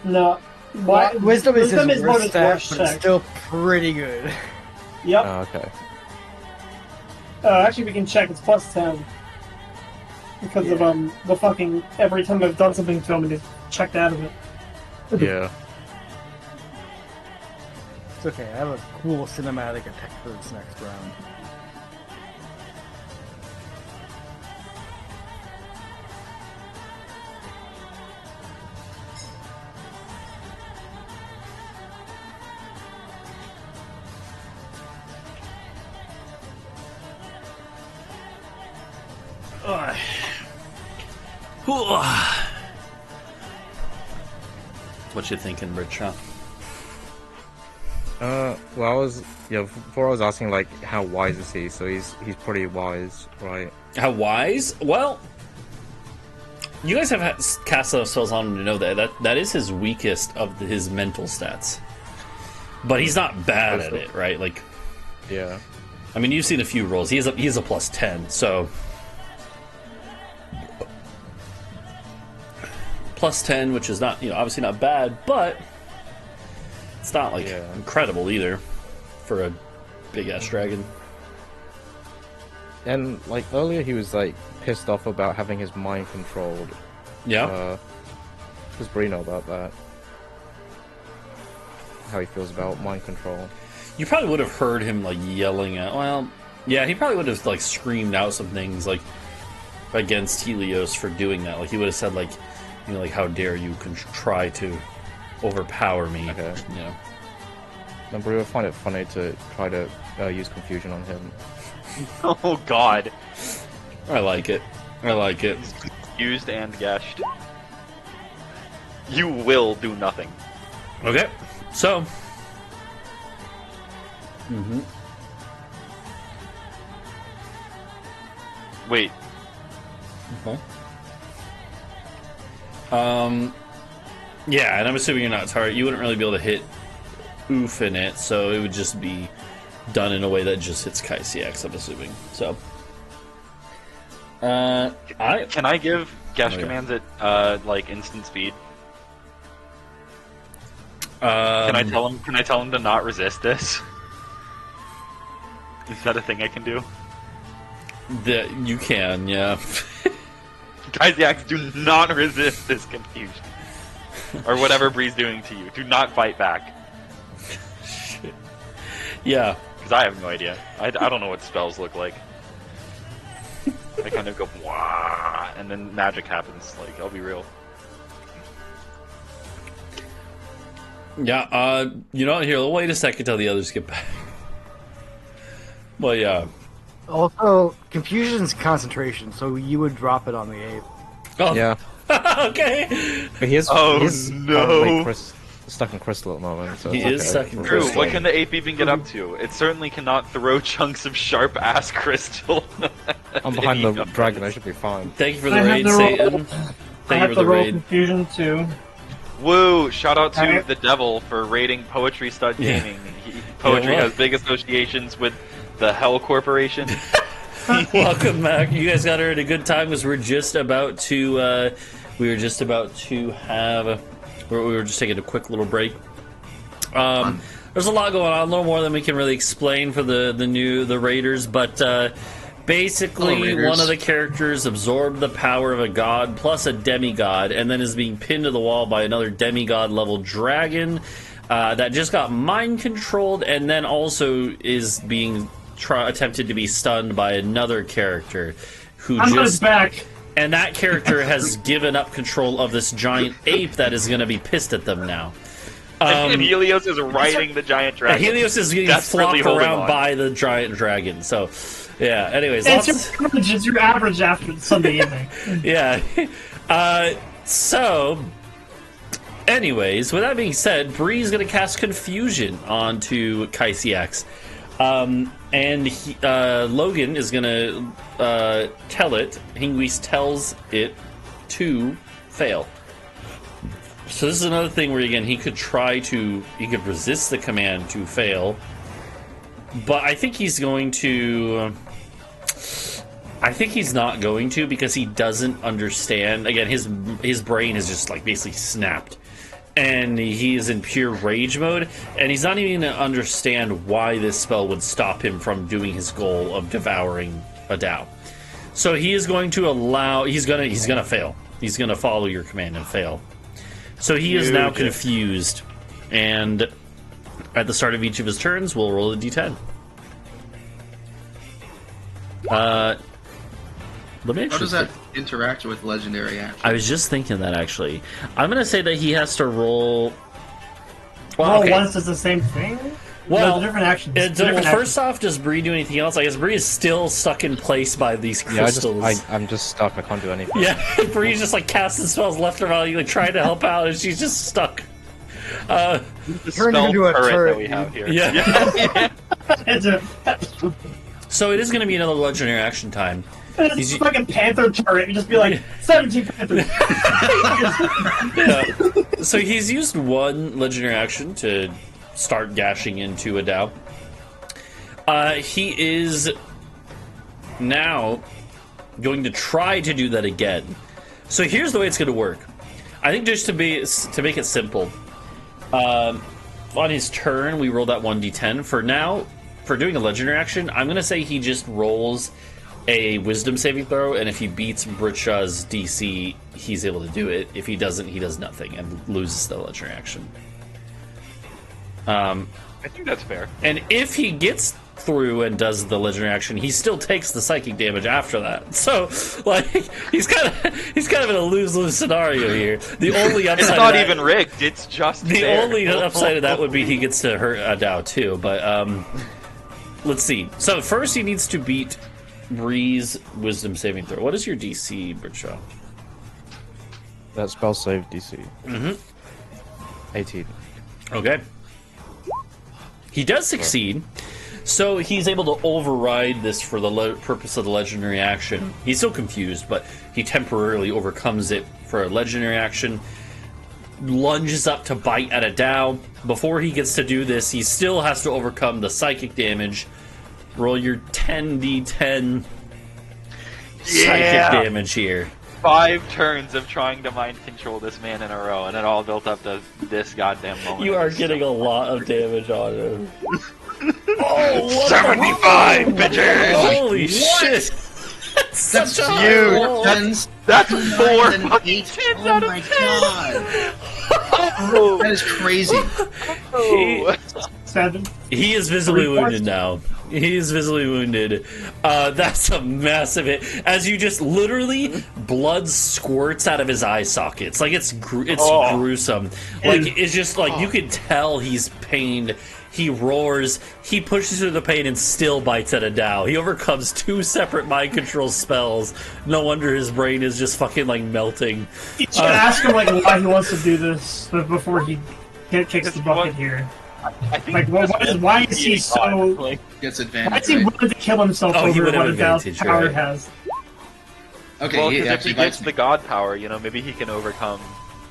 No. Wisdom is his one of worst his stat, worst but it's checks. still pretty good. Yep. Oh, okay. Actually, we can check. It's plus 10. Because of, the fucking... Every time I've done something to him, and he's checked out of it. Yeah. It's okay, I have a cool cinematic attack for this next round. What you thinking, Britsha? Well, before I was asking, like, how wise is he? So he's pretty wise, right? How wise? Well, you guys have cast enough spells on him to know that is his weakest of his mental stats. But he's not bad at it, right? Like, Yeah. I mean, you've seen a few rolls. He has a plus 10, so plus 10, which is not, obviously not bad, but it's not like incredible either for a big ass dragon. And like earlier, he was like pissed off about having his mind controlled. Yeah. Does Bree know about that? How he feels about mind control? You probably would have heard him like yelling at. Well, yeah, he probably would have like screamed out some things like against Helios for doing that. Like he would have said like, like how dare you try to overpower me? Okay. Yeah. And Bree would find it funny to try to use confusion on him. Oh God. I like it. I like it. Used and gashed. You will do nothing. Okay. So. Wait. Okay. Yeah, and I'm assuming you're not target. You wouldn't really be able to hit oof in it, so it would just be done in a way that just hits KCX, I'm assuming. So, Can I give gash Oh, yeah. commands at like instant speed? Can I tell him? Can I tell him to not resist this? Is that a thing I can do? that you can, yeah. Kaiziaks, do not resist this confusion. Or whatever Bree's doing to you. Do not fight back. Yeah. Because I have no idea. I don't know what spells look like. I kind of go, wah, and then magic happens. Like, I'll be real. Yeah, here, wait a second till the others get back. Well, yeah. Also, confusion's concentration, so you would drop it on the ape. Oh, Yeah. okay. But he is, Oh, he is no. currently stuck in crystal at the moment. So He it's is okay. stuck in True, crystal. what can the ape even get up to? It certainly cannot throw chunks of sharp-ass crystal. I'm behind the dragon, I should be fine. Thank you for the I have raid, to roll- Satan. I Thank you have for to the roll raid. confusion too. Woo! Shout out to Alright. the devil for raiding Poetry Stud Yeah. Gaming. Poetry Yeah, well. has big associations with the Hell Corporation. Welcome back. You guys got her at a good time because we were just about to have. We were just taking a quick little break. There's a lot going on, a little more than we can really explain for the raiders, but basically Hello, raiders. one of the characters absorbed the power of a god plus a demigod, and then is being pinned to the wall by another demigod level dragon that just got mind controlled, and then also is being attempted to be stunned by another character who I'm on his just back. and that character has given up control of this giant ape that is going to be pissed at them now. And Helios is riding the giant dragon. Helios is getting Desperately flopped holding around on. by the giant dragon. So, yeah. Anyways, It's lots. your average. It's your average after Sunday evening. Yeah. So, anyways, with that being said, Bree's going to cast Confusion onto KCX. And Logan is going to tell it. Hingwis tells it to fail. So this is another thing where, again, he could resist the command to fail. but I think he's going to. I think he's not going to because he doesn't understand. Again, his brain is just like basically snapped, and he is in pure rage mode, and he's not even going to understand why this spell would stop him from doing his goal of devouring Adau. So he is going to allow. He's gonna fail. He's gonna follow your command and fail. So he is now confused, and at the start of each of his turns, we'll roll a d10. Let me How does that interact with legendary action? I was just thinking that, actually. I'm going to say that he has to roll... Well, once it's the same thing? Well, no, different actions. First off, does Bree do anything else? I guess Bree is still stuck in place by these crystals. I'm just stuck. I can't do anything. Yeah, Bree's just like casting spells left and right, like trying to help out, and she's just stuck. The Turned spell into a turret turret, that we have here. Yeah. It's a So it is going to be another legendary action time. it's a fucking panther turret. You just be like, 17 panthers. Yeah. So he's used one legendary action to start gashing into Adau. He is now going to try to do that again. So here's the way it's going to work. I think just to make it simple, on his turn we roll that 1d10. For now, for doing a legendary action, I'm going to say he just rolls a wisdom saving throw, and if he beats Britsha's DC, he's able to do it. If he doesn't, he does nothing and loses the legendary action. I think that's fair. And if he gets through and does the legendary action, he still takes the psychic damage after that. So, like, he's kind of in a lose-lose scenario here. The only upside It's not even rigged. It's just the there. only upside of that would be he gets to hurt Adau too. But let's see. So first, he needs to beat Bree's wisdom saving throw. What is your DC, Britsha? That spell save DC. 18. Okay. He does succeed, so he's able to override this for the purpose of the legendary action. He's still confused, but he temporarily overcomes it for a legendary action. Lunges up to bite at Adau. Before he gets to do this, he still has to overcome the psychic damage. Roll your 10d10 psychic damage here. 5 turns of trying to mind control this man in a row, and it all built up to this goddamn moment. You are getting a lot of damage on him. Oh, what 75, bitches! Holy shit! That's such huge. That's 4 9 fucking 8. 10s Oh out of my 10! god! That is crazy. He is visibly wounded now. He is visibly wounded. That's a massive hit. As you just literally blood squirts out of his eye sockets. Like it's gruesome. Like it's just like you can tell he's pained. He roars. He pushes through the pain and still bites at Adau. He overcomes 2 separate mind control spells. No wonder his brain is just fucking like melting. You should ask him like why he wants to do this before he kicks the bucket here. I think like, why is he so? Gets Why advantage. is he Right? willing to kill himself he over would have what Adau's advantage, power right. has? Okay, Well, he because if actually he gets bites me. the god power, you know, maybe he can overcome.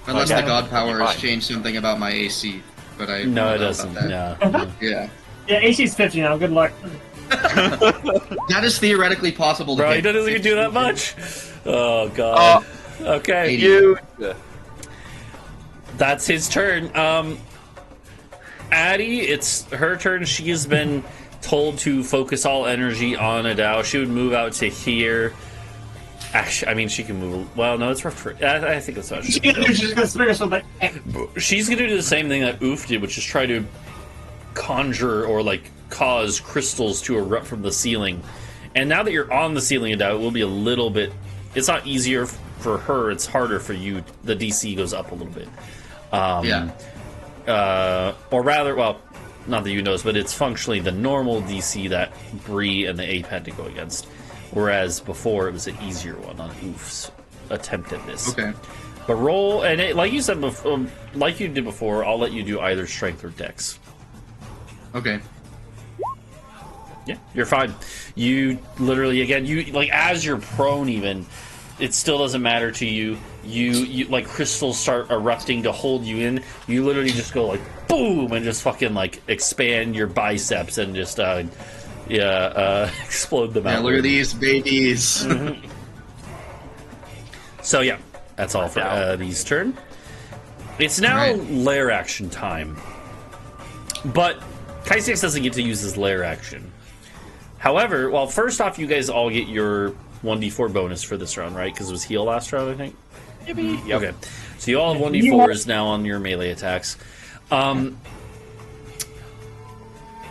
Unless Okay. the god power has Fine. changed something about my AC. But I No, it don't know doesn't. about that. No. Yeah. Yeah, AC's 50 now. Good luck. That is theoretically possible to Bro, he hit. doesn't even do that much. Oh god. Okay. You. That's his turn. Addie, it's her turn. She has been told to focus all energy on Adau. She would move out to here. Actually, I mean, she can move. Well, no, it's rough for. I think that's what she can do. She's just gonna spring herself like. She's gonna do the same thing that Oof did, which is try to conjure or like cause crystals to erupt from the ceiling. And now that you're on the ceiling, Adau, it will be a little bit. It's not easier for her. It's harder for you. The DC goes up a little bit. Yeah. Or rather, well, not that you notice, but it's functionally the normal DC that Bree and the Ape had to go against. Whereas before, it was an easier one on Oof's attempt at this. Okay. But roll, and like you said before, like you did before, I'll let you do either strength or dex. Okay. Yeah, you're fine. You literally, again, you like as you're prone, even it still doesn't matter to you. You like crystals start erupting to hold you in. You literally just go like boom and just fucking like expand your biceps and just explode them out. Look at these babies. So yeah, that's all for these turn. It's now lair action time, but Kaisiex doesn't get to use his lair action. However, well, first off, you guys all get your 1d4 bonus for this round, right? Because it was heal last round, I think. Yippee. Okay, so you all have 1d4s now on your melee attacks, and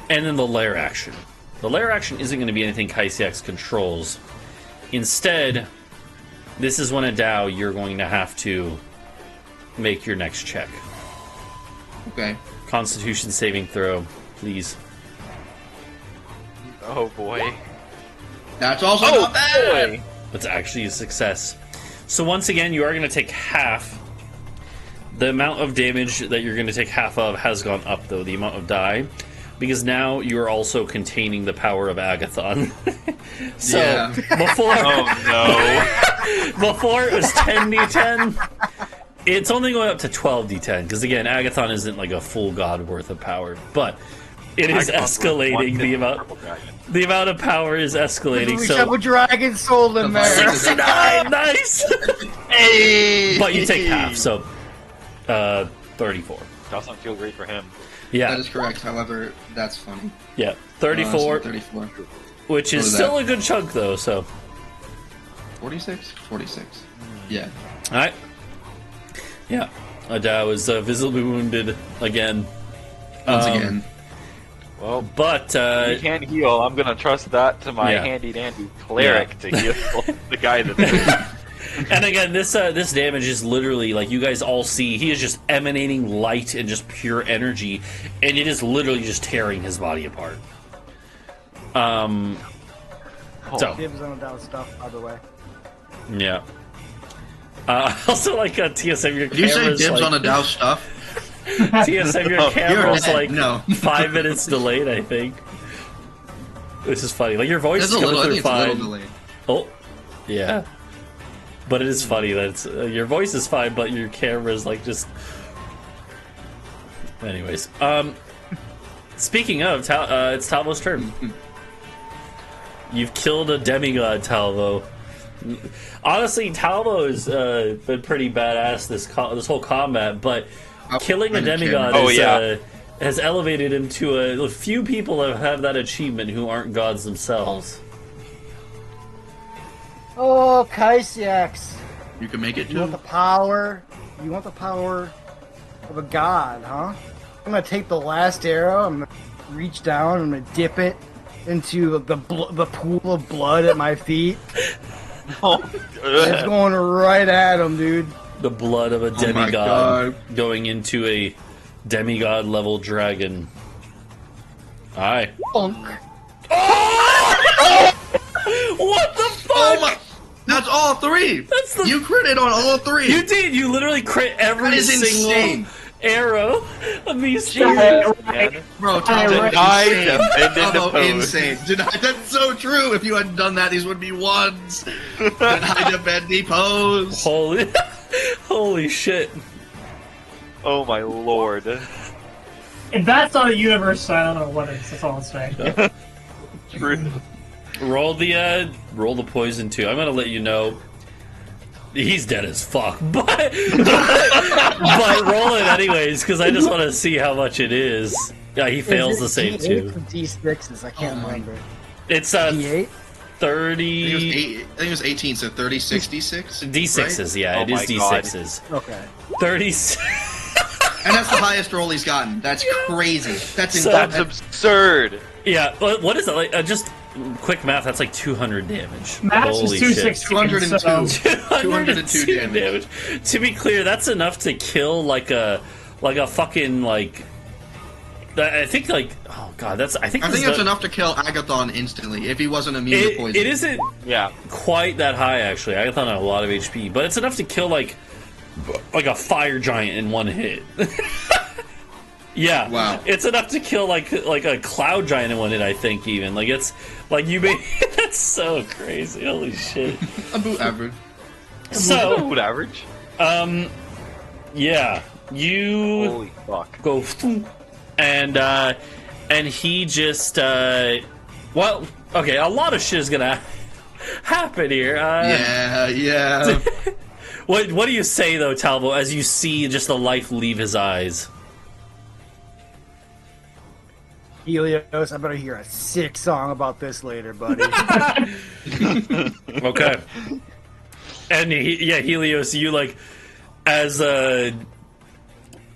then the lair action. The lair action isn't going to be anything Kaisiex controls. Instead, this is when Adau, you're going to have to make your next check. Okay. Constitution saving throw, please. Oh boy. That's also not bad. Boy. That's actually a success. So once again, you are going to take half. The amount of damage that you're going to take half of has gone up, though, the amount of die. Because now you are also containing the power of Agathon. So, Yeah. before... Oh Before it was 10d10, it's only going up to 12d10, because again, Agathon isn't like a full god worth of power, but it is escalating. The amount of power is escalating. We So have a dragon soul in there. 69, nice. Hey! But you take half, so 34. Doesn't feel great for him. That Yeah, is correct. However, that's funny. yeah, 34, 34. which is What was still that? a good chunk though. So, 46? 46. Yeah. all right, yeah, Adau is visibly wounded again. Once again. Well, But he can't heal. I'm gonna trust that to my Yeah. handy dandy cleric to heal the guy that's. And again, this damage is literally, like you guys all see, he is just emanating light and just pure energy, and it is literally just tearing his body apart. So, Dibs on Adau stuff, by the way. yeah. Also, like, TSM, your Did you say camera's dibs like, on Adau stuff? TSM, your You're camera's dead. like No. 5 minutes delayed, I think. This is funny. Like, your voice There's is a coming little, I through think it's a little fine. delayed. Oh, yeah. But it is funny that it's, your voice is fine, but your camera's like just. Anyways, speaking of, it's Talvo's turn. You've killed a demigod, Talvo. Honestly, Talvo has been pretty badass this whole combat, but killing a demigod has elevated him to a few people that have that achievement who aren't gods themselves. Oh, Kaisiex. You can make it You want too. the power? You want the power of a god, huh? I'm gonna take the last arrow. I'm gonna reach down. I'm gonna dip it into the pool of blood at my feet. It's going right at him, dude. The blood of a my demigod God. going into a demigod level dragon. Aye. Funk. What the fuck? Oh my! That's all three. That's the- You critted on all three. You did. You literally crit every That is single insane. arrow of these three. Bro, Denied, defended, opposed. insane. Denied. That's so true. If you hadn't done that, these would be ones. Denied, defend, depose. Holy, holy shit! Oh my lord. If that's not a universe, I don't know what is. That's all I'm saying. Truth. Roll the poison too. I'm gonna let you know. He's dead as fuck, but roll it anyways because I just want to see how much it is. Yeah, he fails the save too. D6s. I can't remember. It's D8. 30 I think it was 18, so 30, 66. D6s. Yeah, Oh it is my God. D6s. Okay. 30. And that's the highest roll he's gotten. That's crazy. That's So- That's insane. absurd. Yeah, what is it like? Just quick math. That's like 200 damage. Max Holy is shit. 216. 202. So 202 damage. To be clear, that's enough to kill like a fucking like. I think like oh god, I think that's enough to kill Agathon instantly if he wasn't immune to poison. It isn't Yeah. quite that high actually. Agathon had a lot of HP, but it's enough to kill like a fire giant in one hit. Yeah, Wow. It's enough to kill like a cloud giant in one hit. I think even like it's like you made that's so crazy. Holy shit. Above average. So, Food average. yeah, you Holy fuck. go, and he just, well, okay, a lot of shit is gonna happen here. Yeah. What do you say though, Talvo, as you see just the life leave his eyes? Helios, I better hear a sick song about this later, buddy. Okay. And Helios, you like, as the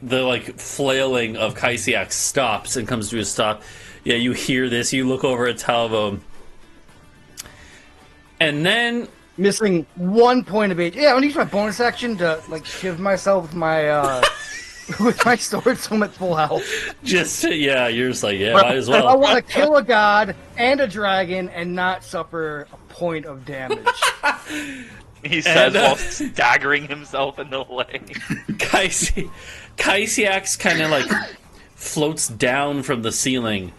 like flailing of Kaisiak stops and comes to a stop. Yeah, you hear this. You look over at Talvo, and then Missing 1 point of age. Yeah, I'm gonna use my bonus action to like shiv myself with my with my sword so I'm at full health. you're just like, yeah, But might as I well. want to kill a god and a dragon and not suffer a point of damage. He says And, while staggering himself in the leg. Kaisiak's kind of like floats down from the ceiling,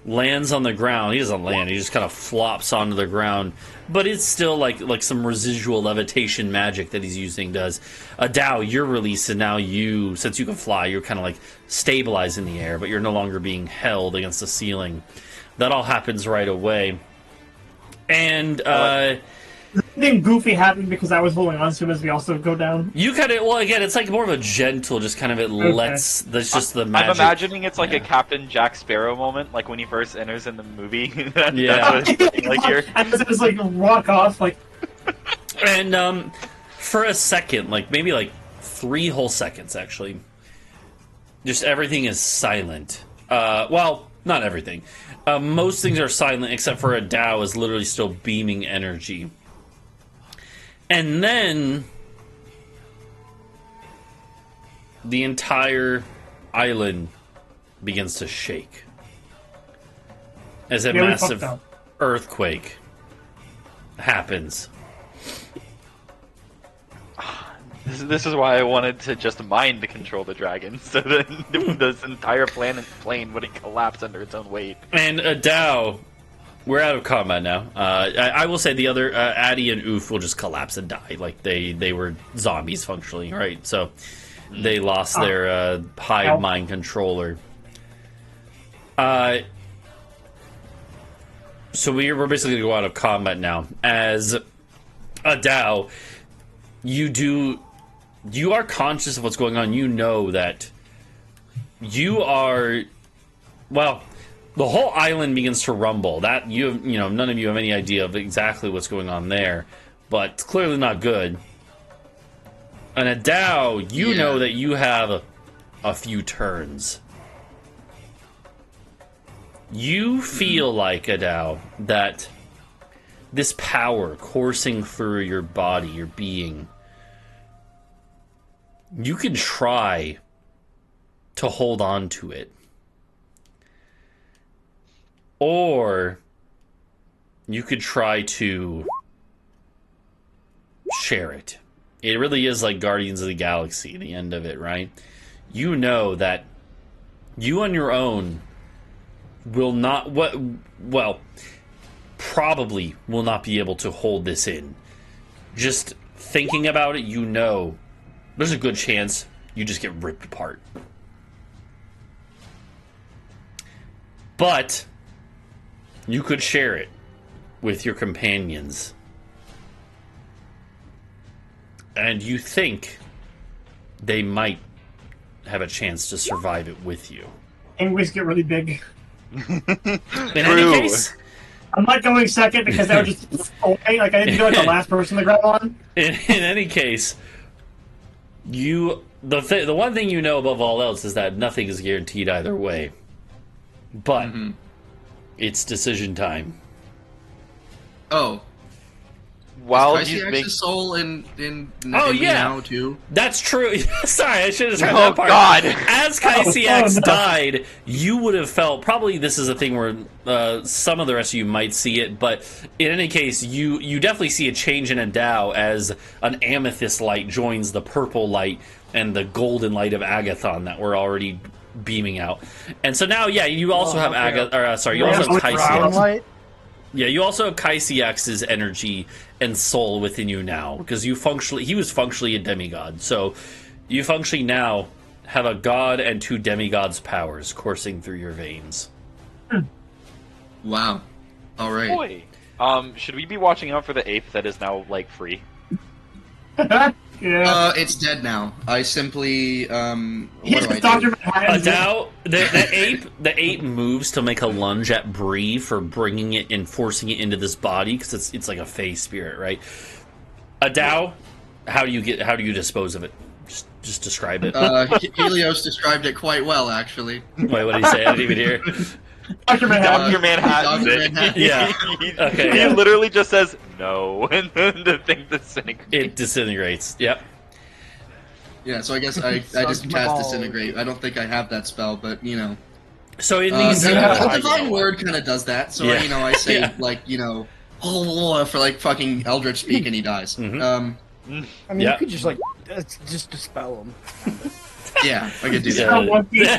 lands on the ground. He doesn't land; he just kind of flops onto the ground. But it's still like some residual levitation magic that he's using does. Adau, you're released, and now you, since you can fly, you're kind of like stabilized in the air, but you're no longer being held against the ceiling. That all happens right away. And Something goofy happened because I was holding on to him as we also go down. you kind of, well, again, it's like more of a gentle, just kind of lets. That's just the magic. I'm imagining it's like Yeah. a Captain Jack Sparrow moment, like when he first enters in the movie. Yeah. That's what it's looking like here. And it was like walk off, like And for a second, like maybe like 3 whole seconds, actually, just everything is silent. Well, not everything. Most things are silent except for Adau is literally still beaming energy. And then the entire island begins to shake as a we massive fucked up. earthquake happens. This is why I wanted to just mind to control the dragon, so that this entire plane would collapse under its own weight. And Adau, we're out of combat now. I will say the other Addy and Oof will just collapse and die, like they were zombies functionally, right? So they lost their hive mind controller. So we're basically going to go out of combat now. As Adau, you are conscious of what's going on. You know that you are, well, the whole island begins to rumble. That you know, none of you have any idea of exactly what's going on there, but it's clearly not good. And Adau, you know that you have a few turns. You feel like, Adau, that this power coursing through your body, your being, you can try to hold on to it. Or you could try to share it. It really is like Guardians of the Galaxy, the end of it, right? You know that you on your own will not, probably will not be able to hold this in. Just thinking about it, you know there's a good chance you just get ripped apart. But you could share it with your companions. And you think they might have a chance to survive it with you. Hingwis get really big. In any case, I'm not going second because that would just away. Like I didn't feel like the last person to grab on. in any case, the one thing you know above all else is that nothing is guaranteed either way. But it's decision time. Oh. While Is he's Kaisiak's making... soul in Oh, me yeah. now too? That's true. Sorry, I should have tried Oh, that part. God. As Kaisiak no. died, you would have felt, probably this is a thing where some of the rest of you might see it, but in any case, you definitely see a change in Adau as an amethyst light joins the purple light and the golden light of Agathon that we're already beaming out. And so now, yeah, you also have okay. you also have Brown Kaisiak. light? Yeah, you also have Kaisiax's energy and soul within you now, because he was functionally a demigod. So you functionally now have a god and 2 demigods' powers coursing through your veins. Wow. All right. Boy. Should we be watching out for the ape that is now, like, free? Yeah. It's dead now. I simply what He's do I Dr. do? Manhattan. Adau, the ape moves to make a lunge at Bree for bringing it and forcing it into this body, because it's like a fey spirit, right? Adau, how do you dispose of it? Just describe it. Helios described it quite well, actually. Wait, what did he say? I didn't even hear. Dr. Manhattan. Dr. Manhattan. Dr. Manhattan. Yeah. Okay, He yeah. literally just says no, and then the thing disintegrates. It disintegrates. Yep. Yeah, so I guess I just cast Disintegrate. I don't think I have that spell, but, you know. So in these, The Divine Word kind of does that, so, Yeah. you know, I say, Yeah. like, you know, for, like, fucking Eldritch Speak, and he dies. Mhm. I mean, Yeah. you could just like just dispel them. Yeah, I could do Yeah.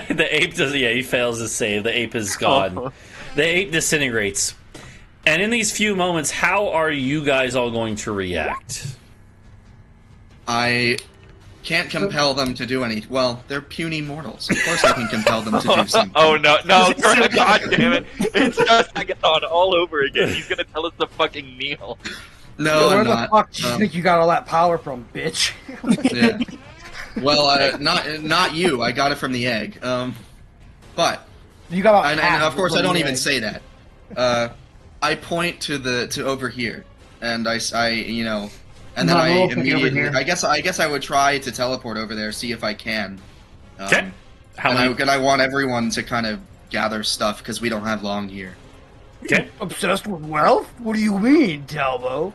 that. The ape does. Yeah, he fails his save. The ape is gone. The ape disintegrates. And in these few moments, how are you guys all going to react? I can't compel them to do anything. Well, they're puny mortals. Of course I can compel them to do something. Oh no, god damn it. It's just Agathon all over again. He's gonna tell us to fucking kneel. No, Where I'm the not. fuck do you think you got all that power from, bitch? Yeah. Well, not you. I got it from the egg. But You got all and half of course I from don't the even egg. say that. I point to over here, and I you know, and then No, I we'll take over immediately. here. I guess I would try to teleport over there, see if I can. Okay. How And many? I want everyone to kind of gather stuff because we don't have long here. Okay. Obsessed with wealth? What do you mean, Talvo?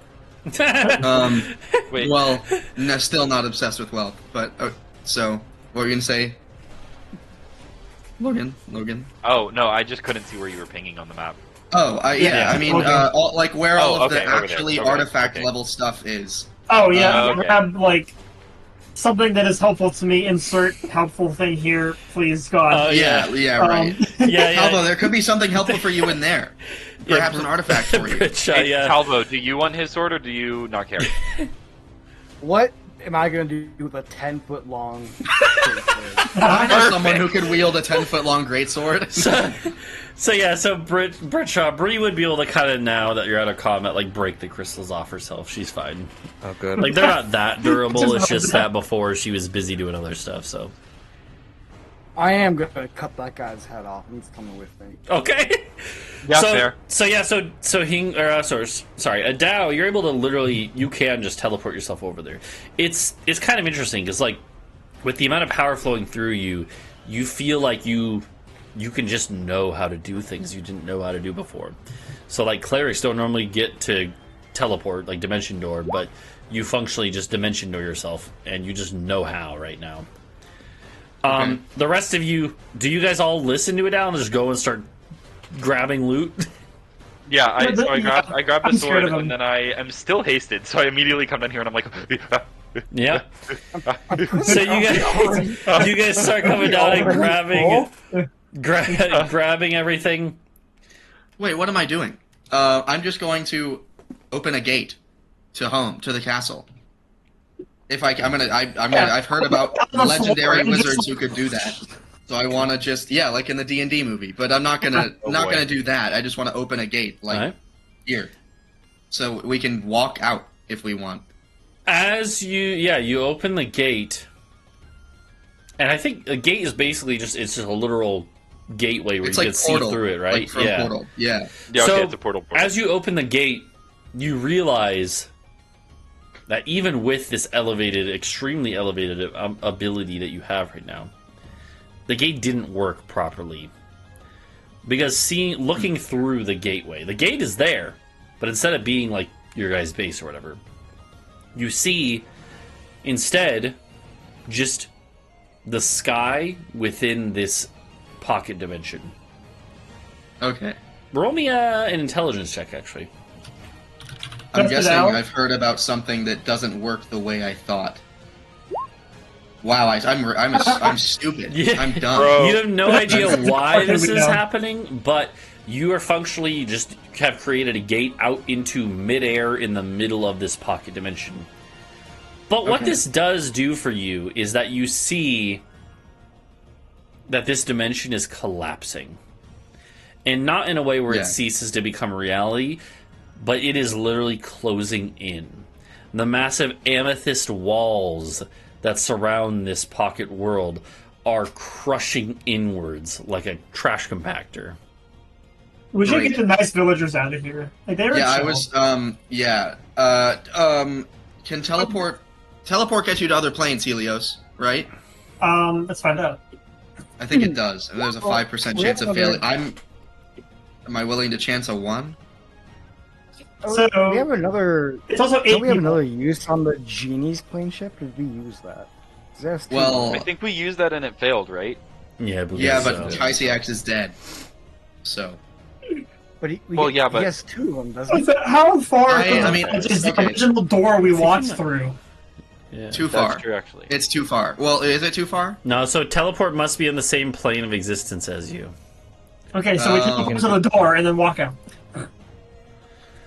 Wait. Well, no, still not obsessed with wealth, but so what were you gonna say, Logan? Oh no, I just couldn't see where you were pinging on the map. Oh, yeah. Yeah. I mean, Okay. like where all Oh, of okay, the over there. actually Okay, artifact okay. level stuff is. Oh yeah, okay. grab like something that is helpful to me. Insert helpful thing here, please, God. Oh, yeah. Right. Yeah, Although yeah. there could be something helpful for you in there. Yeah, Perhaps an artifact for you. Britsha, Hey, yeah. Talvo, do you want his sword or do you not care? What am I gonna do with a 10-foot long? I know someone who could wield a 10-foot long greatsword. So Britsha, Bree would be able to kind of, now that you're out of combat, like break the crystals off herself. She's fine. Oh, good. Like they're not that durable. It's just that before she was busy doing other stuff. So I am gonna cut that guy's head off. He's coming with me. okay. Yeah, so, fair. Sorry, Adau, you're able to literally, you can just teleport yourself over there. It's kind of interesting because like with the amount of power flowing through you, you feel like you can just know how to do things you didn't know how to do before. So like clerics don't normally get to teleport like dimension door, but you functionally just dimension door yourself and you just know how right now. Okay. The rest of you, do you guys all listen to it now and just go and start grabbing loot? Yeah, I grabbed I'm the scared sword of him. and then I am still hasted, so I immediately come down here and I'm like, Yeah. So you guys start coming down and grabbing everything. Wait, what am I doing? I'm just going to open a gate to the castle. If I've heard about legendary wizards who could do that. So I want to just, like in the D&D movie, but I'm not gonna do that. I just want to open a gate, like Alright. here, so we can walk out if we want. As you open the gate, and I think a gate is basically it's just a literal gateway where It's you like can Portal, see through it, right? Like from Portal, yeah. yeah, So, okay, it's a portal. As you open the gate, you realize that even with this extremely elevated ability that you have right now, the gate didn't work properly. Because looking through the gateway, the gate is there, but instead of being like your guys' base or whatever, you see instead just the sky within this pocket dimension. Okay. Roll me an intelligence check, actually. I'm Test it guessing out. I've heard about something that doesn't work the way I thought. Wow, I'm stupid. Yeah. I'm dumb. Bro. You have no idea why Okay, this we is know. happening, but You are functionally just have created a gate out into midair in the middle of this pocket dimension. But what this does do for you is that you see that this dimension is collapsing. And not in a way where it ceases to become reality, but it is literally closing in. The massive amethyst walls that surround this pocket world are crushing inwards like a trash compactor. We should get the nice villagers out of here. Like, they were chill. Can teleport get you to other planes, Helios, right? Let's find out. I think it does. There's a 5% chance of failing. Am I willing to chance a 1? So we have another. It's also 8 Don't we have people. another use on the genie's plane ship? Did we use that? 'Cause that's two. Well, I think we used that and it failed, right? Yeah, I believe yeah, so. but Kaisiax is dead. So. But he but- has 2 of them, doesn't he? So how far I mean, is the okay. original door we walked through? Yeah. Too far. That's true, actually. It's too far. Well, is it too far? No, so teleport must be in the same plane of existence as you. Okay, so we can go to the door and then walk out.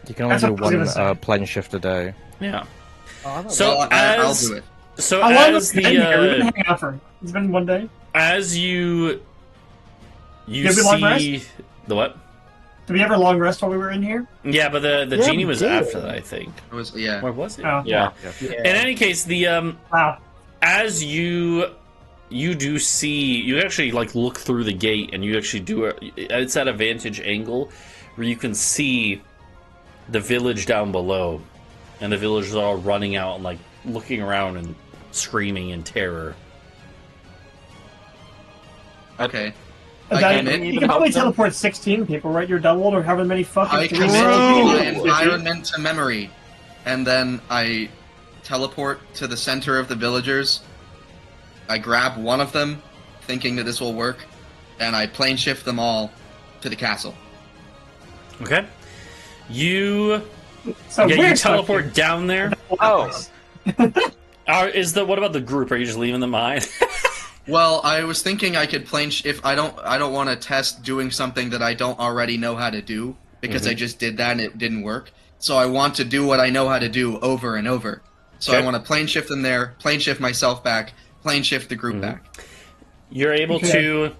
You can only That's do what I was one gonna say. plane shift a day. Yeah. Oh, I thought So Well, I'll as do it. so How long as have we been here? We've been the hanging out for. It's been one day. as you Did we long see the what? Did we have a long rest while we were in here? Yeah, but the Yeah, genie we was did. after that, I think. It was, yeah. Where was it? Oh. Yeah. In any case, the Wow. as you do see, you actually like look through the gate, and you actually do it's at a vantage angle where you can see the village down below, and the villagers are all running out and like looking around and screaming in terror. Okay. You can can even probably help them? teleport 16 people, right? You're doubled or however many fucking I druids commit are my being- environment to memory, and then I teleport to the center of the villagers. I grab one of them, thinking that this will work, and I plane shift them all to the castle. Okay, you So yeah, we're you stuck teleport here. down there. Oh. What about the group? Are you just leaving them behind? Well, I was thinking I could plane if I don't want to test doing something that I don't already know how to do because I just did that and it didn't work. So I want to do what I know how to do over and over. So I Okay. want to plane shift them there, plane shift myself back, plane shift the group back. You're able Okay. to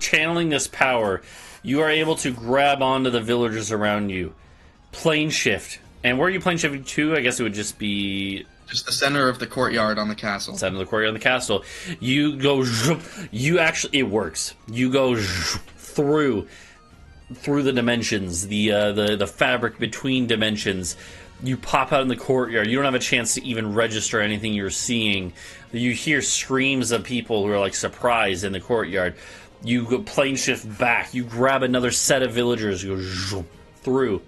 channeling this power. You are able to grab onto the villagers around you, plane shift. And where are you plane shifting to? I guess it would just be Just the center of the courtyard on the castle. center of the courtyard in the castle. You go. You actually, it works. You go through the dimensions, the fabric between dimensions. You pop out in the courtyard. You don't have a chance to even register anything you're seeing. You hear screams of people who are like surprised in the courtyard. You go plane shift back. You grab another set of villagers. You go through.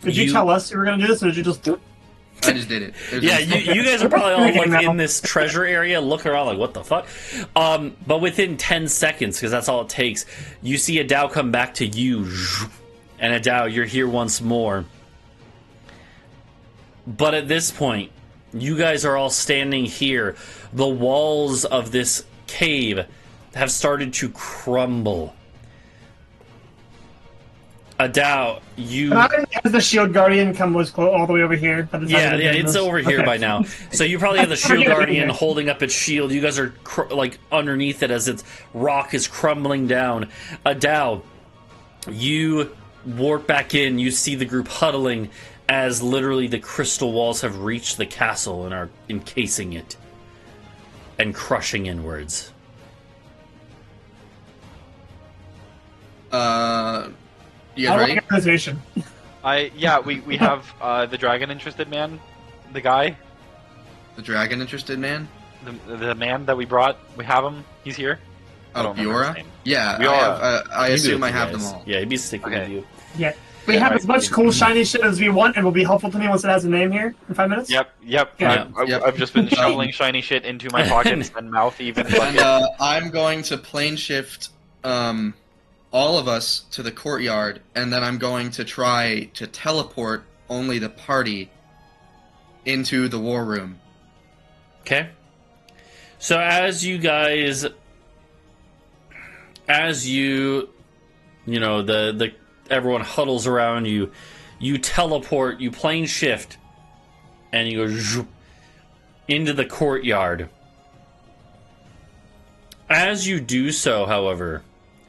Did you tell us you were going to do this, or did you just... I just did it. There's Yeah, a- you guys are probably all like Now. in this treasure area, looking around like, what the fuck? But within 10 seconds, because that's all it takes, you see Adau come back to you. And Adau, you're here once more. But at this point, you guys are all standing here. The walls of this cave have started to crumble. Adau, you... Has the shield guardian come all the way over here? By the time Yeah, we're yeah, doing it's this? over here Okay. by now. So you probably have the shield Forget it. guardian holding up its shield. You guys are like underneath it as its rock is crumbling down. Adau, you warp back in. You see the group huddling as literally the crystal walls have reached the castle and are encasing it and crushing inwards. You I guys like ready? organization. We have the dragon interested man, the guy, The dragon interested man? the man that we brought. We have him. He's here. I Oh, don't remember his Biora? name. Yeah, Biora. I He'd be assume with I you have guys. them all. Yeah, he'd be sticking Okay. with you. Yeah. We have as much cool shiny shit as we want, and will be helpful to me once it has a name here in 5 minutes. Yep. Yeah. I've just been shoveling shiny shit into my pockets and mouth even. And I'm going to plane shift all of us to the courtyard, and then I'm going to try to teleport only the party into the war room. Okay. So as you you know, the everyone huddles around you. You teleport, you plane shift, and you go zoop into the courtyard. As you do so, however,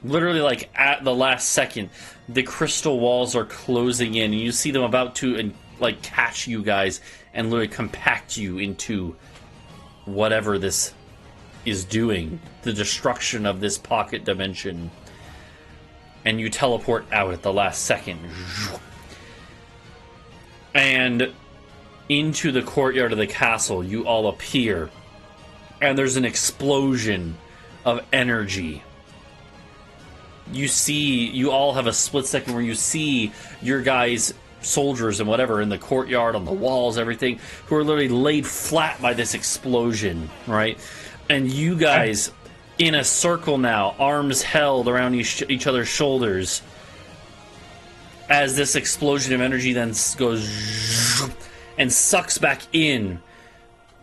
literally like at the last second, the crystal walls are closing in, and you see them about to like catch you guys and literally compact you into whatever this is doing, the destruction of this pocket dimension. And you teleport out at the last second. And into the courtyard of the castle, you all appear. And there's an explosion of energy. You all have a split second where you see your guys, soldiers and whatever, in the courtyard, on the walls, everything, who are literally laid flat by this explosion, right? And you guys, in a circle now, arms held around each other's shoulders, as this explosion of energy then goes and sucks back in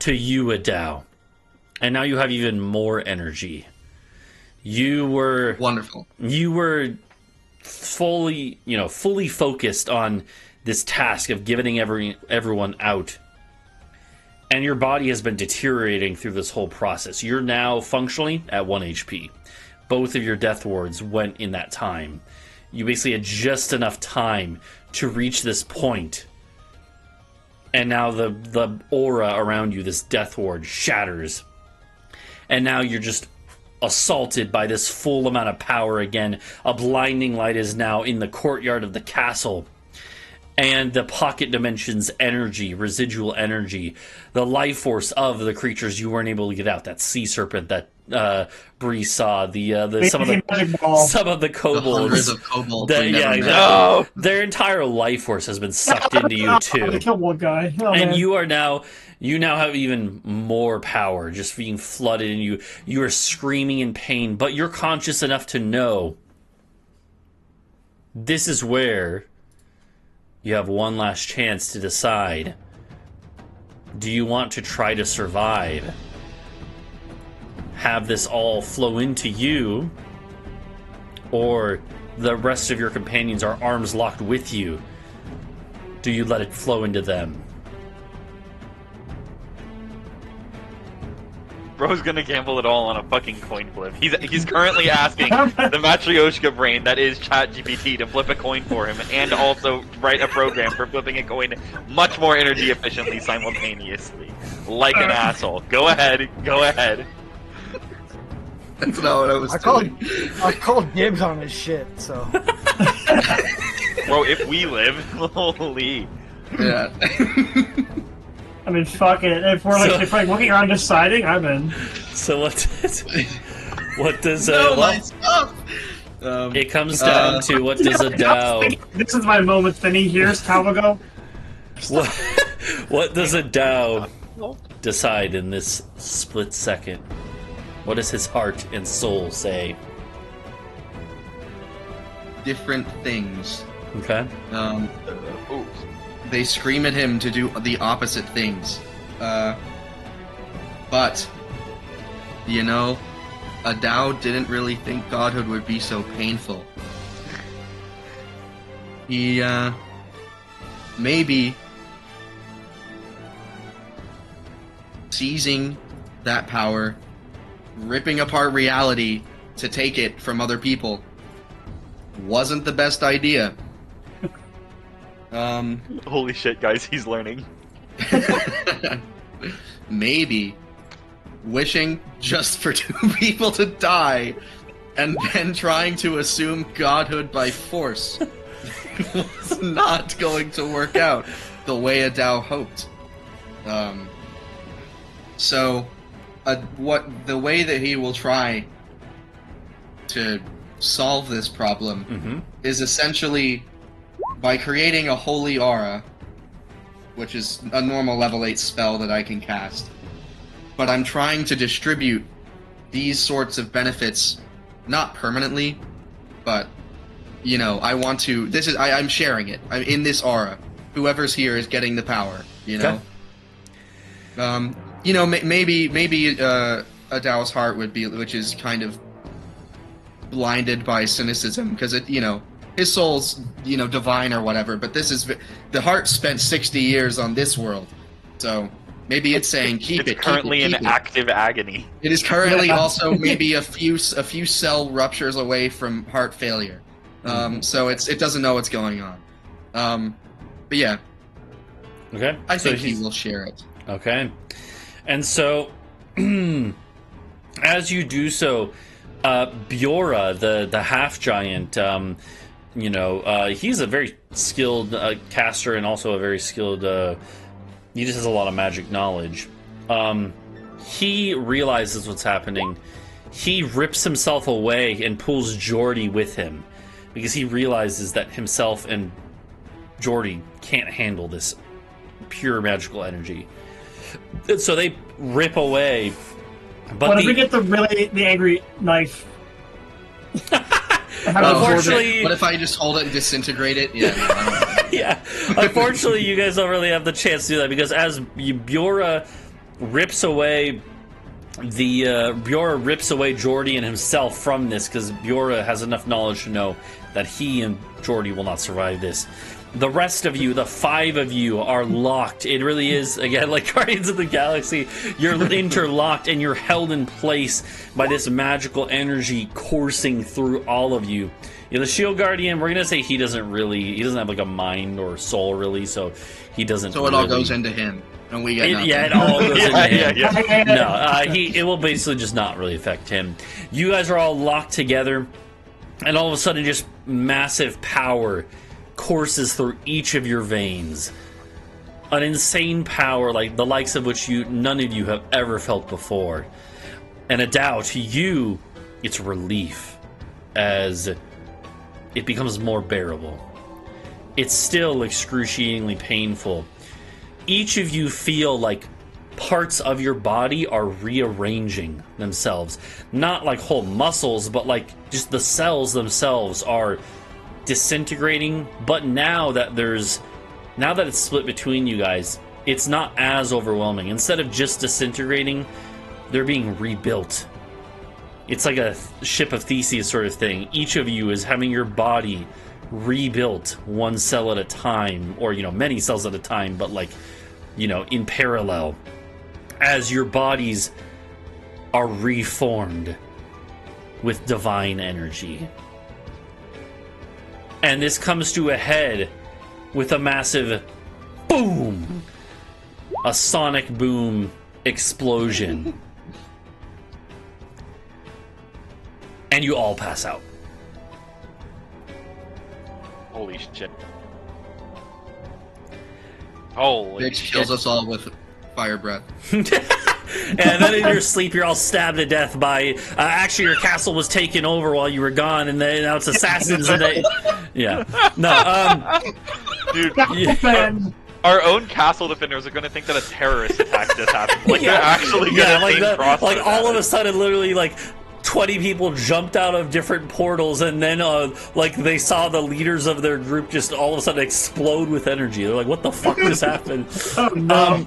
to you, Adau. And now you have even more energy. You were Wonderful. You were fully focused on this task of getting everyone out. And your body has been deteriorating through this whole process. You're now functionally at 1 HP. Both of your death wards went in that time. You basically had just enough time to reach this point. And now the aura around you, this death ward, shatters. And now you're just assaulted by this full amount of power again. A blinding light is now in the courtyard of the castle. And the pocket dimension's energy, residual energy, the life force of the creatures you weren't able to get out. That sea serpent that Bree saw, some of the kobolds, The hundreds of kobolds. exactly. No! Their entire life force has been sucked into you too. I killed one guy. Oh, And man. you now have even more power just being flooded in you. You are screaming in pain, but you're conscious enough to know this is where you have one last chance to decide. Do you want to try to survive? Have this all flow into you? Or the rest of your companions are arms locked with you? Do you let it flow into them? Bro's gonna gamble it all on a fucking coin flip. He's currently asking the Matryoshka brain that is ChatGPT to flip a coin for him and also write a program for flipping a coin much more energy efficiently simultaneously. Like an asshole. Go ahead. That's not what I was doing. I called dibs on his shit, so. Bro, if we live, holy. Yeah. I mean, fuck it. If we're looking around deciding, I'm in. So what does No, my stuff! it comes down to what does Adau This is my moment. Then he hears Talvo go. what does Adau decide in this split second? What does his heart and soul say? Different things. Okay. They scream at him to do the opposite things. But, you know, Adau didn't really think godhood would be so painful. He, maybe seizing that power, ripping apart reality to take it from other people, wasn't the best idea. Holy shit, guys, he's learning. Maybe wishing just for 2 people to die and then trying to assume godhood by force was not going to work out the way Adau hoped. So, the way that he will try to solve this problem is essentially by creating a holy aura, which is a normal level 8 spell that I can cast. But I'm trying to distribute these sorts of benefits, not permanently, but, you know, I want to... I'm sharing it. I'm in this aura. Whoever's here is getting the power, you know? Okay. Maybe Adau's heart would be, which is kind of blinded by cynicism because his soul's divine or whatever. But this is the heart spent 60 years on this world, so maybe it's saying keep it. It's currently keep in it. Active agony. It is currently also maybe a few cell ruptures away from heart failure. So it doesn't know what's going on. But yeah. Okay. I think he will share it. Okay. And so, as you do so, Bjora, the half giant, he's a very skilled caster and also a very skilled. He just has a lot of magic knowledge. He realizes what's happening. He rips himself away and pulls Jordy with him because he realizes that himself and Jordy can't handle this pure magical energy. And so they rip away. But what if we get the angry knife? Unfortunately, what if I just hold it and disintegrate it? Yeah. Yeah. Unfortunately, you guys don't really have the chance to do that because as Bjora rips away Jordy and himself from this, because Bjora has enough knowledge to know that he and Jordy will not survive this. The rest of you, the 5 of you, are locked. It really is, again, like Guardians of the Galaxy. You're interlocked and you're held in place by this magical energy coursing through all of you. The Shield Guardian, we're going to say he doesn't have like a mind or soul really, so he doesn't. So it all goes into him. And we get nothing. Yeah, it all goes into him. Yeah. No, it will basically just not really affect him. You guys are all locked together, and all of a sudden just massive power courses through each of your veins. An insane power like the likes of which none of you have ever felt before. And Adau, to you, it's relief as it becomes more bearable. It's still excruciatingly painful. Each of you feel like parts of your body are rearranging themselves. Not like whole muscles, but like just the cells themselves are disintegrating. But now that it's split between you guys, it's not as overwhelming. Instead of just disintegrating, they're being rebuilt. It's like a ship of Theseus sort of thing. Each of you is having your body rebuilt one cell at a time, or many cells at a time, but like in parallel, as your bodies are reformed with divine energy. And this comes to a head with a massive boom, a sonic boom explosion, and you all pass out. Holy shit. Holy Biggs shit. kills us all with fire breath. And then in your sleep, you're all stabbed to death by. Actually, your castle was taken over while you were gone, and now it's assassins. And yeah, no, Dude, Yeah. our own castle defenders are going to think that a terrorist attack just happened. Like, they're actually going to like all of a sudden, literally, like 20 people jumped out of different portals, and then like they saw the leaders of their group just all of a sudden explode with energy. They're like, "What the fuck just happened?" Oh no.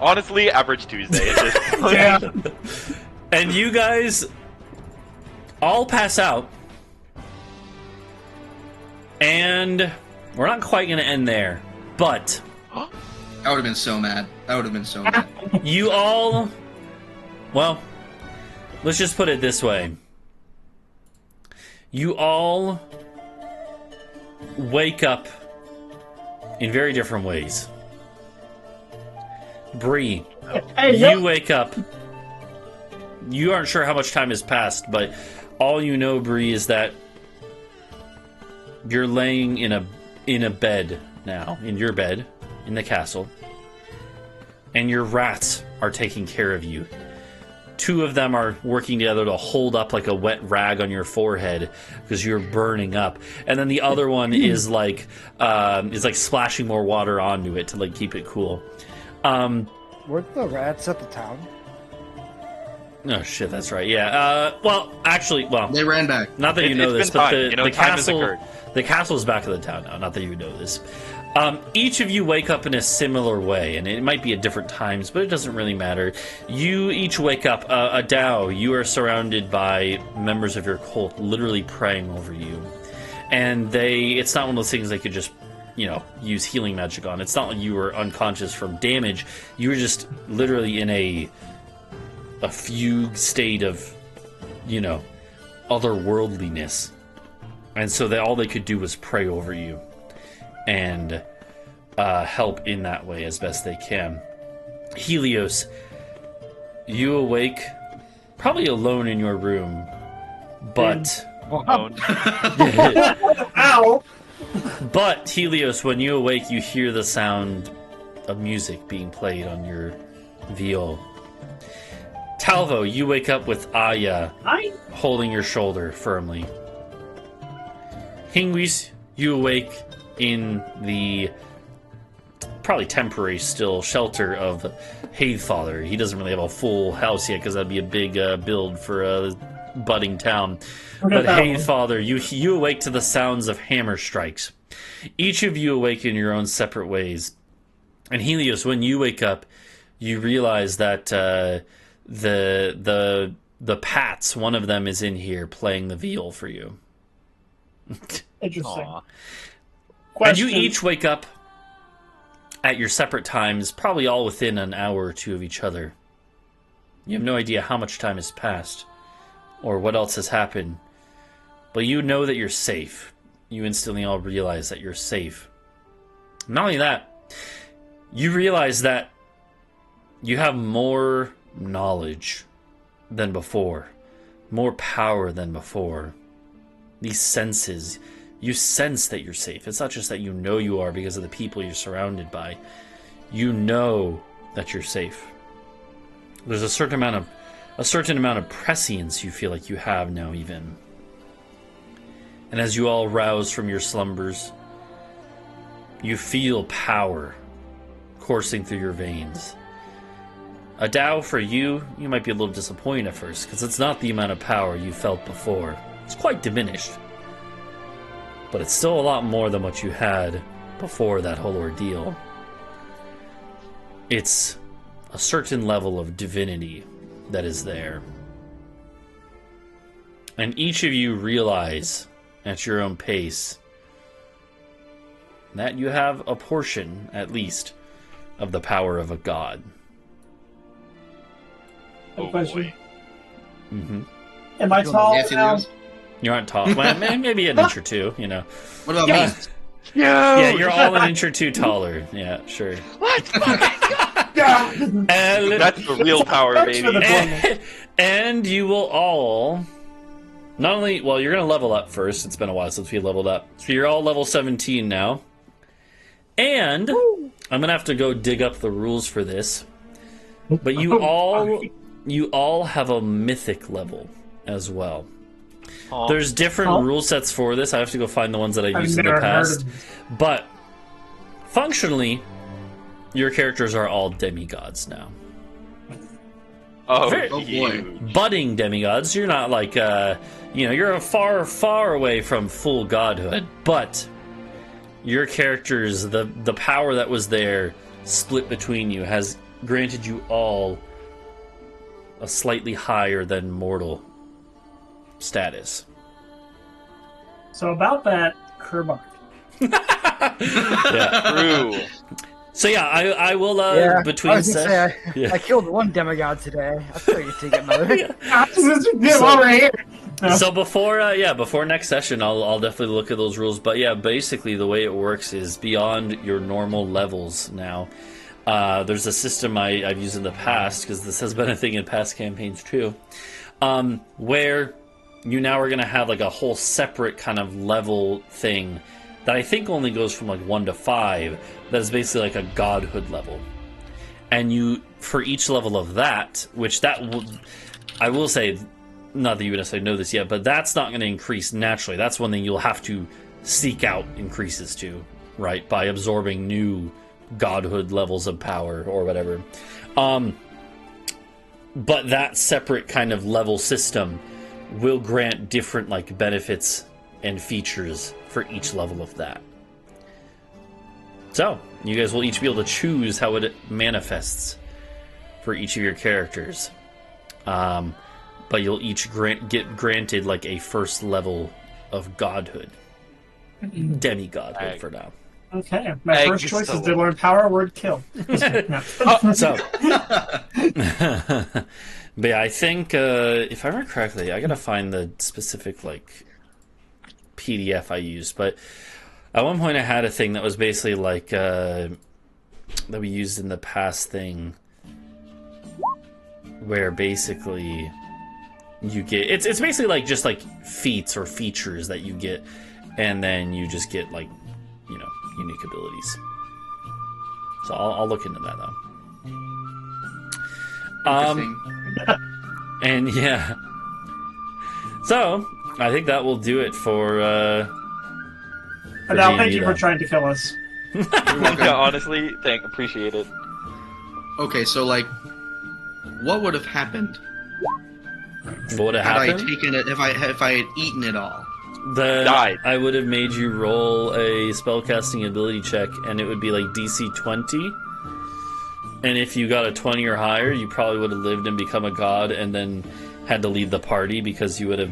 Honestly, average Tuesday. It's just... Yeah. And you guys all pass out. And we're not quite going to end there. But I would have been so mad. you all... Well, let's just put it this way. You all wake up in very different ways. Bree, Hey, you wake up. You aren't sure how much time has passed, but all you know, Bree, is that you're laying in a bed now, in your bed, in the castle, and your rats are taking care of you. 2 of them are working together to hold up like a wet rag on your forehead because you're burning up, and then the other one is like splashing more water onto it to like keep it cool. Weren't the rats at the town? Oh shit, that's right. Yeah. Well, actually, They ran back. not that you know It's this, been but time. the Time has castle, occurred. the castle is back in the town now. Not that you know this. Each of you wake up in a similar way, and it might be at different times, but it doesn't really matter. You each wake up. Adau, you are surrounded by members of your cult, literally praying over you, and it's not one of those things they could just, use healing magic on. It's not like you were unconscious from damage. You were just literally in a fugue state of, otherworldliness. And so all they could do was pray over you and help in that way as best they can. Helios, you awake probably alone in your room, but... Ow! But, Helios, when you awake, you hear the sound of music being played on your viol. Talvo, you wake up with Aya holding your shoulder firmly. Hingwis, you awake in the probably temporary still shelter of Hayfather. He doesn't really have a full house yet because that'd be a big build for a budding town. But Hayfather, you awake to the sounds of hammer strikes. Each of you awake in your own separate ways. And Helios, when you wake up, you realize that the Pats, one of them is in here playing the viol for you. Interesting. And you each wake up at your separate times, probably all within an hour or two of each other. You have no idea how much time has passed or what else has happened, but you know that you're safe. You instantly all realize that you're safe. Not only that, you realize that you have more knowledge than before, more power than before. These senses, you sense that you're safe. It's not just that you know you are because of the people you're surrounded by. You know that you're safe. There's a certain amount of prescience you feel like you have now, even. And as you all rouse from your slumbers, you feel power coursing through your veins. Adau, for you might be a little disappointed at first, because it's not the amount of power you felt before. It's quite diminished. But it's still a lot more than what you had before that whole ordeal. It's a certain level of divinity that is there. And each of you realize, at your own pace, that you have a portion, at least, of the power of a god. A question. Mm-hmm. Am I tall Yes, now? Helios. You aren't tall. Well, maybe an inch or two, What about me? Yeah, you're all an inch or two taller. Yeah, sure. And, That's the real power, baby. and you will all... Not only... Well, you're going to level up first. It's been a while since we leveled up. So you're all level 17 now. And I'm going to have to go dig up the rules for this. But you all have a mythic level as well. There's different rule sets for this. I have to go find the ones that I've used in the past. But functionally, your characters are all demigods now. Oh, boy. Budding demigods. You're not like, you're far, far away from full godhood. But your characters, the power that was there split between you has granted you all a slightly higher than mortal status. So about that, Kerbach. Yeah. True. So yeah, I will between I was gonna say, yeah. I killed one demigod today. I thought you'd take another. So before next session, I'll definitely look at those rules. But yeah, basically the way it works is beyond your normal levels now. There's a system I've used in the past, because this has been a thing in past campaigns too, where you now are going to have like a whole separate kind of level thing that I think only goes from like 1 to 5. That is basically like a godhood level, and you, for each level of that, I will say, not that you would necessarily know this yet, but that's not going to increase naturally. That's one thing you'll have to seek out increases to, right, by absorbing new godhood levels of power or whatever. but that separate kind of level system will grant different like benefits and features for each level of that. So you guys will each be able to choose how it manifests for each of your characters, but you'll each get granted like a first level of godhood, demi-godhood for now. Okay, my first choice is to learn power word kill. So, but yeah, I think if I remember correctly, I gotta find the specific like PDF I used. But at one point, I had a thing that was basically like that we used in the past thing, where basically you get it's basically like just like feats or features that you get, and then you just get like unique abilities. So I'll look into that though. And yeah. So I think that will do it for Adau, thank you for trying to kill us. Yeah, honestly, appreciate it. Okay, so like, what would have happened what would have had I happened? taken it if I had eaten it all? Died. I would have made you roll a spellcasting ability check, and it would be like DC 20. And if you got a 20 or higher, you probably would have lived and become a god, and then had to leave the party because you would have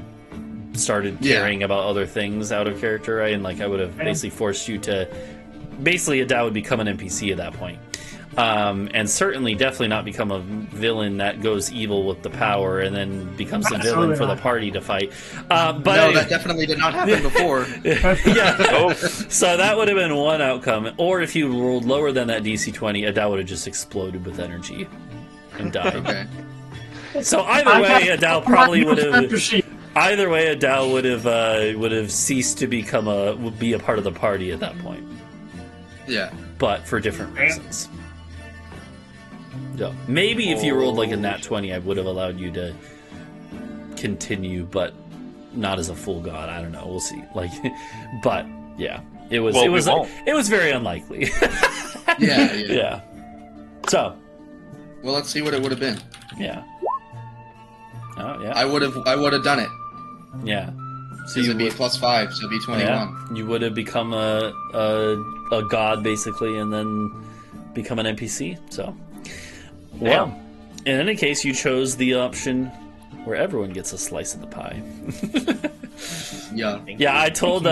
started caring about other things out of character, right? And like I would have basically forced you to. Basically, Adau would become an NPC at that point. And certainly, definitely not become a villain that goes evil with the power and then becomes a villain for the party to fight. But no, that definitely did not happen before. Yeah. So that would have been one outcome. Or if you rolled lower than that DC 20, Adau would have just exploded with energy and died. Okay. So either way, Adau probably would have. Either way, Adau would have ceased to be a part of the party at that point. Yeah. But for different reasons. So maybe if you rolled like a nat 20, I would have allowed you to continue, but not as a full god. I don't know. We'll see. Like, but yeah, it was very unlikely. Yeah. So, well, let's see what it would have been. Yeah. Oh yeah. I would have done it. Yeah. So it'd be +5, so it'd be 21. Yeah, you would have become a god basically, and then become an NPC. So, well, in any case, you chose the option where everyone gets a slice of the pie. Yeah. Yeah, I told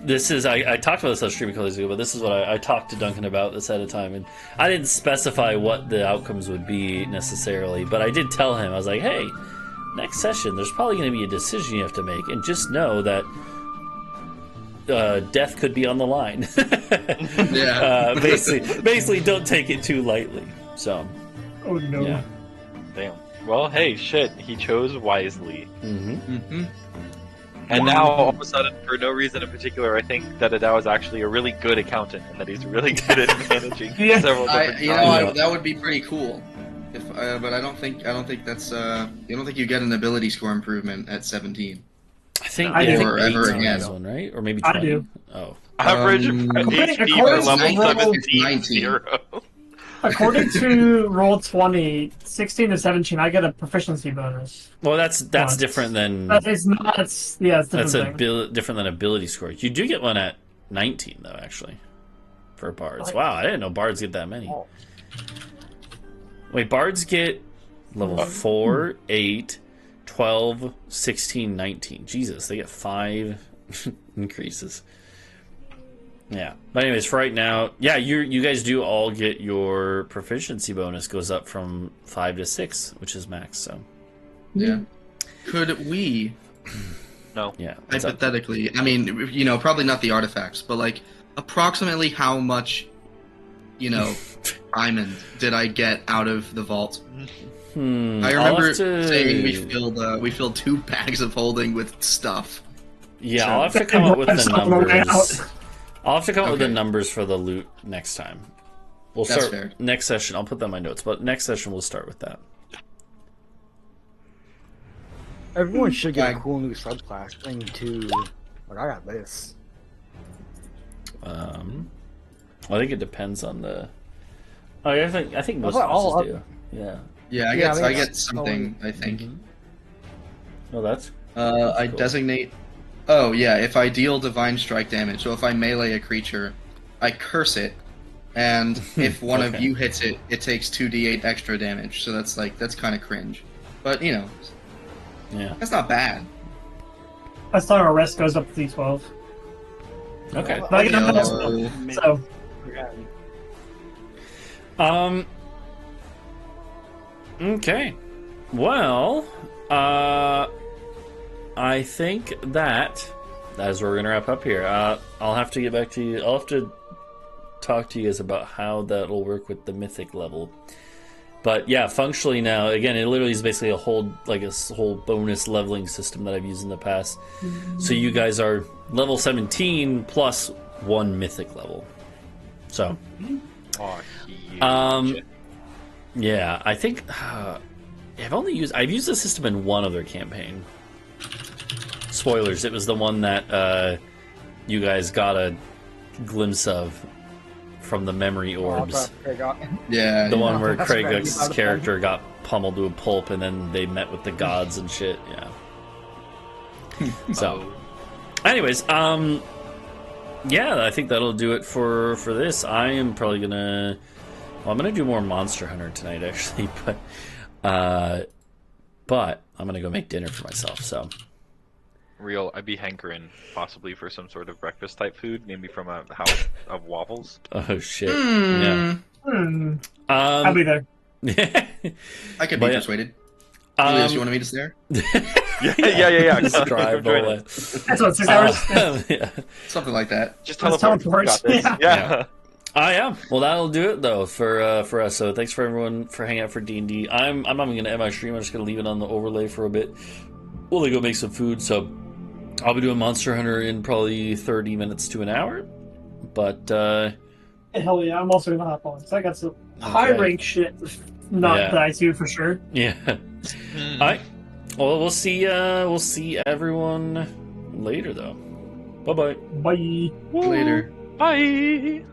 this is I talked about this on stream a couple days ago, but this is what I talked to Duncan about this at a time, and I didn't specify what the outcomes would be necessarily, but I did tell him, I was like, hey, next session there's probably going to be a decision you have to make, and just know that death could be on the line. Yeah. Basically don't take it too lightly. So Oh no. yeah. Damn. Well, hey, shit. He chose wisely. Mm-hmm. And now, all of a sudden, for no reason in particular, I think that Adau is actually a really good accountant, and that he's really good at managing several different that would be pretty cool. If, but I don't think that's you don't think you get an ability score improvement at 17. I think I do. think Or ever 18 again. is one, right? Or maybe 20. I do. Oh. average HP for according level to 17 0. According to roll 20, 16 to 17, I get a proficiency bonus. Well, that's Once. different than But it's not. It's different. that's a thing. different than ability score. You do get one at 19 though, actually, for bards. Wow, I didn't know bards get that many. Wait, bards get level 4, 8, 12, 16, 19. Jesus, they get 5 increases. Yeah, but anyways, for right now, yeah, you guys do all get your proficiency bonus goes up from 5 to 6, which is max. So Yeah. Could we, No. yeah, what's up? hypothetically, I mean, probably not the artifacts, but like approximately how much, diamond did I get out of the vault? I I'll remember have to- saying we filled 2 bags of holding with stuff. Yeah, I'll have to come up with the Something on the way numbers. out. I'll have to come up with the Okay. numbers for the loot next time. We'll That's start fair. next session. I'll put that in my notes, but next session we'll start with that. Everyone should get a Like- cool new subclass thing too. Like I got this. I think it depends on the. Oh, I think most thought all classes do. Yeah. Yeah, I Yeah, get I I think get it's something. I think. Oh, that's I cool. designate. Oh yeah, if I deal divine strike damage, so if I melee a creature, I curse it, and if one of Okay. you hits it, it takes 2d8 extra damage. So that's kind of cringe, but Yeah. that's not bad. Last time our rest goes up to D12. Okay. But I get a metal Oh. spell, so Okay. Well, I think that is where we're gonna wrap up here. I'll have to get back to you. I'll have to talk to you guys about how that'll work with the mythic level. But yeah, functionally now, again, it literally is basically a whole bonus leveling system that I've used in the past. So you guys are level 17 plus 1 mythic level. So, Oh, huge. yeah, I think I've used the system in one other campaign. Spoilers, it was the one that you guys got a glimpse of from the memory orbs. Yeah. The one where that's right, Craig's about the character got pummeled to a pulp, and then they met with the gods and shit. Yeah. So, anyways, yeah, I think that'll do it for this. I am probably gonna. Well, I'm gonna do more Monster Hunter tonight, actually, but I'm gonna go make dinner for myself. So. Real, I'd be hankering possibly for some sort of breakfast type food, maybe from a house of waffles. Oh shit! Yeah. I'll be there. I could But be yeah. persuaded. Helios, you want to meet us there? Yeah. Just drive the Join way. us. That's what 6 hours. Yeah. Something like that. Just Let's teleport. teleport. Got this. Yeah. Yeah. Yeah. Well, that'll do it though for us. So thanks for everyone for hanging out for D&D. I'm not even gonna end my stream. I'm just gonna leave it on the overlay for a bit. We'll go make some food. So I'll be doing Monster Hunter in probably 30 minutes to an hour. But Hell yeah, I'm also gonna hop on. So I got some high rank shit. Not Yeah. that I do for sure. yeah. Hmm. All right. Well, we'll see everyone later though. Bye bye. Bye. Later. Bye.